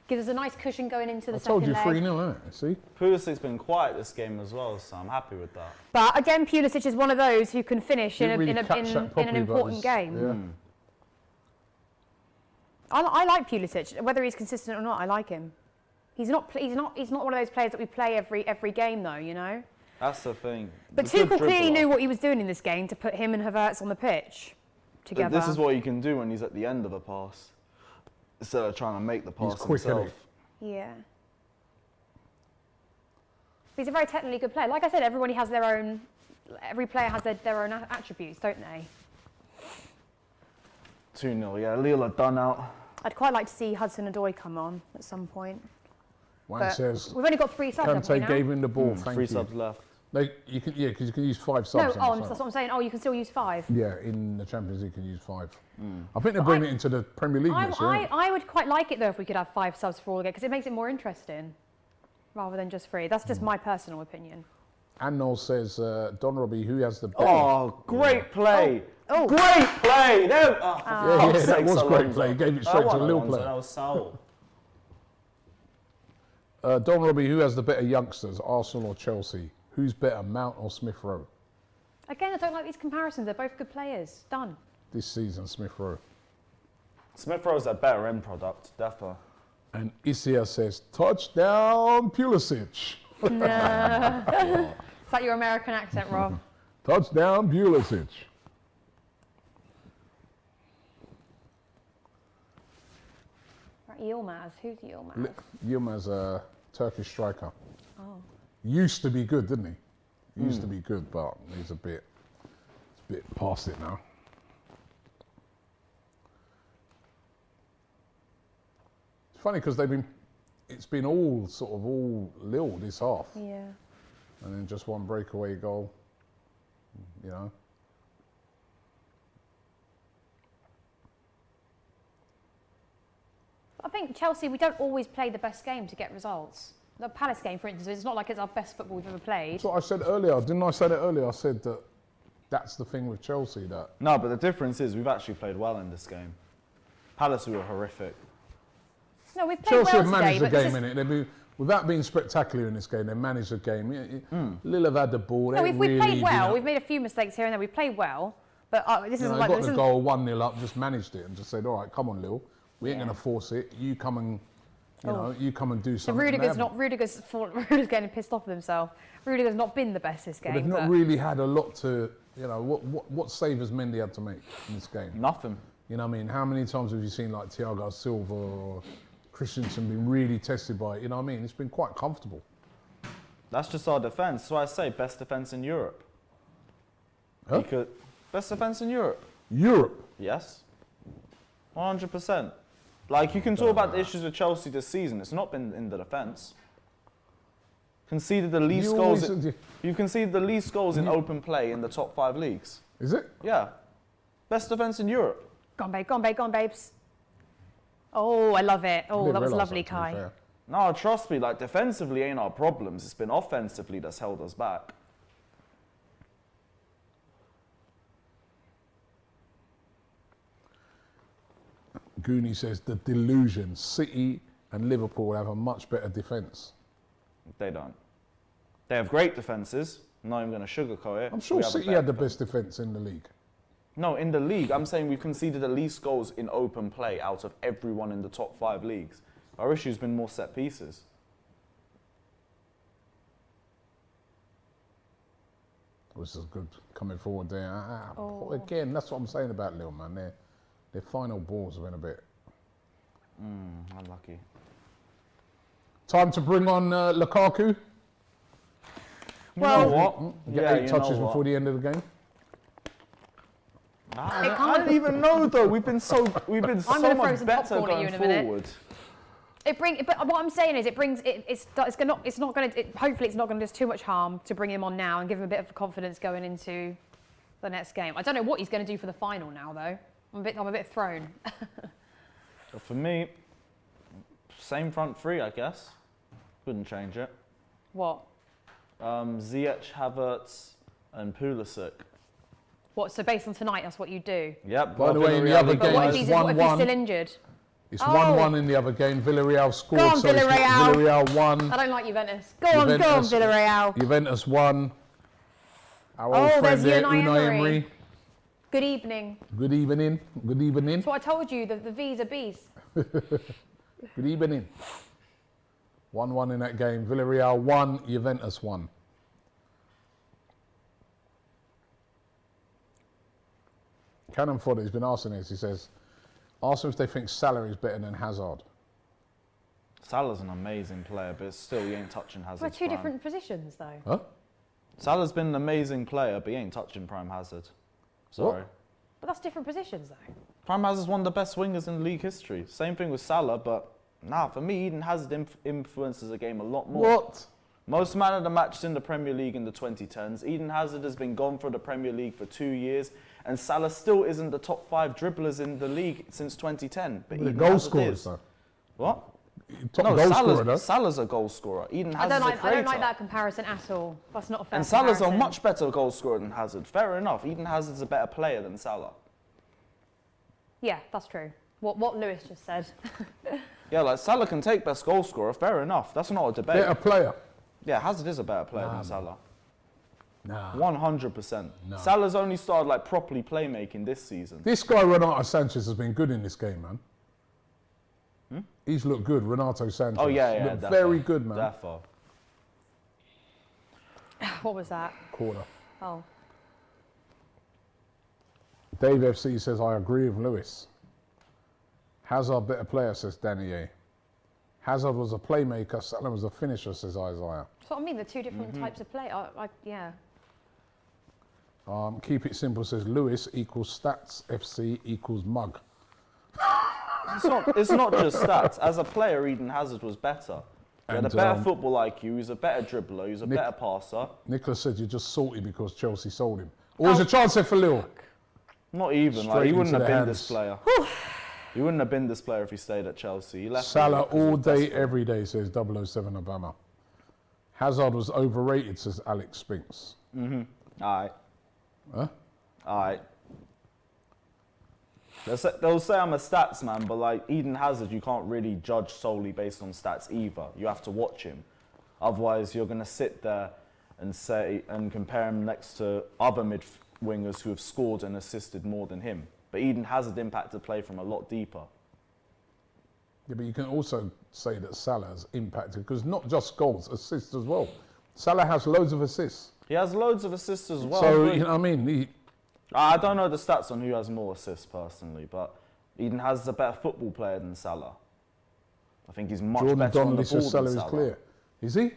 Gives us a nice cushion going into the I second told you leg. 3-0, innit? See? Pulisic's been quiet this game as well, so I'm happy with that. But again, Pulisic is one of those who can finish in, Didn't really catch that in an properly, but important it's- game. Yeah. I like Pulisic. Whether he's consistent or not, I like him. He's not one of those players that we play every game, though. You know. That's the thing. But He's a good Tuchel clearly dribbler. knew what he was doing in this game to put him and Havertz on the pitch together. This is what he can do when he's at the end of a pass, instead of trying to make the pass quick, isn't himself. Yeah. He's a very technically good player. Like I said, everybody has their own. Every player has their own attributes, don't they? 2-0, yeah. Lille are done out. I'd quite like to see Hudson-Odoi come on at some point. One But says we've only got 3 subs, haven't we, Kante now? gave him the ball. Thank 3 you. subs left. Because you can use 5 No, subs. in the that's side. what I'm saying. Oh, you can still use 5. Yeah, in the Champions League, you can use 5. I think they're bringing it into the Premier League this year. I would quite like it though if we could have 5 subs for all the game because it makes it more interesting rather than just 3. That's just my personal opinion. And Noel says, Don Robbie, who has the ball? Oh, great play. Oh. Great play. There. Oh, for yeah, fuck's that sakes, was great Alonso. play. He gave it straight to the Lille Alonso, player. that was Saul. Don Robbie, who has the better youngsters, Arsenal or Chelsea? Who's better, Mount or Smith Rowe? Again, I don't like these comparisons. They're both good players. Done. This season, Smith Rowe. Smith Rowe's a better end product, defo. And Isia says, touchdown Pulisic. Is that your American accent, Rob? Touchdown Pulisic. Right, Yilmaz. Who's Yilmaz? Yilmaz's a Turkish striker. Oh. Used to be good, didn't he? Used to be good, but he's a bit past it now. It's funny because it's been all Lille this half, Yeah. and then just one breakaway goal, you know. I think Chelsea, we don't always play the best game to get results. The Palace game, for instance, it's not like it's our best football we've ever played. That's what I said earlier. Didn't I say that earlier? I said that that's the thing with Chelsea, that No, but the difference is we've actually played well in this game. Palace were horrific. No, we've played Chelsea well have today, managed the but this game, is- innit? Without being spectacular in this game, they managed the game. Lille have had the ball. No, They we've played really, well. you know, We've made a few mistakes here and there. We've played well, but this you isn't know, like they got this the isn't. goal 1-0 up, just managed it and just said, all right, come on, Lille. We ain't Yeah. going to force it. You come and, you Oh. know, you come and do So something. Rudiger's getting pissed off with himself. Rudiger's not been the best this But game. they've not really had a lot to, you know, what save has Mendy had to make in this game? Nothing. You know what I mean? How many times have you seen like Thiago Silva or Christensen been really tested by it? You know what I mean? It's been quite comfortable. That's just our defence. That's why I say best defence in Europe. Huh? Because best defence in Europe. Europe. Yes. 100%. Like, you can talk about the issues with Chelsea this season. It's not been in the defence. Conceded the least You goals. always- You've conceded the least goals in open play in the top 5 leagues. Is it? Yeah. Best defence in Europe. Go on, babe. Go on, babe. Go on, babes. Oh, I love it. Oh, Didn't that was realise lovely, that, to be Kai. fair. No, trust me, like, defensively ain't our problems. It's been offensively that's held us back. Goonie says the delusion. City and Liverpool have a much better defence. They don't. They have great defences. I'm not even going to sugarcoat it. I'm sure We have a City better had the defence. best defence in the league. No, in the league, I'm saying we've conceded the least goals in open play out of everyone in the top 5 leagues. Our issue's been more set pieces. Which is good coming forward there. Oh. Again, that's what I'm saying about Lille, man. Their final balls have been a bit. Unlucky. Time to bring on Lukaku. Well, You know what? Get Yeah, 8 you touches know what? before the end of the game. I don't even know though. We've been so gonna throw much some better popcorn at you going in a minute. forward. But what I'm saying is, hopefully it's not going to do too much harm to bring him on now and give him a bit of confidence going into the next game. I don't know what he's going to do for the final now, though. I'm a bit thrown. So for me, same front three, I guess. Wouldn't change it. What? Ziyech, Havertz, and Pulisic. What? So based on tonight, that's what you do. Yep. By the way, in the other But game, what if it's he's 1-1. still injured? It's 1-1 in the other game. Villarreal scored. Go on, so it's Villarreal. Villarreal 1. I don't like Juventus. Go on, Villarreal. Juventus 1. Our old Oh, friend there's there, Unai Emery. Good evening. Good evening. Good evening. That's what I told you, the V's are B's. Good evening. 1-1 in that game. Villarreal 1, Juventus 1. Cannon Fodder has been asking this. He says, ask them if they think Salah is better than Hazard. Salah's an amazing player, but still, he ain't touching Hazard's We're two prime. different positions, though. Huh? Salah's been an amazing player, but he ain't touching Prime Hazard. Sorry. What? But that's different positions, though. Prime Hazard's one of the best wingers in league history. Same thing with Salah, but nah, for me, Eden Hazard influences the game a lot more. What? Most man of the match in the Premier League in the 2010s. Eden Hazard has been gone for the Premier League for 2 years, and Salah still isn't the top 5 dribblers in the league since 2010. But The Eden goal Hazard scorers, is. though. What? Top No, goal scorer, though. Salah's a goal scorer. Eden I Hazard's a creator. don't like that comparison at all. That's not a fair And Salah's a comparison. much better goal scorer than Hazard. Fair enough. Eden Hazard's a better player than Salah. Yeah, that's true. What Lewis just said. Yeah, like Salah can take best goal scorer. Fair enough. That's not a debate. Better player. Yeah, Hazard is a better player than Salah. Nah. 100%. No. Salah's only started like properly playmaking this season. This guy, Renato Sanchez, has been good in this game, man. He's looked good, Renato Sanchez. Oh yeah, Looked defo. very good, man. Defo. What was that? Corner. Oh. Dave FC says, I agree with Lewis. Hazard better player, says Danny A. Hazard was a playmaker, Salah was a finisher, says Isaiah. That's what I mean, they're two different types of play. Yeah. Keep it simple, says Lewis equals stats FC equals mug. It's not just stats. As a player, Eden Hazard was better. He had a And, better football IQ, he was a better dribbler, he was a better passer. Nicholas said you're just salty because Chelsea sold him. Or was a chance there for Lille? Not even, like Straight he wouldn't into have the been hands. this player. He wouldn't have been this player if he stayed at Chelsea. He left Salah because all of day, Desperate. every day, says 007 Obama. Hazard was overrated, says Alex Spinks. Alright. Huh? Alright. They'll say I'm a stats man, but like Eden Hazard, you can't really judge solely based on stats either. You have to watch him. Otherwise, you're going to sit there and say and compare him next to other mid-wingers who have scored and assisted more than him. But Eden Hazard impacted play from a lot deeper. Yeah, but you can also say that Salah's impacted, because not just goals, assists as well. Salah has loads of assists. He has loads of assists as well. So, but- you know what I mean? I don't know the stats on who has more assists personally, but Eden Hazard's a better football player than Salah. I think he's much Jordan better on the Donnelly ball says than Salah is Salah. clear. Is he?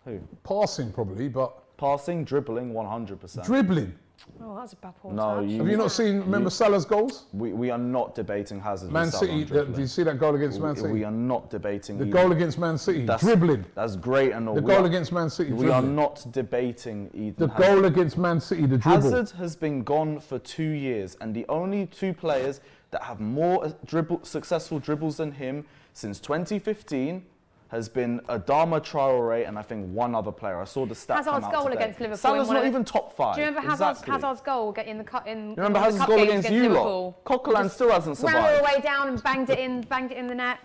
Who? Passing probably, but Passing, dribbling, 100%. dribbling. Oh, that's a bad poor No, touch. you- Have you not seen, remember Salah's goals? We are not debating Hazard. Man with Salah City, on dribbling. did you see that goal against Man City? We are not debating The either. goal against Man City, That's- dribbling. That's great and all. The goal against Man City, We are dribbling. not debating Eden The Hazard. goal against Man City, the dribble. Hazard has been gone for 2 years, and the only two players that have more successful dribbles than him since 2015 has been Adama Traore and I think one other player. I saw the stat come Hazard's out goal today. against Liverpool. Salah's in one not of the- even top 5. Do you remember Exactly. Hazard's goal in the cup in? You remember one of the Hazard's cup goal games against you Liverpool? lot? Coquelin still hasn't Ran all the survived. way down and banged it in the net.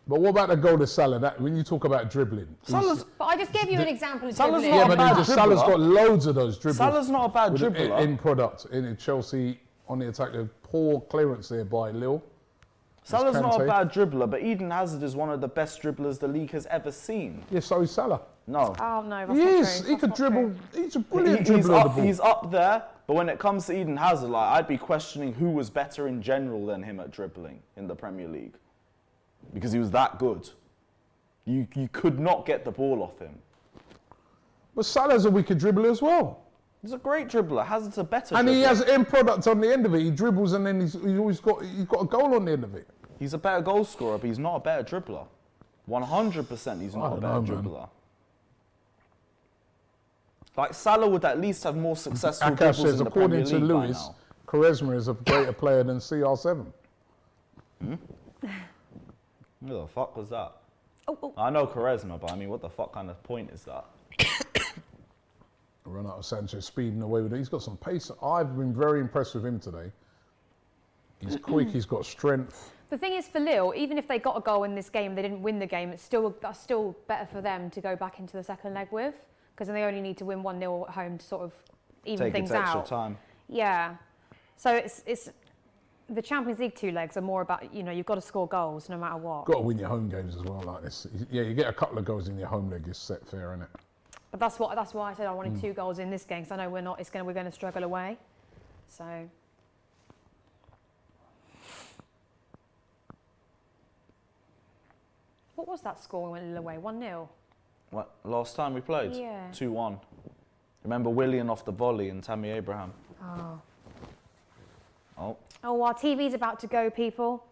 But what about the goal to Salah? That, when you talk about dribbling. Salah's, But I just gave you an example of Salah's dribbling. not Yeah, a but bad then Salah's dribbler. got loads of those dribbles. Salah's not a bad with dribbler. In product, in Chelsea on the attack, a poor clearance there by Lille. Salah's not a Kante. bad dribbler, but Eden Hazard is one of the best dribblers the league has ever seen. Yeah, so is Salah. No. Oh no, that's He not is. true. He That's could not dribble. true. He's a brilliant He's dribbler of the up, ball. he's up there, but when it comes to Eden Hazard, like, I'd be questioning who was better in general than him at dribbling in the Premier League. Because he was that good. You could not get the ball off him. But Salah's a wicked dribbler as well. He's a great dribbler. Hazard's a better And dribbler. he has end product on the end of it. He dribbles and then he's got a goal on the end of it. He's a better goal scorer, but he's not a better dribbler. 100% he's not a don't better know, man. dribbler. Like, Salah would at least have more successful Akash dribbles says, in the Premier according to League by Lewis, now. Quaresma is a greater player than CR7. What the fuck was that? Oh. I know Quaresma, but I mean, what the fuck kind of point is that? Renato Sanchez speeding away with it. He's got some pace. I've been very impressed with him today. He's quick, he's got strength. The thing is, for Lille, even if they got a goal in this game, they didn't win the game, that's still better for them to go back into the second leg with, because then they only need to win 1-0 at home to sort of even Take things its extra out. time. Yeah. So it's the Champions League 2 legs are more about, you've got to score goals no matter what. Got to win your home games as well like this. Yeah, you get a couple of goals in your home leg, it's set fair, isn't it? But that's why I said I wanted 2 goals in this game, because I know we're going to struggle away. So. What was that score when we went away? 1-0? What, last time we played? Yeah. 2-1. Remember Willian off the volley and Tammy Abraham? Oh. Oh. Oh, our TV's about to go, people.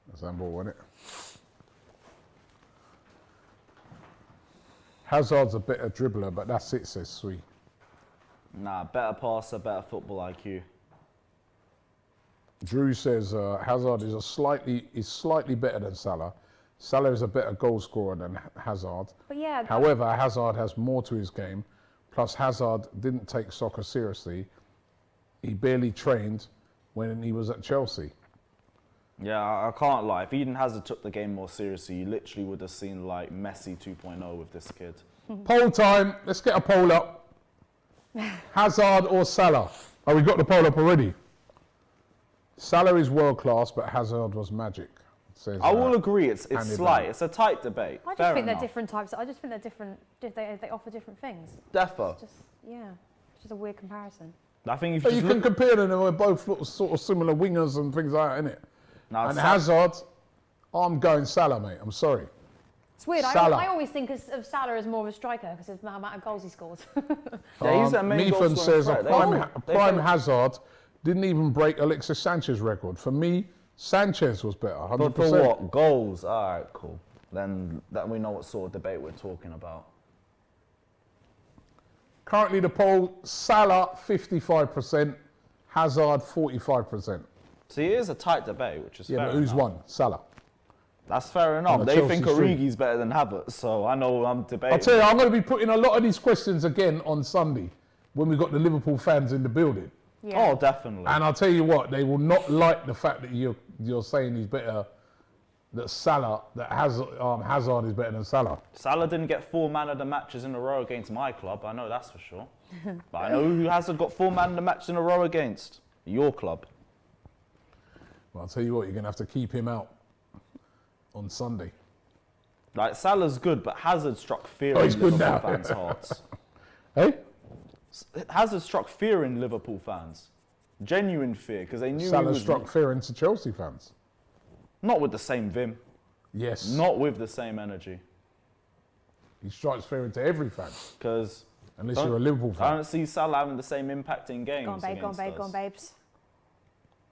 That's handball, wasn't it? Hazard's a better dribbler, but that's it, says Sui. Nah, better passer, better football IQ. Drew says Hazard is slightly better than Salah. Salah is a better goal scorer than Hazard. But yeah. However, Hazard has more to his game. Plus, Hazard didn't take soccer seriously. He barely trained when he was at Chelsea. Yeah, I can't lie. If Eden Hazard took the game more seriously, you literally would have seen like Messi 2.0 with this kid. Poll time. Let's get a poll up. Hazard or Salah? Oh, we got the poll up already. Salah is world class, but Hazard was magic. Says, I will agree, it's Andy slight. Bell. It's a tight debate. I just Fair think enough. they're different types. I just think they're different. They offer different things. Defo. It's just a weird comparison. I think if But you you just can look... compare them. They're both sort of similar wingers and things like that, innit? Nah, And Hazard, I'm going Salah, mate. I'm sorry. It's weird. Salah. I always think of Salah as more of a striker because of the amount of goals he scores. Yeah, he's their main goal Methan scoring says a threat. prime Hazard didn't even break Alexis Sanchez's record. For me, Sanchez was better, 100%. But for what? Goals? All right, cool. Then we know what sort of debate we're talking about. Currently the poll, Salah 55%, Hazard 45%. See, it is a tight debate, which is Yeah, fair but who's enough. won? Salah. That's fair On enough. the They Chelsea think street. Origi's better than Havertz, so I know I'm debating. I'll tell you, I'm going to be putting a lot of these questions again on Sunday when we got the Liverpool fans in the building. Yeah. Oh, definitely. And I'll tell you what, they will not like the fact that you're saying he's better, that Hazard is better than Salah. Salah didn't get 4 man of the matches in a row against my club. I know that's for sure. But I know who hasn't got 4 man of the matches in a row against your club. Well, I'll tell you what, you're going to have to keep him out on Sunday. Like, Salah's good, but Hazard struck fear he's in good Liverpool now. fans' hearts. Hey? Hazard struck fear in Liverpool fans. Genuine fear, because they knew he Salah was... struck fear into Chelsea fans. Not with the same vim. Yes. Not with the same energy. He strikes fear into every fan, Because... unless you're a Liverpool I fan. don't see Salah having the same impact in games. Go on, babe. Go on, against babe. us. Go on, babes.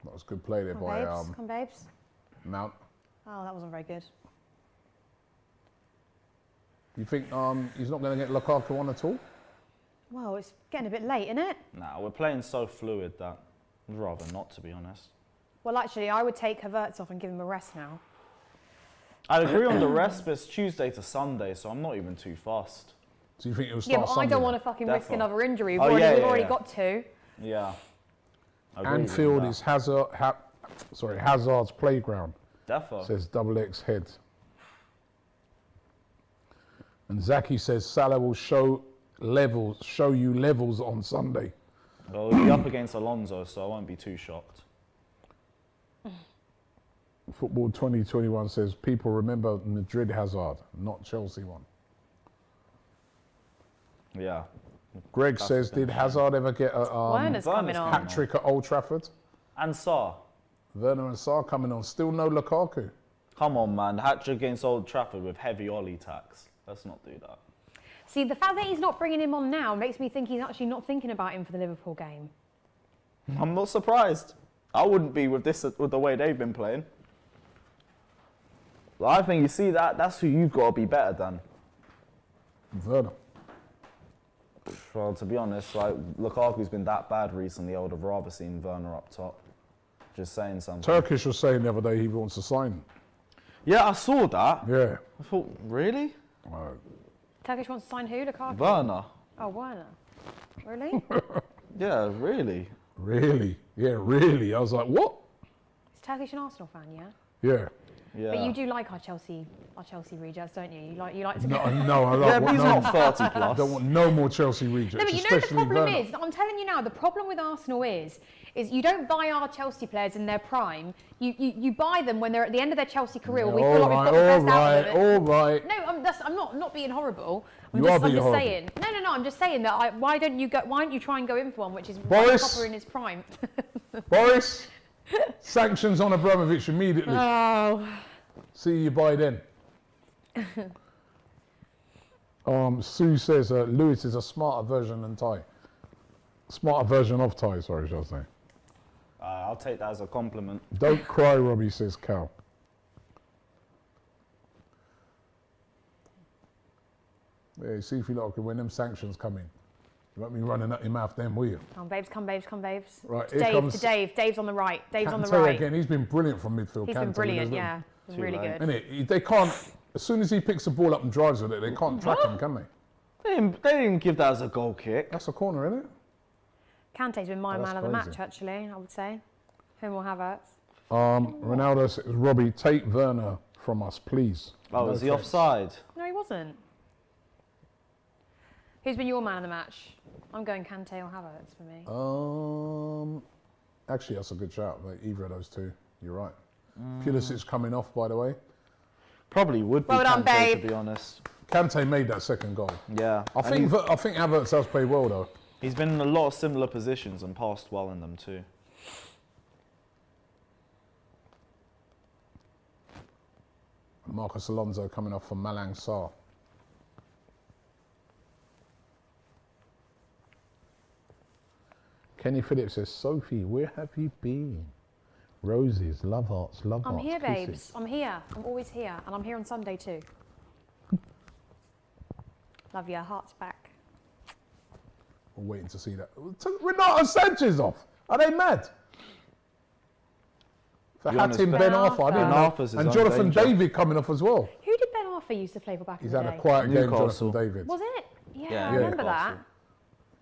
That was a good play there Go by on, babes. Come on, babes. Mount. Oh, that wasn't very good. You think he's not going to get Lukaku on at all? Well, it's getting a bit late, isn't it? Nah, we're playing so fluid that I'd rather not, to be honest. Well, actually, I would take Havertz off and give him a rest now. I'd agree on the rest, but it's Tuesday to Sunday, so I'm not even too fast. Do you think it will Yeah, start but Sunday? I don't want to fucking risk Defo. another injury. Oh, We've yeah, already yeah. got 2. Yeah. I agree with Anfield that. is Hazard's playground, Defo. says Double X Head. And Zaki says Salah will show you levels on Sunday. Well, we'll be up against Alonso, so I won't be too shocked. Football 2021 says people remember Madrid Hazard, not Chelsea one. Yeah. Greg That's says, the thing. did Hazard ever get a Werner's coming Werner's on. coming hat trick at Old Trafford? And Saar. Werner and Saar coming on. Still no Lukaku. Come on, man. Hat-trick against Old Trafford with heavy Ollie tax. Let's not do that. See, the fact that he's not bringing him on now makes me think he's actually not thinking about him for the Liverpool game. I'm not surprised. I wouldn't be with the way they've been playing. But I think you see that's who you've got to be better than. Werner. Well, to be honest, like Lukaku's been that bad recently. I would have rather seen Werner up top. Just saying something. Turkish was saying the other day he wants to sign. Yeah, I saw that. Yeah. I thought, really? Turkish wants to sign who? Lukaku? Werner. Oh, Werner. Really? Yeah, really. Really? Yeah, really. I was like, what? He's Turkish and Arsenal fan, yeah? Yeah. Yeah. But you do like our Chelsea rejects, don't you? You like to No, I Yeah, like but he's no, not 30 I plus. don't want no more Chelsea rejects. No, but you know the especially problem Werner. is, I'm telling you now, the problem with Arsenal is you don't buy our Chelsea players in their prime. You buy them when they're at the end of their Chelsea career. Or we feel like we've got the best out of it. All right. No, I'm not being horrible. You are being I'm just horrible. saying. No. I'm just saying that. Why don't you try and go in for one which is Boris. proper in his prime? Boris, sanctions on Abramovich immediately. Oh. See you by then. Sue says Lewis is a smarter version than Ty. Smarter version of Ty, sorry, shall I say. I'll take that as a compliment. Don't cry, Robbie, says Cal. Yeah, see if you lot can when them sanctions come in. You won't be running out your mouth then, will you? Come babes. Right, To here Dave, comes to Dave. Dave's on the right. Dave's on the Kante right. again, he's been brilliant from midfield. He's Kante, been brilliant, isn't yeah. Too Really late. good. Innit? They can't, as soon as he picks the ball up and drives with it, they can't track him, can they? They didn't give that as a goal kick. That's a corner, isn't it? Kante's been my Oh, man that's of the crazy. match, actually, I would say. Him or Havertz. Ronaldo says, Robbie, take Werner from us, please. Oh, No is he thanks. offside? No, he wasn't. Who's been your man of the match? I'm going Kante or Havertz for me. Actually, that's a good shout. Like, either of those two, you're right. Pulisic coming off, by the way. Probably would be Well done, Kante, babe. to be honest. Kante made that second goal. Yeah. I think Havertz has played well, though. He's been in a lot of similar positions and passed well in them too. Marcus Alonso coming off from Malang Sarr. Kenny Phillips says, Sophie, where have you been? Roses, love hearts, love I'm hearts. here, kisses. babes. I'm here. I'm always here. And I'm here on Sunday too. Love ya. Heart's back. We're waiting to see that. Renato Sanchez off. Are they mad? For To be honest, Hatim Ben Ben Arfa, I didn't know. Arfa's his And own Jonathan danger. David coming off as well. Who did Ben Arfa used to play for back He's in the had day? a quiet game, Newcastle. Jonathan David. Was it? Yeah, Yeah, I remember Newcastle. that.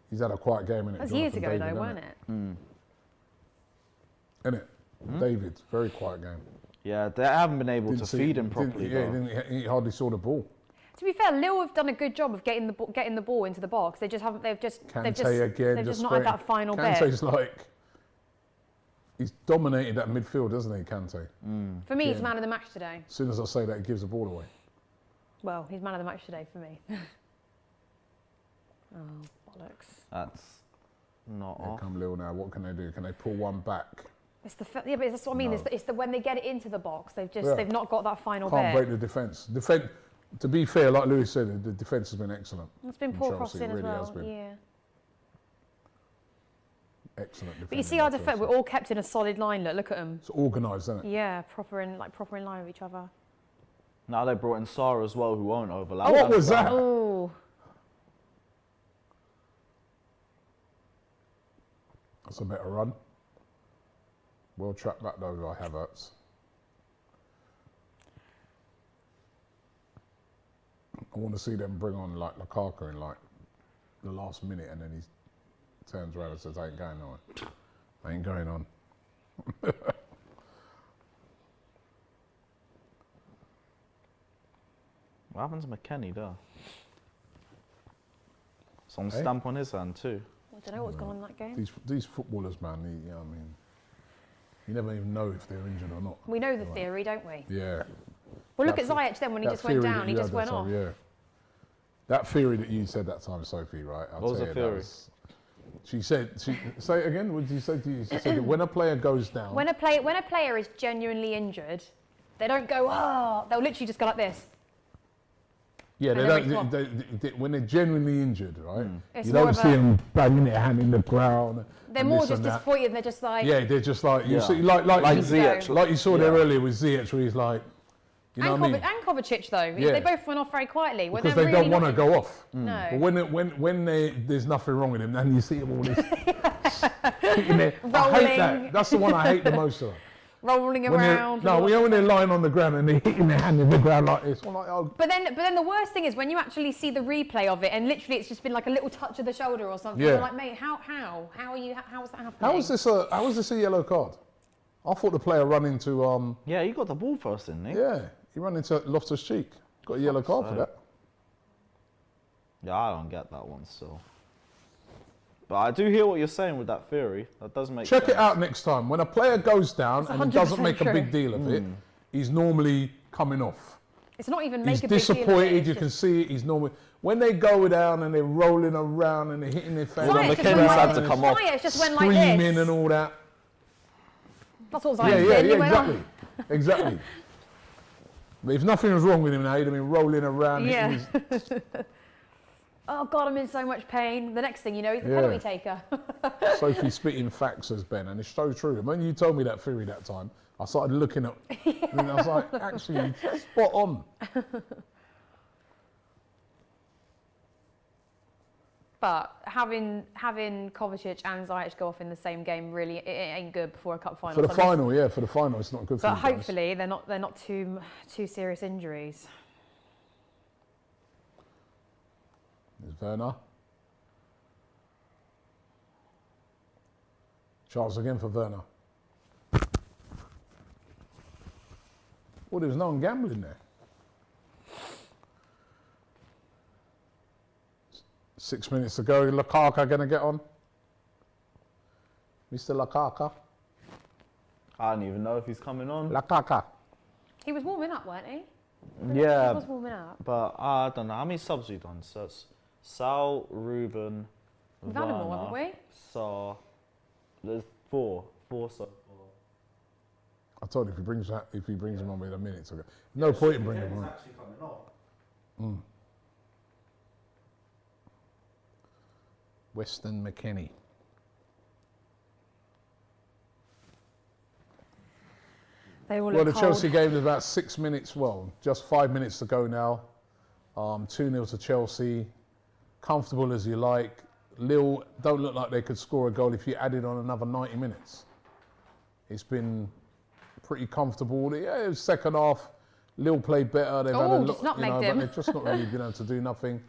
He's had a quiet game in it. That was years ago though, wasn't it? Isn't it? David, very quiet game. Yeah, they haven't been able to Didn't see- feed him didn't- properly. Yeah, though. he hardly saw the ball. To be fair, Lille have done a good job of getting the ball into the box. They just haven't. They've just Kante again. they've just not had that final bit. Kante's like, he's dominated that midfield, doesn't he, Kante? For me, he's Yeah. man of the match today. As soon as I say that, he gives the ball away. Well, he's man of the match today for me. Oh, bollocks. That's not Here off. come Lille now. What can they do? Can they pull one back? It's yeah, but that's what I mean. No. It's the when they get it into the box, they've Yeah. not got that final Can't bit. break the defence. To be fair, like Lewis said, the defence has been excellent. It's been from poor Chelsea, crossing as really has well. been. Yeah. Excellent defence. But you see our defence, we're all kept in a solid line. Look at them. It's organised, isn't it? Yeah, proper in line with each other. Now they brought in Sarah as well, who won't overlap. What That's was bad. that? Oh, That's a better run. Well trapped back though by Havertz. I want to see them bring on like Lukaku in like the last minute, and then he turns around and says, "I ain't going on. I ain't going on." What happened to McKennie there? Some Hey? stamp on his hand too. I don't know what's gone on in that game. These footballers, man. You know what I mean, you never even know if they're injured or not. We know the theory, don't we? Yeah. Well, look That at Ziyech then when he that just went theory down, that he you just had went that off. time, yeah. That theory that you said that time, Sophie, right? I'll What was tell the you, theory? She said, say it again. What did you say to you? She said that when a player goes down, When a player is genuinely injured, they don't go, oh, they'll literally just go like this. Yeah, they And every don't. When they're genuinely injured, right? It's You more don't of see a- them banging their hand in the ground. They're and more this just and that. disappointed. And they're just like. Yeah, they're just like you Yeah. see, like Ziyech. like you saw there earlier with Ziyech, where he's like, you know And, what I mean? and Kovacic though, Yeah. they both went off very quietly. When Because they're they really don't want to not- go off. No. But when there's nothing wrong with him, and you see him all this hitting there. I hate that. Rolling. That's the one I hate the most. Of. rolling When they're, around. no, when they're lying on the ground and they're hitting their hand in the ground like this. I'm like, oh, But then the worst thing is when you actually see the replay of it, and literally it's just been like a little touch of the shoulder or something. Yeah. You're like, mate, how are you? How is that happening? how was this a yellow card? I thought the player run into Yeah, he got the ball first, didn't he? yeah, he ran into Loftus Cheek. Got a yellow card for that. Yeah, I don't get that one still. But I do hear what you're saying with that theory. That does make Check sense. it out next time. When a player goes down and he 100% doesn't make a true. big deal of it, he's normally coming off. It's not even He's make a big deal of it, disappointed, it's you just- can see it, he's normally... When they go down and they're rolling around and they're hitting their face... Ziyech the just Kenny's went had like to this. come off. Ziyech just went like this. Screaming and all that. That's what Yeah, Ziyech yeah, did. He went exactly. on. Exactly. But if nothing was wrong with him now, he'd have been rolling around. Yeah. hitting his- Oh God, I'm in so much pain. The next thing you know, he's the Yeah. penalty taker. Sophie spitting facts, says Ben, and it's so true. And when you told me that theory that time, I started looking at and I was like, actually, spot on. But having Kovacic and Ziyech go off in the same game really it ain't good before a cup final. For the So this- final, yeah, for the final, it's not good for But you guys. hopefully they're not too serious injuries. There's Werner. Charles again for Werner. Well, there was no one gambling there. 6 minutes to go. Lukaku going to get on? Mr. Lukaku? I don't even know if he's coming on. Lukaku. He was warming up, weren't he? Yeah, He was warming up. but I don't know. How many subs have we done? So it's Sal, Ruben, We've had them all, Werner, haven't we? So there's four so far. I told you if he brings him on with a minute to go. No point in bringing him on. actually coming on. Weston McKennie. They all Well, look the cold. Chelsea game is about 6 minutes, well, just 5 minutes to go now. 2-0 to Chelsea. Comfortable as you like. Lille don't look like they could score a goal if you added on another 90 minutes. It's been pretty comfortable. Yeah, it was second half. Lille played better. They've had a just lot, nutmegged him. but they've just not really been able to do nothing.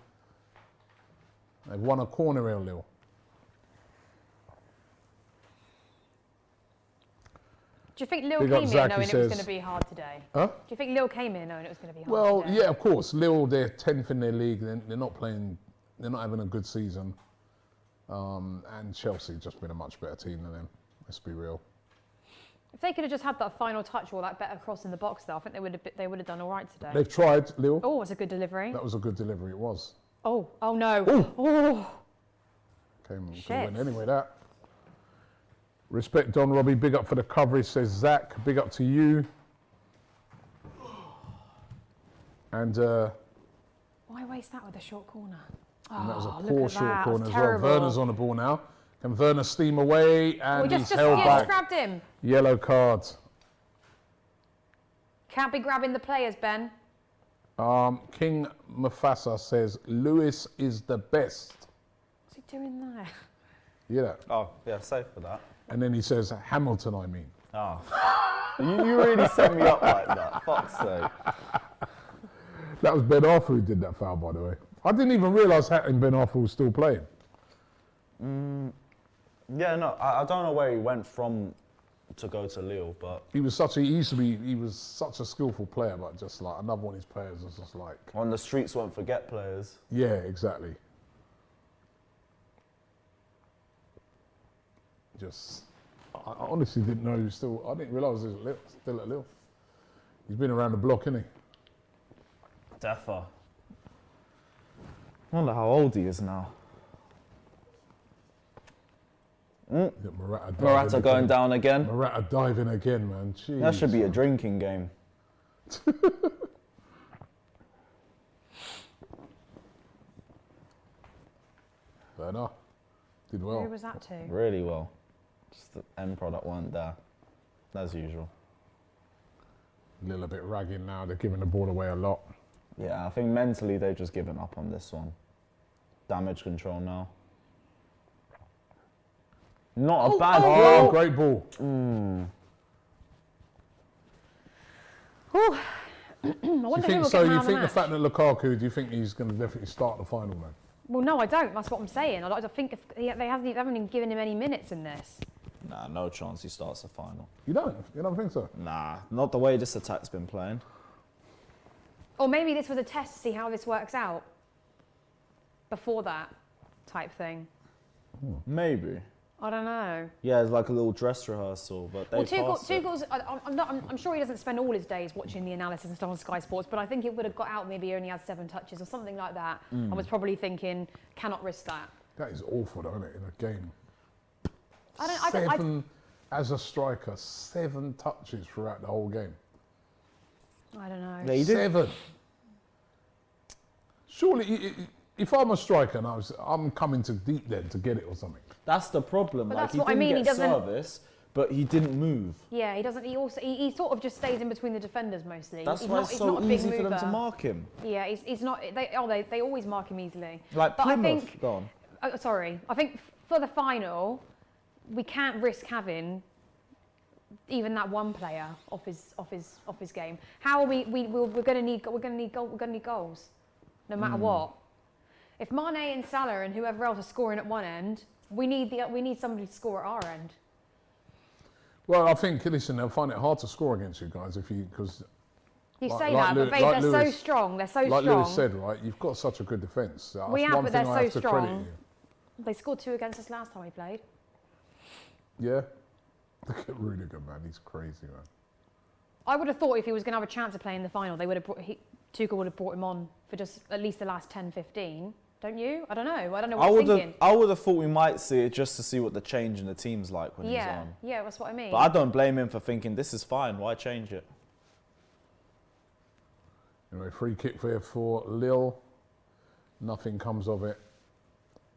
They've won a corner here, Lille. Do you think Lille Big came up here Zach, knowing he it was says. going to be hard today? Huh? Do you think Lille came here knowing it was going to be hard Well, today? yeah, of course. Lille, they're 10th in their league. They're not playing. They're not having a good season. And Chelsea just been a much better team than them. Let's be real. If they could have just had that final touch or that better cross in the box, though, I think they would have done all right today. They've tried, Lille. Oh, it was a good delivery. That was a good delivery. It was. Oh no. Ooh. Oh. Could've Shit. went anyway, that. Respect Don Robbie. Big up for the coverage, says Zach. Big up to you. And Why waste that with a short corner? and that was a Oh, look poor at short that. corner That's as well. terrible. Werner's on the ball now. Can Werner steam away? And Well, he's just held back. grabbed him. Yellow card. Can't be grabbing the players, Ben. King Mufasa says Lewis is the best. What's he doing there? Yeah. Oh, yeah, safe for that. And then he says Hamilton, I mean. Oh. you really set me up like that. Fuck's sake. That was Ben Arthur who did that foul, by the way. I didn't even realise Ben Arthur was still playing. Yeah, no, I don't know where he went from to go to Lille, but He was such a skillful player, but just like another one of his players was just like, on the streets won't forget players. yeah, exactly. Just, I honestly didn't know he was still, I didn't realise he was still at Lille. He's been around the block, hasn't he? Defo. I wonder how old he is now. Yeah, Morata diving Morata going again. down again. Morata diving again, man. Jeez. That should be a drinking game. Werner did well. Who was that to? Really well. Just the end product weren't there, as usual. A little bit ragging now. They're giving the ball away a lot. Yeah, I think mentally they've just given up on this one. Damage control now. Not a bad Oh, ball. great ball. Ooh. I Do you wonder who think will so? get man You of the think the match. fact that Lukaku? Do you think he's going to definitely start the final then? Well, no, I don't. That's what I'm saying. I think if they haven't even given him any minutes in this. Nah, no chance he starts the final. You don't? You don't think so? Nah, not the way this attack's been playing. Or maybe this was a test to see how this works out. Before that type thing. Maybe. I don't know. Yeah, it's like a little dress rehearsal, but they Well, passed two it. goals. I'm sure he doesn't spend all his days watching the analysis and stuff on Sky Sports, but I think it would have got out. Maybe he only had 7 touches or something like that. I was probably thinking, cannot risk that. That is awful, though, isn't it? In a game. I As a striker, 7 touches throughout the whole game. don't know. Yeah, he did. 7. Surely, if I'm a striker and I'm coming to deep then to get it or something. That's the problem. But like that's he what I didn't mean, he get doesn't- service, but he didn't move. Yeah, he doesn't. He sort of just stays in between the defenders mostly. That's he's why not, it's he's so not a big easy for them to mover. mark him. Yeah, he's not. They always mark him easily. Like But I Plymouth. think- Go on. Sorry, I think for the final, we can't risk having even that one player off his game. How are we're going to need goals, no matter what. If Mane and Salah and whoever else are scoring at one end, we need somebody to score at our end. Well, I think, listen, they'll find it hard to score against you guys because, You Like- say like that, Lew- but babe, like they're so Lewis- strong. They're so like strong. Lewis said, right, you've got such a good defence. That's We have, one but thing they're I so have to credit strong. you. They scored 2 against us last time we played. Yeah? Look at Rudiger, man. He's crazy, man. I would have thought if he was going to have a chance of playing in the final, they would have Tuchel would have brought him on for just at least the last 10, 15. Don't you? I don't know. I don't know what he's thinking. I would have thought we might see it just to see what the change in the team's like when he's Yeah, on. yeah, that's what I mean. But I don't blame him for thinking this is fine. Why change it? Anyway, free kick there for Lille. Nothing comes of it.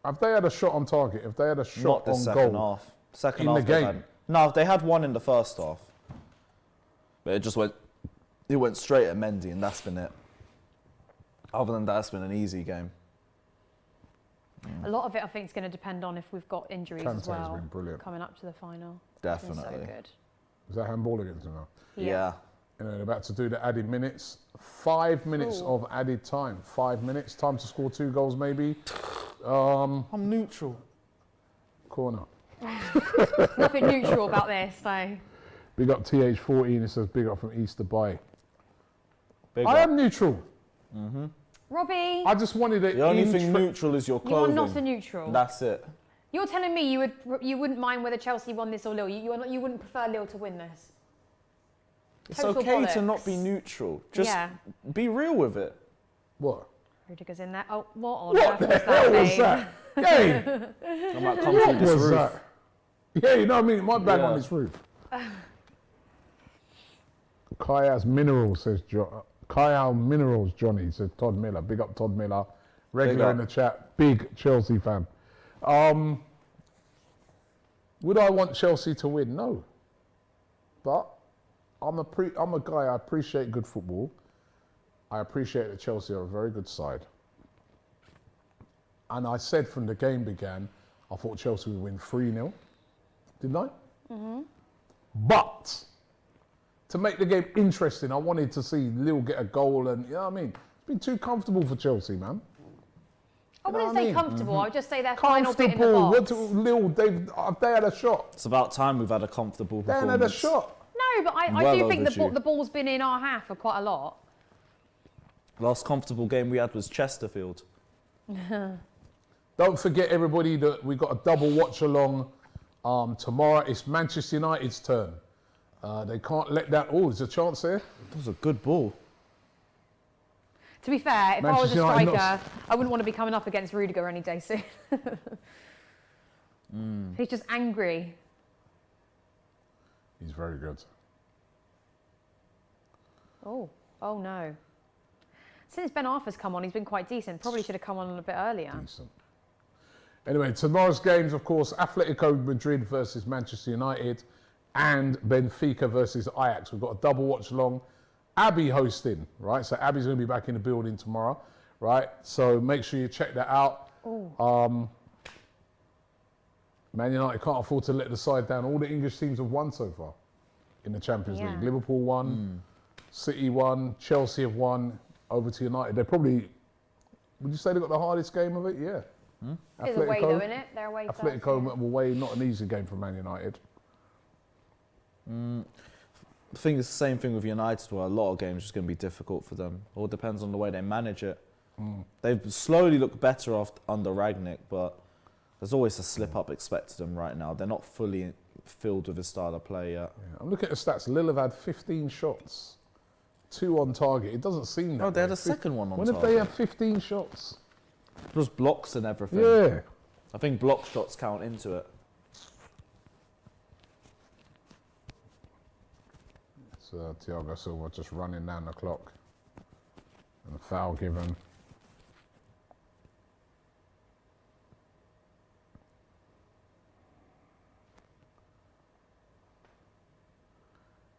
Have they had a shot on target? Have they had a shot Not the on second goal? half. Second In half the they've game? had- No, they had one in the first half. But it went straight at Mendy and that's been it. Other than that, it's been an easy game. A lot of it, I think, is going to depend on if we've got injuries Kante as has well. been brilliant. Coming up to the final. It's been Definitely. so good. Is that handball against them now? Yeah. You know, they're about to do the added minutes. 5 minutes Ooh. of added time. 5 minutes. Time to score 2 goals, maybe. I'm neutral. Corner. Nothing neutral about this, so. Big up TH14. It says big up from East Dubai. Big I up. am neutral. Robbie, I just wanted it. The only thing neutral is your you are clothing. not a neutral. That's it. You're telling me you wouldn't mind whether Chelsea won this or Lille. You wouldn't prefer Lille to win this. It's Total okay to bollocks. not be neutral. Just Yeah. be real with it. What? Rudiger's in there. Oh, what on What earth the was hell was babe? that? Hey, I might come what through this was roof. that? Yeah, you know what I mean? My bag Yeah. on this roof. Kaya's Minerals says Kaya Minerals Johnny says Todd Miller. Big up Todd Miller. Regular up. in the chat. Big Chelsea fan. Would I want Chelsea to win? No. But I'm a guy, I appreciate good football. I appreciate that Chelsea are a very good side. And I said from the game began, I thought Chelsea would win 3-0. Didn't I? Mm-hmm. But to make the game interesting, I wanted to see Lille get a goal and, you know what I mean? It's been too comfortable for Chelsea, man. I You know wouldn't what I say mean? comfortable. I would just say their final bit in the Comfortable. box. Lille, they had a shot. It's about time we've had a comfortable They performance. had a shot. No, but I Well do think overdue. the ball's been in our half for quite a lot. Last comfortable game we had was Chesterfield. Don't forget, everybody, that we got a double watch along tomorrow. It's Manchester United's turn. They can't let that. Oh, there's a chance there. That was a good ball. To be fair, if I was a Manchester United striker, I wouldn't want to be coming up against Rudiger any day soon. He's just angry. He's very good. Oh no. Since Ben Arthur's come on, he's been quite decent. Probably should have come on a bit earlier. Decent. Anyway, tomorrow's games, of course, Atletico Madrid versus Manchester United and Benfica versus Ajax. We've got a double watch long. Abby hosting, right? So Abby's going to be back in the building tomorrow, right? So make sure you check that out. Man United can't afford to let the side down. All the English teams have won so far in the Champions League. Liverpool won, City won, Chelsea have won, over to United. They probably, would you say they got the hardest game of it? Yeah. It's away though, isn't it? They're away first. Atletico away, not an easy game for Man United. I think it's the same thing with United, where a lot of games are just going to be difficult for them. All depends on the way they manage it. They've slowly looked better under Ragnick, but there's always a slip-up expected them right now. They're not fully filled with his style of play yet. Yeah. I'm looking at the stats. Lille have had 15 shots, 2 on target. It doesn't seem that No, they had way. a second one on When target. have they had 15 shots? Plus blocks and everything. Yeah. I think block shots count into it. So Thiago Silva just running down the clock. And a foul given.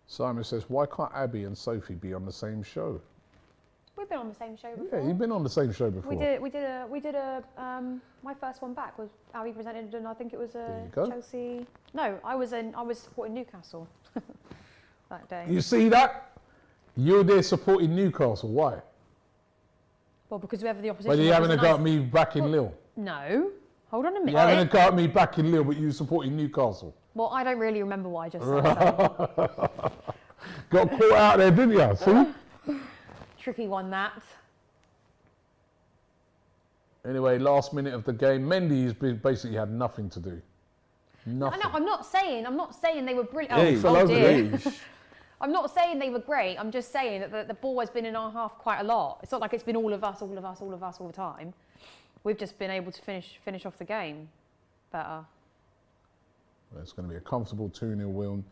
Simon says, why can't Abby and Sophie be on the same show? We've been on the same show before. Yeah, you've been on the same show before. We did a my first one back was Abby presented, and I think it was you go. Chelsea. No, I was supporting Newcastle that day. You see that? You're there supporting Newcastle. Why? Well, because whoever the opposition. But you having a was go at me back in Lille. No, hold on a minute. You're having a go at me back in Lille, but you supporting Newcastle. Well, I don't really remember what I just said. So. Got caught out there, didn't you? See? Tricky one, that. Anyway, last minute of the game, Mendy's basically had nothing to do. Nothing. I know, I'm not saying they were brilliant. Yeah, he fell over dear. I'm not saying they were great. I'm just saying that the ball has been in our half quite a lot. It's not like it's been all of us all the time. We've just been able to finish off the game better. Well, it's going to be a comfortable 2-0 win.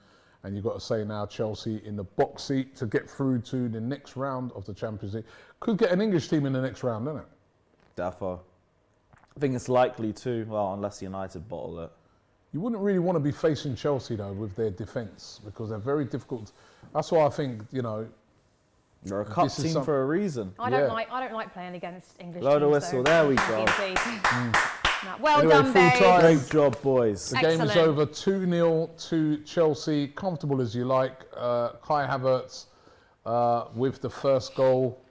And you've got to say now Chelsea in the box seat to get through to the next round of the Champions League. Could get an English team in the next round, doesn't it? Defo. I think it's likely to, well, unless United bottle it. You wouldn't really want to be facing Chelsea, though, with their defence, because they're very difficult. That's why I think, you know... They're a cup team for a reason. I don't like playing against English Blow the teams, whistle, though. there we go. No, well Anyway, done, full babes. time. Great job, boys. The game is Excellent. over 2-0 to Chelsea. Comfortable as you like. Kai Havertz with the first goal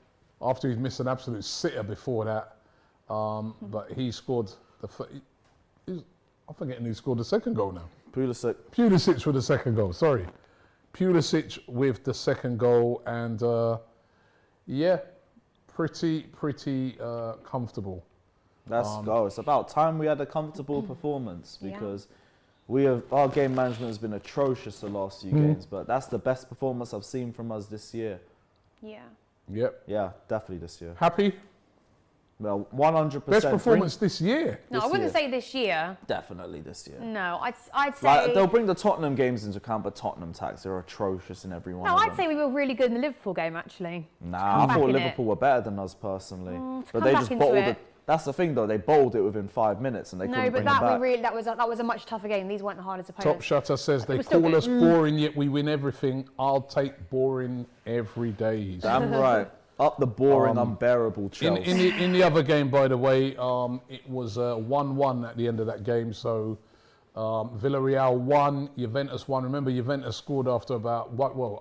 after he'd missed an absolute sitter before that. But he scored I'm forgetting who scored the second goal now. Pulisic. Pulisic with the second goal, sorry. Pulisic with the second goal, and yeah, pretty comfortable. Let's go. It's about time we had a comfortable performance, because our game management has been atrocious the last few games, but that's the best performance I've seen from us this year. Yeah. Yep. Yeah, definitely this year. Happy? Well, 100%. Best performance this year. No, I wouldn't say this year. Definitely this year. No, I'd say... Like, they'll bring the Tottenham games into account, but Tottenham tax, they're atrocious in every one No, of I'd them. say we were really good in the Liverpool game, actually. Nah, I back thought in Liverpool were better than us personally. But come they back just into bottled it. it. That's the thing though, they bowled it within 5 minutes and they No, couldn't but bring it back. that was a much tougher game. These weren't the hardest Top opponents. Shutter says they was still call good. us boring, yet we win everything. I'll take boring every day. he said. Damn right. Up the boring, unbearable Chelsea. In the other game, by the way, it was 1-1 at the end of that game. So Villarreal won, Juventus won. Remember, Juventus scored after about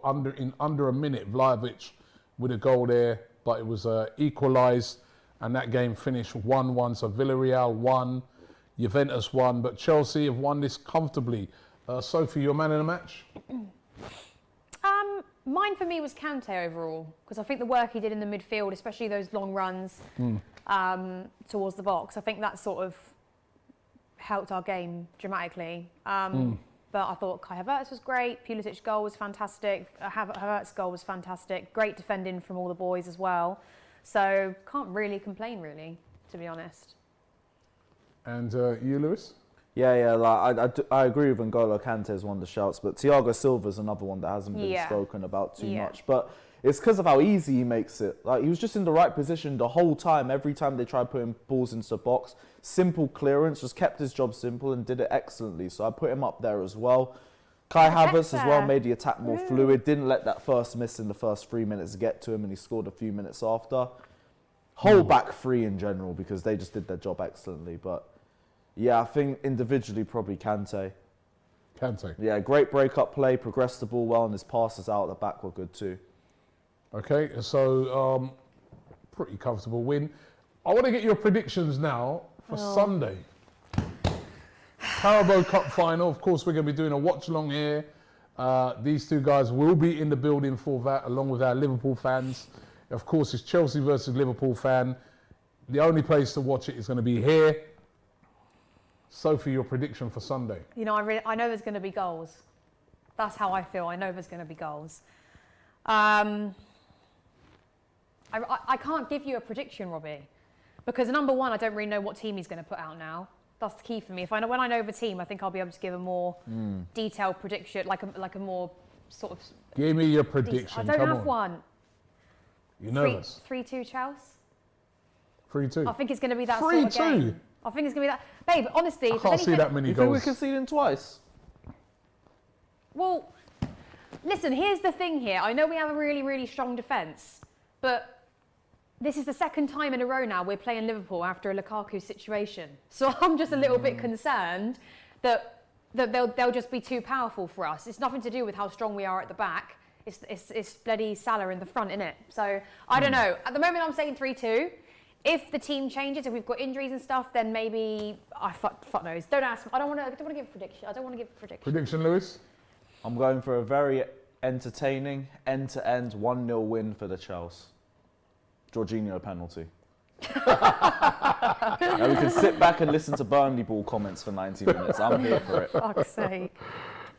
under a minute. Vlahovic with a goal there, but it was equalised, and that game finished 1-1. So Villarreal won, Juventus won, but Chelsea have won this comfortably. Sophie, your man in the match? Mine for me was Kante overall, because I think the work he did in the midfield, especially those long runs towards the box, I think that sort of helped our game dramatically. But I thought Kai Havertz was great, Pulisic's goal was fantastic, Havertz's goal was fantastic, great defending from all the boys as well. So can't really complain, really, to be honest. And you, Lewis? Yeah, like, I agree with N'Golo Kante is one of the shouts, but Thiago Silva's another one that hasn't been spoken about too much. But it's because of how easy he makes it. Like, he was just in the right position the whole time. Every time they tried putting balls into the box, simple clearance, just kept his job simple and did it excellently. So I put him up there as well. Kai Havertz as well made the attack more fluid. Didn't let that first miss in the first 3 minutes get to him, and he scored a few minutes after. Whole back three in general, because they just did their job excellently. But yeah, I think individually probably Kante. Kante. Yeah, great break-up play, progressed the ball well, and his passes out the back were good too. Okay, so pretty comfortable win. I want to get your predictions now for Sunday. Carabao Cup final. Of course, we're going to be doing a watch-along here. These two guys will be in the building for that, along with our Liverpool fans. Of course, it's Chelsea versus Liverpool fan. The only place to watch it is going to be here. Sophie, your prediction for Sunday? You know, I know there's going to be goals. That's how I feel. I know there's going to be goals. I can't give you a prediction, Robbie, because number one, I don't really know what team he's going to put out now. That's the key for me. When I know the team, I think I'll be able to give a more detailed prediction, like a more sort of. Give me your prediction. I don't have one. You're nervous. 3-2 Chelsea. 3-2. I think it's going to be that sort of game. I think it's going to be that. Babe, honestly, I can't see that many You goals. think we conceding twice? Well, listen, here's the thing here. I know we have a really, really strong defence, but this is the second time in a row now we're playing Liverpool after a Lukaku situation. So I'm just a little bit concerned that they'll just be too powerful for us. It's nothing to do with how strong we are at the back. It's bloody Salah in the front, innit? So I don't know. At the moment, I'm saying 3-2. If the team changes, if we've got injuries and stuff, then maybe fuck knows. Don't ask me. I don't want to give a prediction. I don't want to give a prediction. Prediction, Lewis? I'm going for a very entertaining end-to-end 1-0 win for the Chelsea. Jorginho penalty. Now we can sit back and listen to Burnley ball comments for 90 minutes. I'm here for it. Fuck's sake.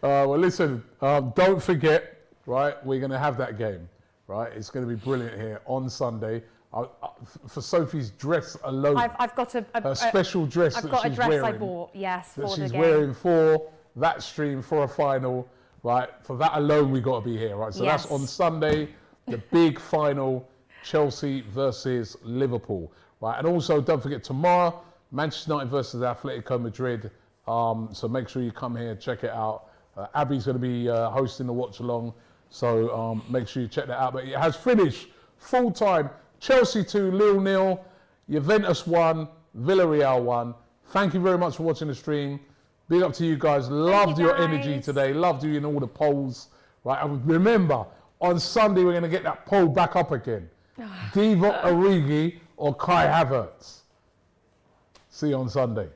Well, listen, don't forget, right, we're going to have that game, right? It's going to be brilliant here on Sunday. For Sophie's dress alone, I've got a special dress I've that got a she's dress wearing, I bought, yes, that for she's the game. wearing for that stream, for a final, right? For that alone, we got to be here, right? So Yes. that's on Sunday, the big final, Chelsea versus Liverpool, right? And also, don't forget tomorrow, Manchester United versus Atletico Madrid. So make sure you come here, check it out. Abby's going to be hosting the watch along, so make sure you check that out. But it has finished full time. Chelsea 2, Lille 0, Juventus 1, Villarreal 1. Thank you very much for watching the stream. Big up to you guys. Loved your energy today. Loved you in all the polls. Right, and remember, on Sunday we're going to get that poll back up again. Divock Origi or Kai Havertz. See you on Sunday.